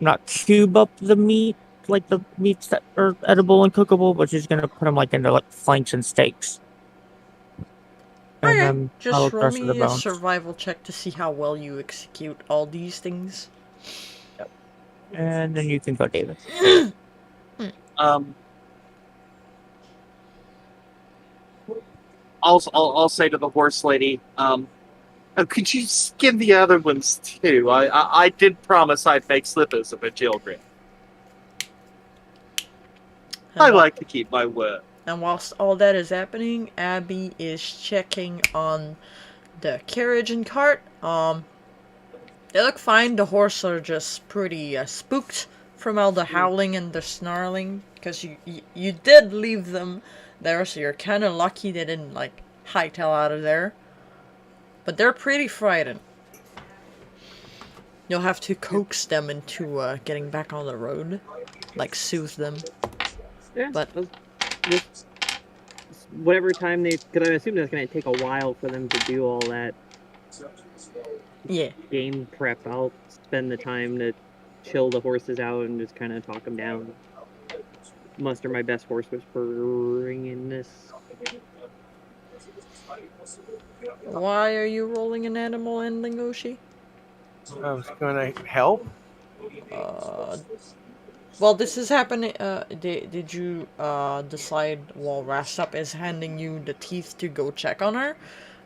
not cube up the meat, like the meats that are edible and cookable, but she's gonna put them, like, into, like, flanks and steaks. And then just roll me a survival check to see how well you execute all these things. Yep. And then you can go, David. I'll say to the horse lady, could you skin the other ones too? I did promise I'd make slippers of a children. I like to keep my word. And whilst all that is happening, Abby is checking on the carriage and cart. They look fine. The horses are just pretty spooked from all the howling and the snarling, because you did leave them there, so you're kind of lucky they didn't, like, hightail out of there. But they're pretty frightened. You'll have to coax them into getting back on the road, like soothe them. Yeah, but whatever time because I assume that's going to take a while for them to do all that. Yeah. Game prep. I'll spend the time to chill the horses out and just kind of talk them down. Muster my best horse whispering in this. Why are you rolling an animal handling, Oshi? I was going to help. Well, this is happening. Did you decide while Rastup is handing you the teeth to go check on her?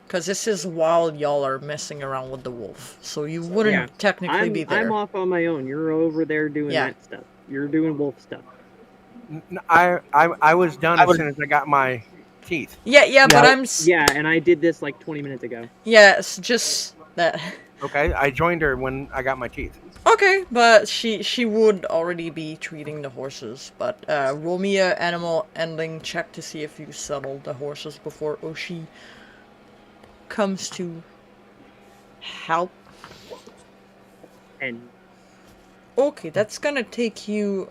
Because this is while y'all are messing around with the wolf, so you wouldn't technically be there. I'm off on my own. You're over there doing that stuff. You're doing wolf stuff. I was done as soon as I got my teeth. Yeah, but I'm. Yeah, and I did this like 20 minutes ago. Yeah, it's just that. Okay, I joined her when I got my teeth. Okay, but she would already be treating the horses. But roll me a animal handling check to see if you settled the horses before Oshi comes to help. And okay, that's gonna take you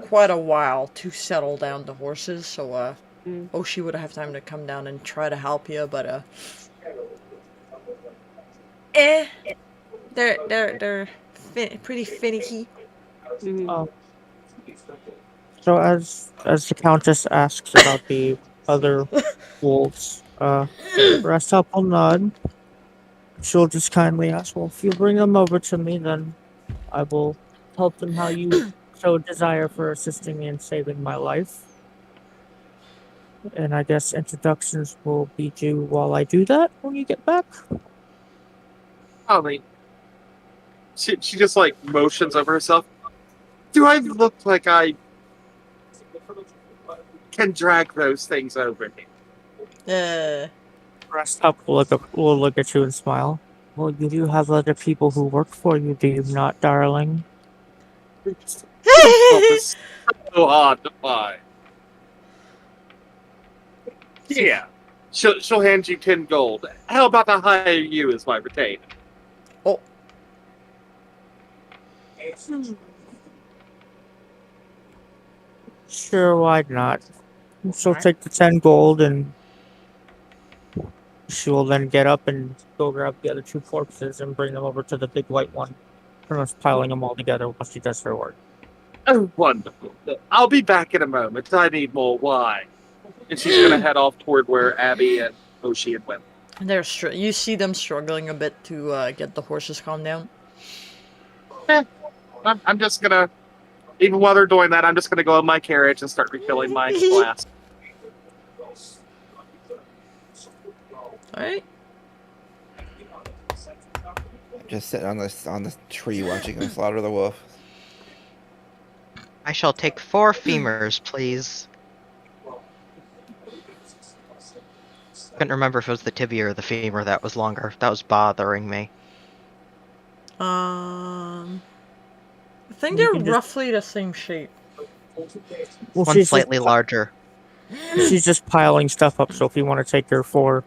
quite a while to settle down the horses. So Oshi would have time to come down and try to help you, but they're pretty finicky. So as the Countess asks about the other wolves, Rastup will nod. She'll just kindly ask, well, if you bring them over to me, then I will help them how you show desire for assisting me in saving my life. And I guess introductions will be due while I do that when you get back. I mean, she just, like, motions over herself. Do I look like I can drag those things over me? Rastup will look at you and smile. Well, you do have other people who work for you, do you not, darling? It's so hard to find. Yeah. She'll hand you 10 gold. How about I hire you as my retainer? Oh. Sure, why not? She'll Alright. take the 10 gold and she will then get up and go grab the other 2 corpses and bring them over to the big white one. Pretty much piling them all together while she does her work. Oh, wonderful. I'll be back in a moment. I need more wine. And she's going to head off toward where Abby and Ocean went. You see them struggling a bit to get the horses calmed down. I'm just going to, even while they're doing that, I'm just going to go in my carriage and start refilling my glass. Alright. Just sitting on this tree watching them slaughter the wolf. I shall take 4 femurs, please. Couldn't remember if it was the tibia or the femur that was longer. That was bothering me. I think You they're can just- roughly the same shape. Well, One's slightly larger. She's just piling stuff up, so if you want to take your 4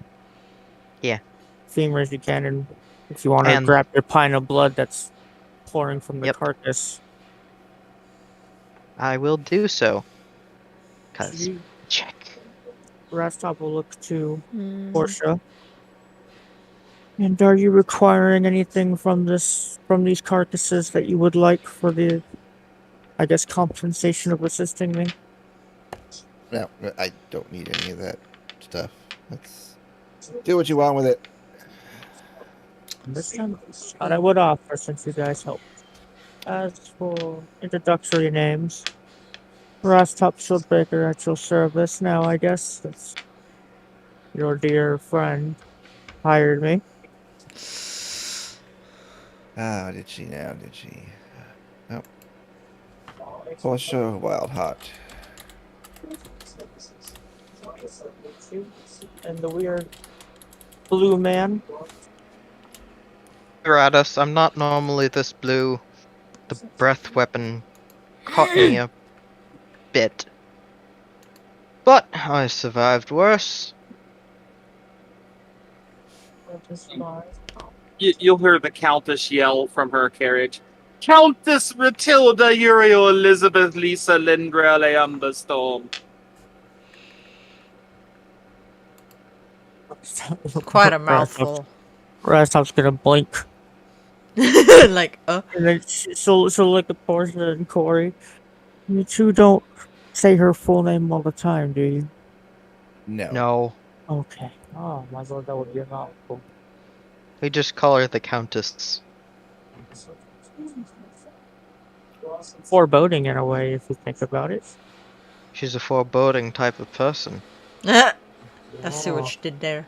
Yeah. femurs, you can, and if you want to And- grab your pint of blood that's pouring from the Yep. carcass. I will do so. Cause check. Rastop will look to Mm. Portia. And are you requiring anything from these carcasses that you would like for the, I guess, compensation of assisting me? No, I don't need any of that stuff. Let's do what you want with it. This time, thought I would offer since you guys helped. As for introductory names, Rastop Shieldbreaker at your service. Now, I guess that's your dear friend hired me. Ah, did she now? Did she? Nope. Portia Wild Heart. And the weird blue man. Gratus, I'm not normally this blue. The breath weapon caught me a bit. But I survived worse. You'll hear the Countess yell from her carriage. Countess Matilda Uriel Elizabeth Lisa Lindra Leambastorm. Quite a mouthful. Rastop's gonna blink. Like, And then she'll look at Portia and Corey. You two don't say her full name all the time, do you? No. No, Okay. Oh, my lord, that would be a mouthful. we just call her the Countess. Foreboding in a way, if you think about it. She's a foreboding type of person. I see what you did there.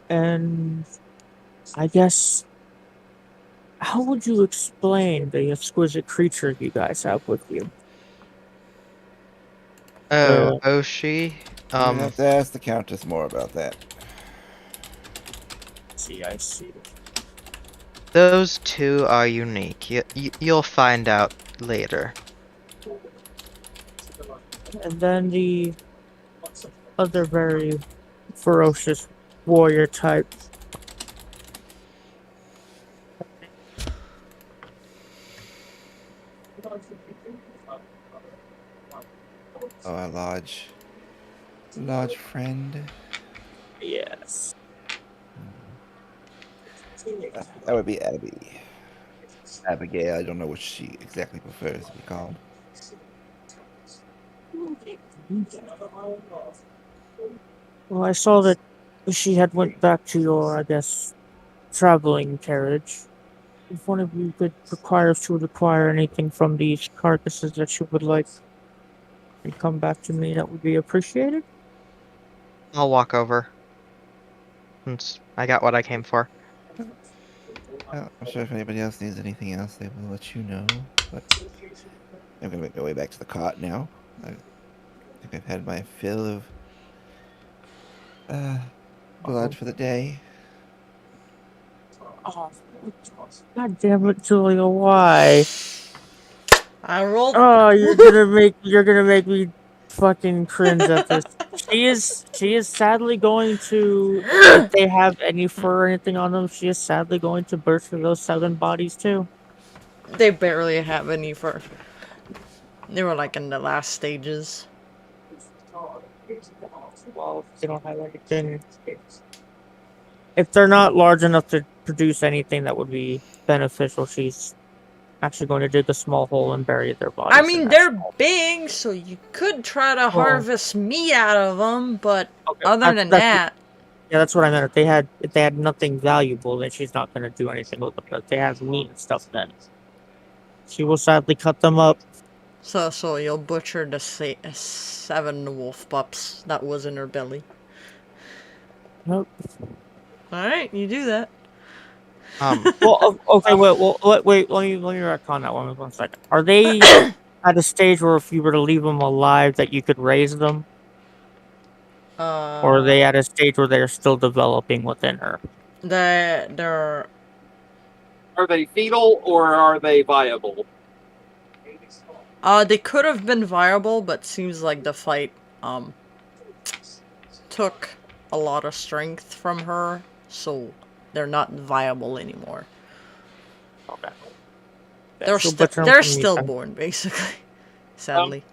And I guess, how would you explain the exquisite creature you guys have with you? Oh, Oshi? You have to ask the Countess more about that. See, I see. Those two are unique. You'll find out later. And then the other very ferocious warrior type. Oh, a large friend. Yes. That would be Abby. Abigail, I don't know what she exactly prefers to be called. Well, I saw that she had went back to your, I guess, traveling carriage. If one of you could require anything from these carcasses that you would like and come back to me, that would be appreciated. I'll walk over. Since I got what I came for. Well, I'm sure if anybody else needs anything else, they will let you know. But I'm gonna make my way back to the cot now. I think I've had my fill of blood for the day. Oh, God damn it, Julia! Why? I rolled. Oh, you're gonna make me fucking cringe at this. She is sadly going to, if they have any fur or anything on them, she is sadly going to burst through those 7 bodies too. They barely have any fur. They were like in the last stages. Well, if they don't have anything. If they're not large enough to produce anything that would be beneficial, she's actually going to dig a small hole and bury their bodies. I mean, they're big, so you could try to harvest meat out of them, but other than that... Yeah, that's what I meant. If they had nothing valuable, then she's not going to do anything with them. But if they have meat and stuff, then she will sadly cut them up. So you'll butcher the 7 wolf pups that was in her belly. Nope. Alright, you do that. Well, okay, wait, let me retcon that 1 second. Are they at a stage where if you were to leave them alive that you could raise them? Or are they at a stage where they're still developing within her? They're... Are they fetal or are they viable? They could have been viable, but seems like the fight, took a lot of strength from her, so they're not viable anymore. Okay. They're stillborn, basically. Sadly.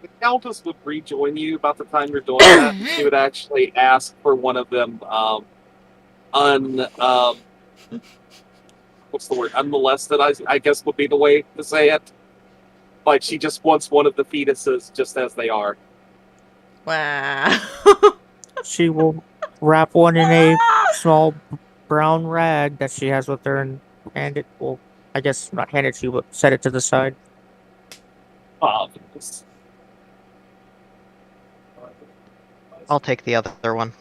The Countess would rejoin you about the time you're doing that. She would actually ask for one of them, what's the word? Unmolested, I guess would be the way to say it. Like, she just wants one of the fetuses just as they are. Wow. She will wrap one in a small brown rag that she has with her and hand it. Well, I guess not hand it to you, but set it to the side. I'll take the other one.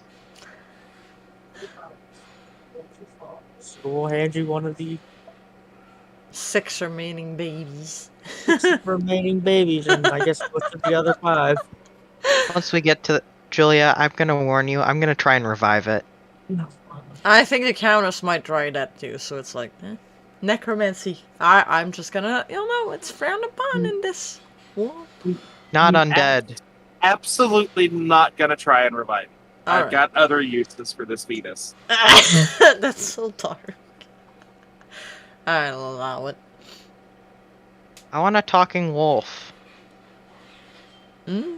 So we'll hand you one of the 6 remaining babies. 6 remaining babies, and I guess what's the other 5? Once we get to Julia, I'm gonna warn you. I'm gonna try and revive it. I think the Countess might try that too, so it's like, necromancy. I'm just gonna, it's frowned upon in this world. Not undead. Absolutely not gonna try and revive it. I've Alright. got other uses for this fetus. That's so dark. I'll allow it. I want a talking wolf. Hmm?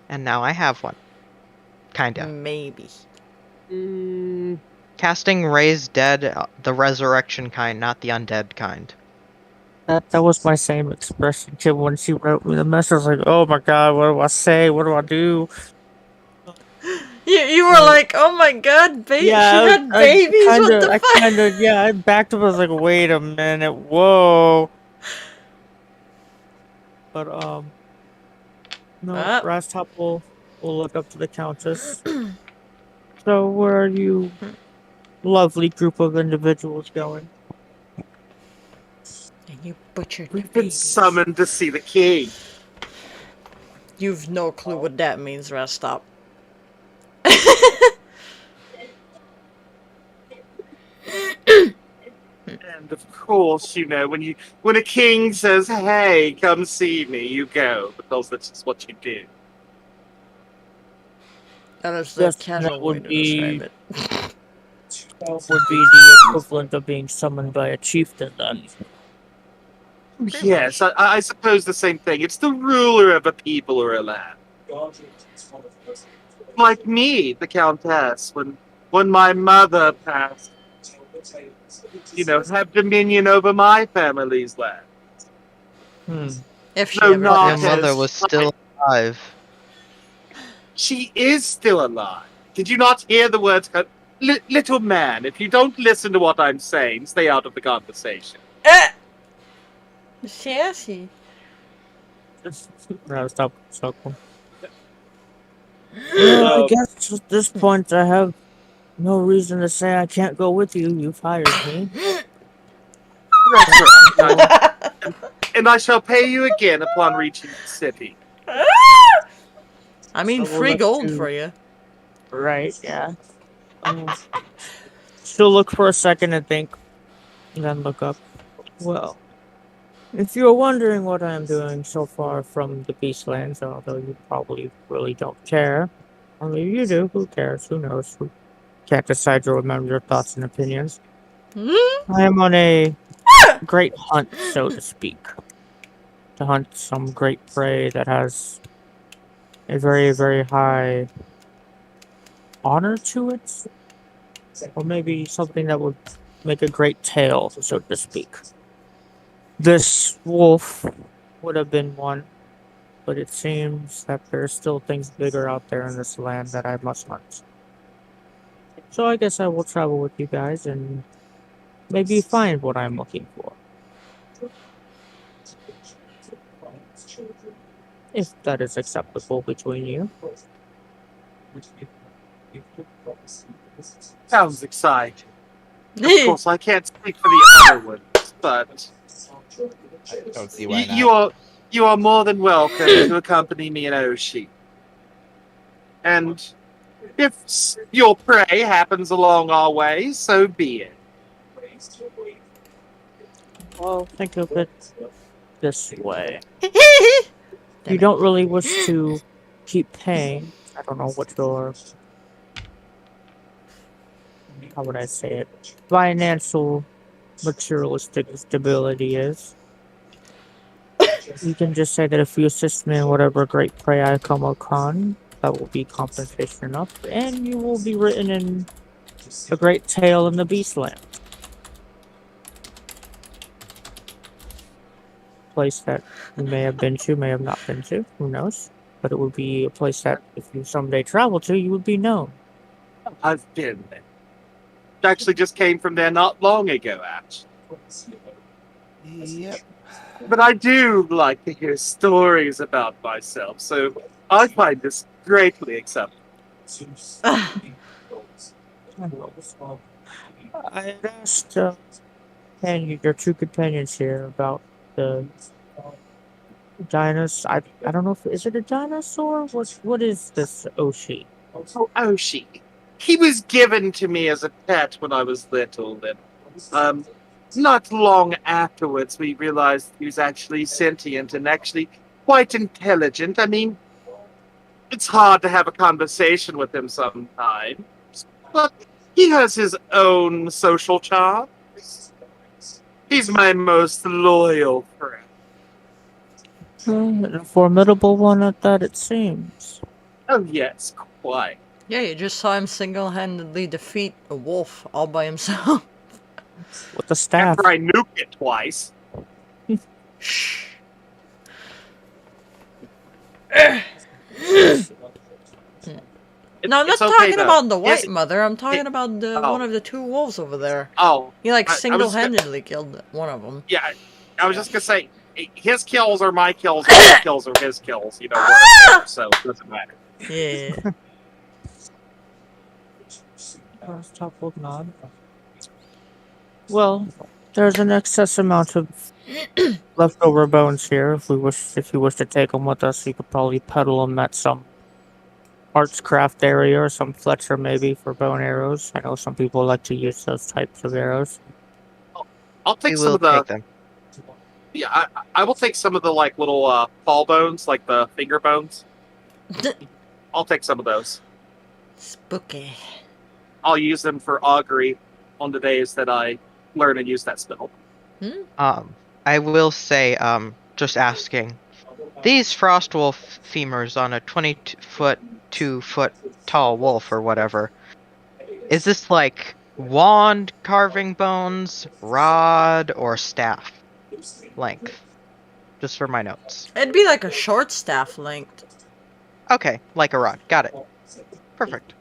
And now I have one. Kinda. Maybe. Casting Raise Dead, the resurrection kind, not the undead kind. That was my same expression too when she wrote me the message. I was like, oh my god, what do I say? What do I do? You were like, oh my god, she had babies? What the fuck? I backed up. I was like, wait a minute, whoa. But, no, Rastop will look up to the Countess. So, where are you, lovely group of individuals, going? And you butchered We've been summoned to see the king. You've no clue what that means, Rastop. And of course, when a king says, "Hey, come see me," you go because that's just what you do. That is the casual way to describe it. That would be the equivalent of being summoned by a chieftain, then. Yes, I suppose the same thing. It's the ruler of a people or a land. Like me, the Countess, when my mother passed, have dominion over my family's land. If she So ever Your passes. mother was still alive. She is still alive. Did you not hear the words? Little man, if you don't listen to what I'm saying, stay out of the conversation. Sassy. Stop. I guess at this point I have no reason to say I can't go with you. You've hired me. And I shall pay you again upon reaching the city. I mean, So we'll free let gold you- for you. Right, yeah. She'll look for a second and think, and then look up. Well, if you're wondering what I'm doing so far from the Beastlands, although you probably really don't care, or maybe you do, who cares, who knows, who can't decide to remember your thoughts and opinions. I am on a great hunt, so to speak. To hunt some great prey that has a very, very high honor to it, or maybe something that would make a great tale, so to speak. This wolf would have been one, but it seems that there's still things bigger out there in this land that I must hunt. So I guess I will travel with you guys and maybe find what I'm looking for. If that is acceptable between you. Sounds exciting. Of course, I can't speak for the other ones, but I don't see why not. you are more than welcome to accompany me in Oshi. And if your prey happens along our way, so be it. Well, think of it this way. Damn You it. don't really wish to keep paying. I don't know what your, how would I say it, financial materialistic stability is. You can just say that if you assist me in whatever great prey I come upon, that will be compensation enough, and you will be written in a great tale in the Beastland. Place that you may have been to, may have not been to, who knows? But it would be a place that if you someday travel to, you would be known. I've been there. Actually, just came from there not long ago, actually. Yep. But I do like to hear stories about myself, so I find this greatly acceptable. I had asked your two companions here about the dinosaur. I don't know if is it a dinosaur. What is this Oshi? Oh, Oshi. He was given to me as a pet when I was little, and not long afterwards we realized he was actually sentient and actually quite intelligent. I mean, it's hard to have a conversation with him sometimes, but he has his own social charms. He's my most loyal friend. A formidable one at that, it seems. Oh, yes, quite. Yeah, you just saw him single-handedly defeat a wolf all by himself. With the staff. After I nuked it twice. Shh. No, I'm not It's okay, talking though. about the Yes, white mother. I'm talking it- about the oh. one of the two wolves over there. Oh, He like I was single-handedly killed one of them. yeah, I was just gonna say, his kills are my kills, my kills are his kills, whatever, so it doesn't matter. Yeah. Toppled nod. Well, there's an excess amount of leftover bones here. If you wish to take them with us, you could probably peddle them at some arts craft area or some Fletcher maybe for bow and arrows. I know some people like to use those types of arrows. I'll We take some will of the take them. yeah, I will take some of the like little fall bones, like the finger bones. I'll take some of those. Spooky. I'll use them for augury on the days that I learn and use that spell. I will say, just asking, these Frostwolf femurs on a 20-foot, 2-foot tall wolf or whatever, is this like wand carving bones, rod, or staff length? Just for my notes. It'd be like a short staff length. Okay, like a rod. Got it. Perfect.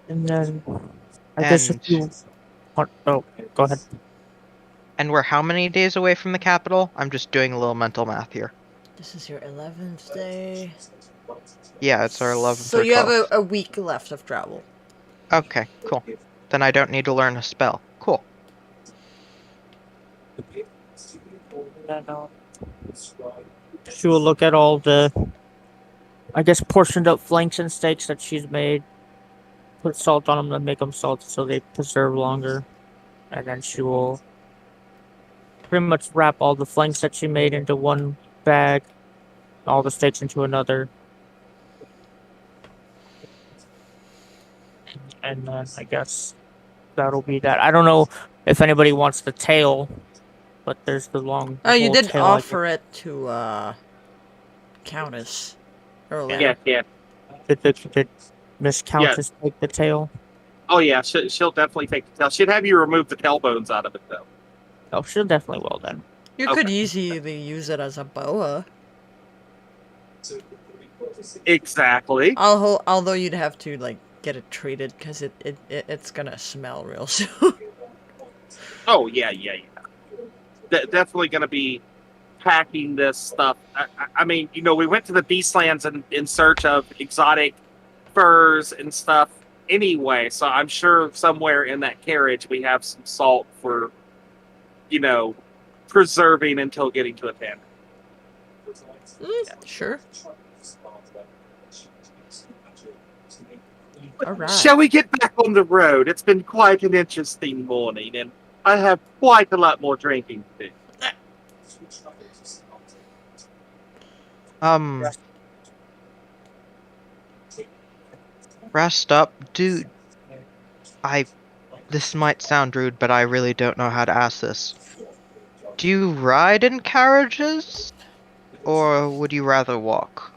And then I guess if And- you want, oh, go ahead. And we're how many days away from the capital? I'm just doing a little mental math here. This is your 11th day. Yeah, it's our 11th So or you have 12th. a week left of travel. Okay, cool. Then I don't need to learn a spell. Cool. She will look at all the, I guess, portioned up flanks and steaks that she's made. Put salt on them to make them salty so they preserve longer. And then she will pretty much wrap all the flanks that she made into one bag, all the steaks into another. And then I guess that'll be that. I don't know if anybody wants the tail, but there's the long. Oh, you whole did tail I offer it to Countess earlier. Yeah. Did Miss Countess take the tail? Oh yeah, she'll definitely take the tail. She'd have you remove the tailbones out of it though. Oh, she'll definitely will then. You could easily use it as a boa. Exactly. Although you'd have to like get it treated because it's gonna smell real soon. Oh yeah. Definitely going to be packing this stuff. I mean, we went to the Beastlands in search of exotic furs and stuff anyway, so I'm sure somewhere in that carriage we have some salt for, preserving until getting to a pen. Sure. All right. Shall we get back on the road? It's been quite an interesting morning, and I have quite a lot more drinking to do. Rest up, dude. This might sound rude, but I really don't know how to ask this. Do you ride in carriages? Or would you rather walk?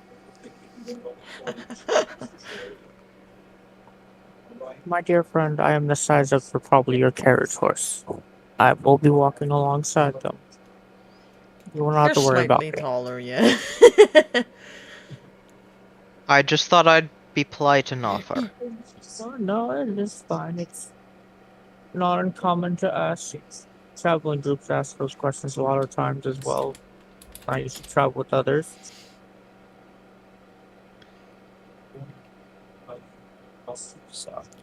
My dear friend, I am the size of probably your carriage horse. I will be walking alongside them. You will not have to worry about me. You're slightly taller, yeah. I just thought I'd be polite and offer. No, it is fine. It's not uncommon to ask. Traveling groups ask those questions a lot of times as well. I used to travel with others.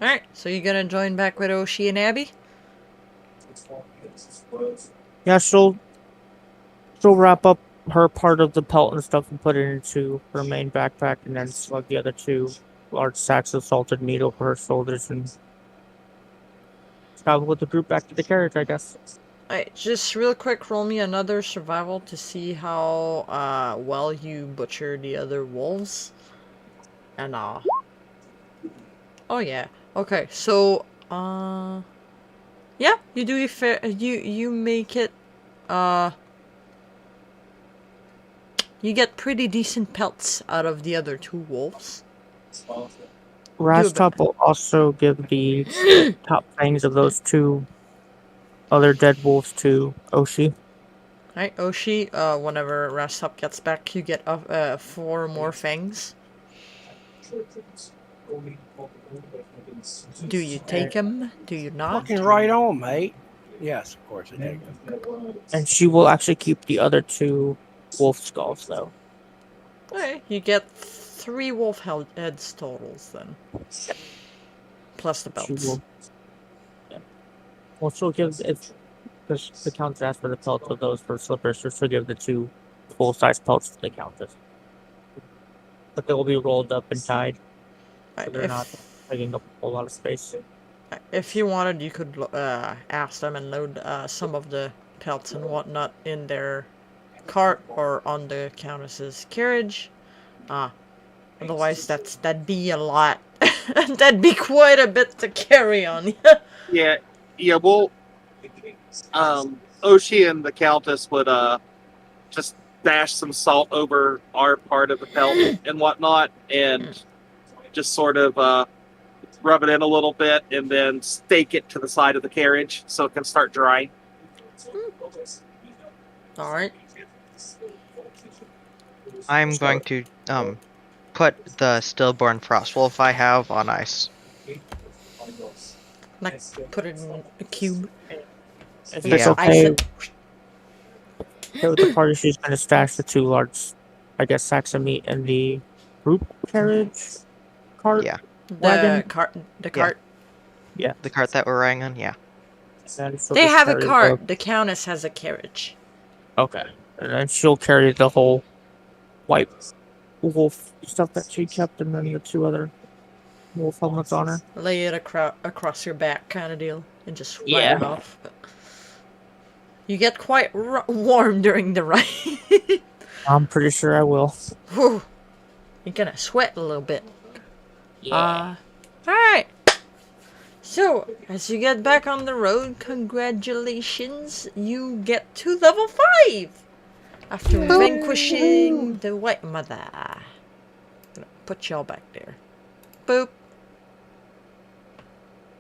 Alright, so you gonna join back with Oshi and Abby? Yeah, she'll wrap up her part of the pelt and stuff and put it into her main backpack, and then slug the other 2 large sacks of salted meat over her shoulders and travel with the group back to the carriage, I guess. Alright, just real quick, roll me another survival to see how well you butcher the other wolves. And oh yeah. Okay, so yeah, you do you make it you get pretty decent pelts out of the other 2 wolves. Rastop will also give the top fangs of those 2 other dead wolves to Oshi. Alright, Oshi, whenever Rastop gets back, you get 4 more fangs. Do you take him? Do you not? Fucking right on, mate. Yes, of course I take them. And she will actually keep the other 2 wolf skulls, though. Okay, you get 3 wolf heads totals then. Plus the belts. Well, she'll give, because the Countess asked for the pelts of those for slippers, so she'll give the 2 full-size pelts to the Countess. But they will be rolled up and tied, so they're not taking up a whole lot of space. If you wanted, you could ask them and load some of the pelts and whatnot in their cart or on the Countess's carriage. Otherwise, that'd be a lot. That'd be quite a bit to carry on. Yeah, well, Oshi and the Countess would just dash some salt over our part of the pelt and whatnot, and just sort of rub it in a little bit, and then stake it to the side of the carriage so it can start drying. Alright. I'm going to put the stillborn frostwolf I have on ice. Like, put it in a cube. If it's okay with the party, she's going to stash the 2 large, I guess, sacks of meat in the group carriage cart? Yeah. The cart. Yeah. The cart that we're riding on, yeah. They have a cart. The Countess has a carriage. Okay. And then she'll carry the whole white wolf stuff that she kept, and then the 2 other wolf helmets on her. Lay it across your back kind of deal, and just ride it off. You get quite warm during the ride. I'm pretty sure I will. Whew. You're gonna sweat a little bit. Yeah. Alright. So, as you get back on the road, congratulations, you get to level 5! After vanquishing the White Mother. Gonna put y'all back there. Boop.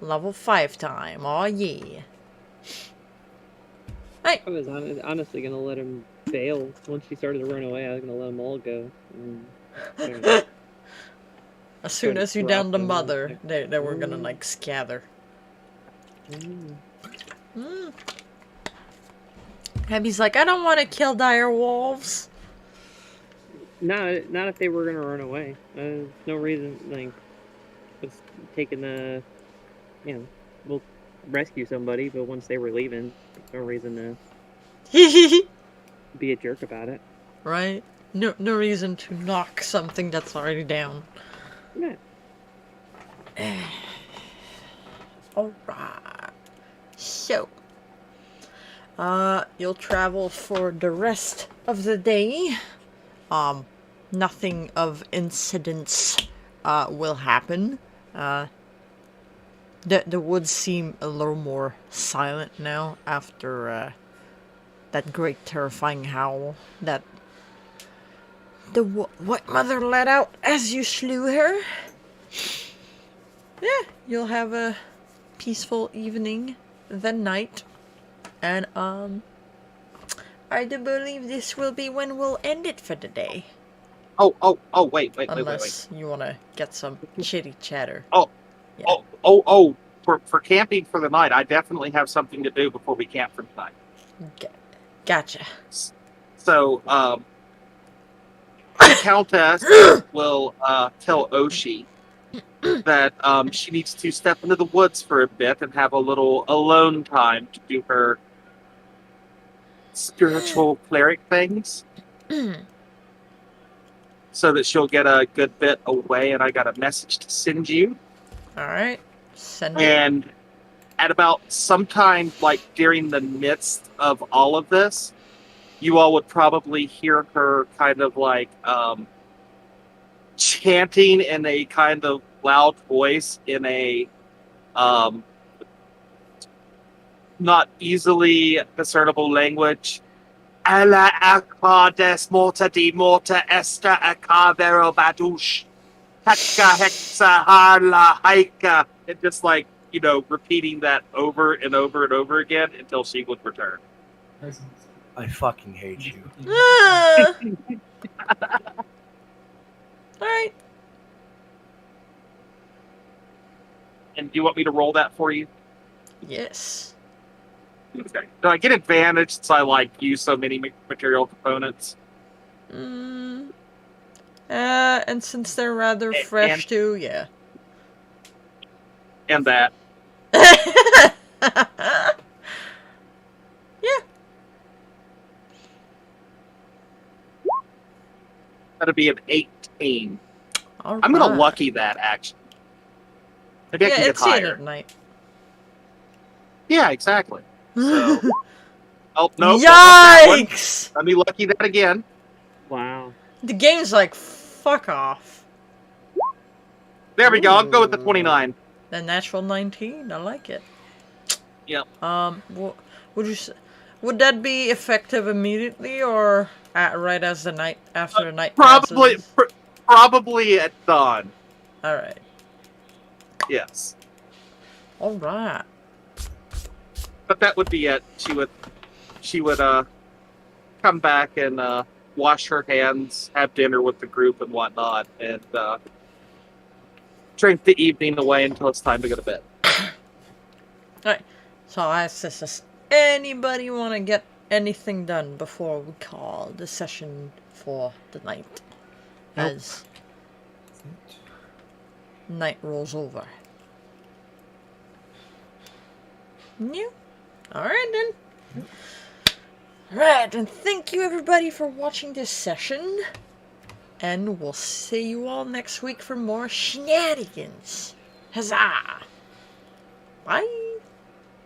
Level 5 time, aw yeah. I was honestly gonna let him bail. Once she started to run away, I was gonna let them all go. As soon as you drop down the them. mother, they were gonna like scatter. Abby's like, I don't want to kill dire wolves. Not if they were gonna run away. No reason, like, it's taking the, we'll rescue somebody, but once they were leaving, no reason to be a jerk about it. Right? No reason to knock something that's already down. Yeah. Alright. So, you'll travel for the rest of the day. Nothing of incidents, will happen. The woods seem a little more silent now after, that great terrifying howl that the White Mother let out as you slew her. Yeah, you'll have a peaceful evening the night. And, I do believe this will be when we'll end it for the day. Wait. Unless you want to get some chitty chatter. Yeah. For camping for the night, I definitely have something to do before we camp for the night. Gotcha. So, the Countess will tell Oshi that she needs to step into the woods for a bit and have a little alone time to do her spiritual cleric things. So that she'll get a good bit away, and I got a message to send you. Alright. Send it. And at about sometime, like, during the midst of all of this, you all would probably hear her kind of like chanting in a kind of loud voice in a not easily discernible language. Alla acades morta di morta esta acavero badush. Heka hexa harla haika. And just like, repeating that over and over and over again until she would return. I fucking hate you. Alright. And do you want me to roll that for you? Yes. Okay. Do I get advantage since I use so many material components? And since they're rather fresh too, yeah. And that. Yeah. That'll be an 18. All I'm gonna right. lucky that, actually. Maybe I can get it's in higher. at night. Yeah, exactly. So, oh no! Yikes! Let me lucky that again. Wow. The game's like, fuck off. There we go. I'll go with the 29. The natural 19. I like it. Yep. Would that be effective immediately or right as the night after the night Probably, passes? probably at dawn. All right. Yes. All right. But that would be it. She would come back and wash her hands, have dinner with the group and whatnot, and drink the evening away until it's time to go to bed. Alright. So I ask this: does anybody want to get anything done before we call the session for the night? Nope. As night rolls over. Yeah. Alright then. Alright, and thank you everybody for watching this session. And we'll see you all next week for more shenanigans. Huzzah! Bye!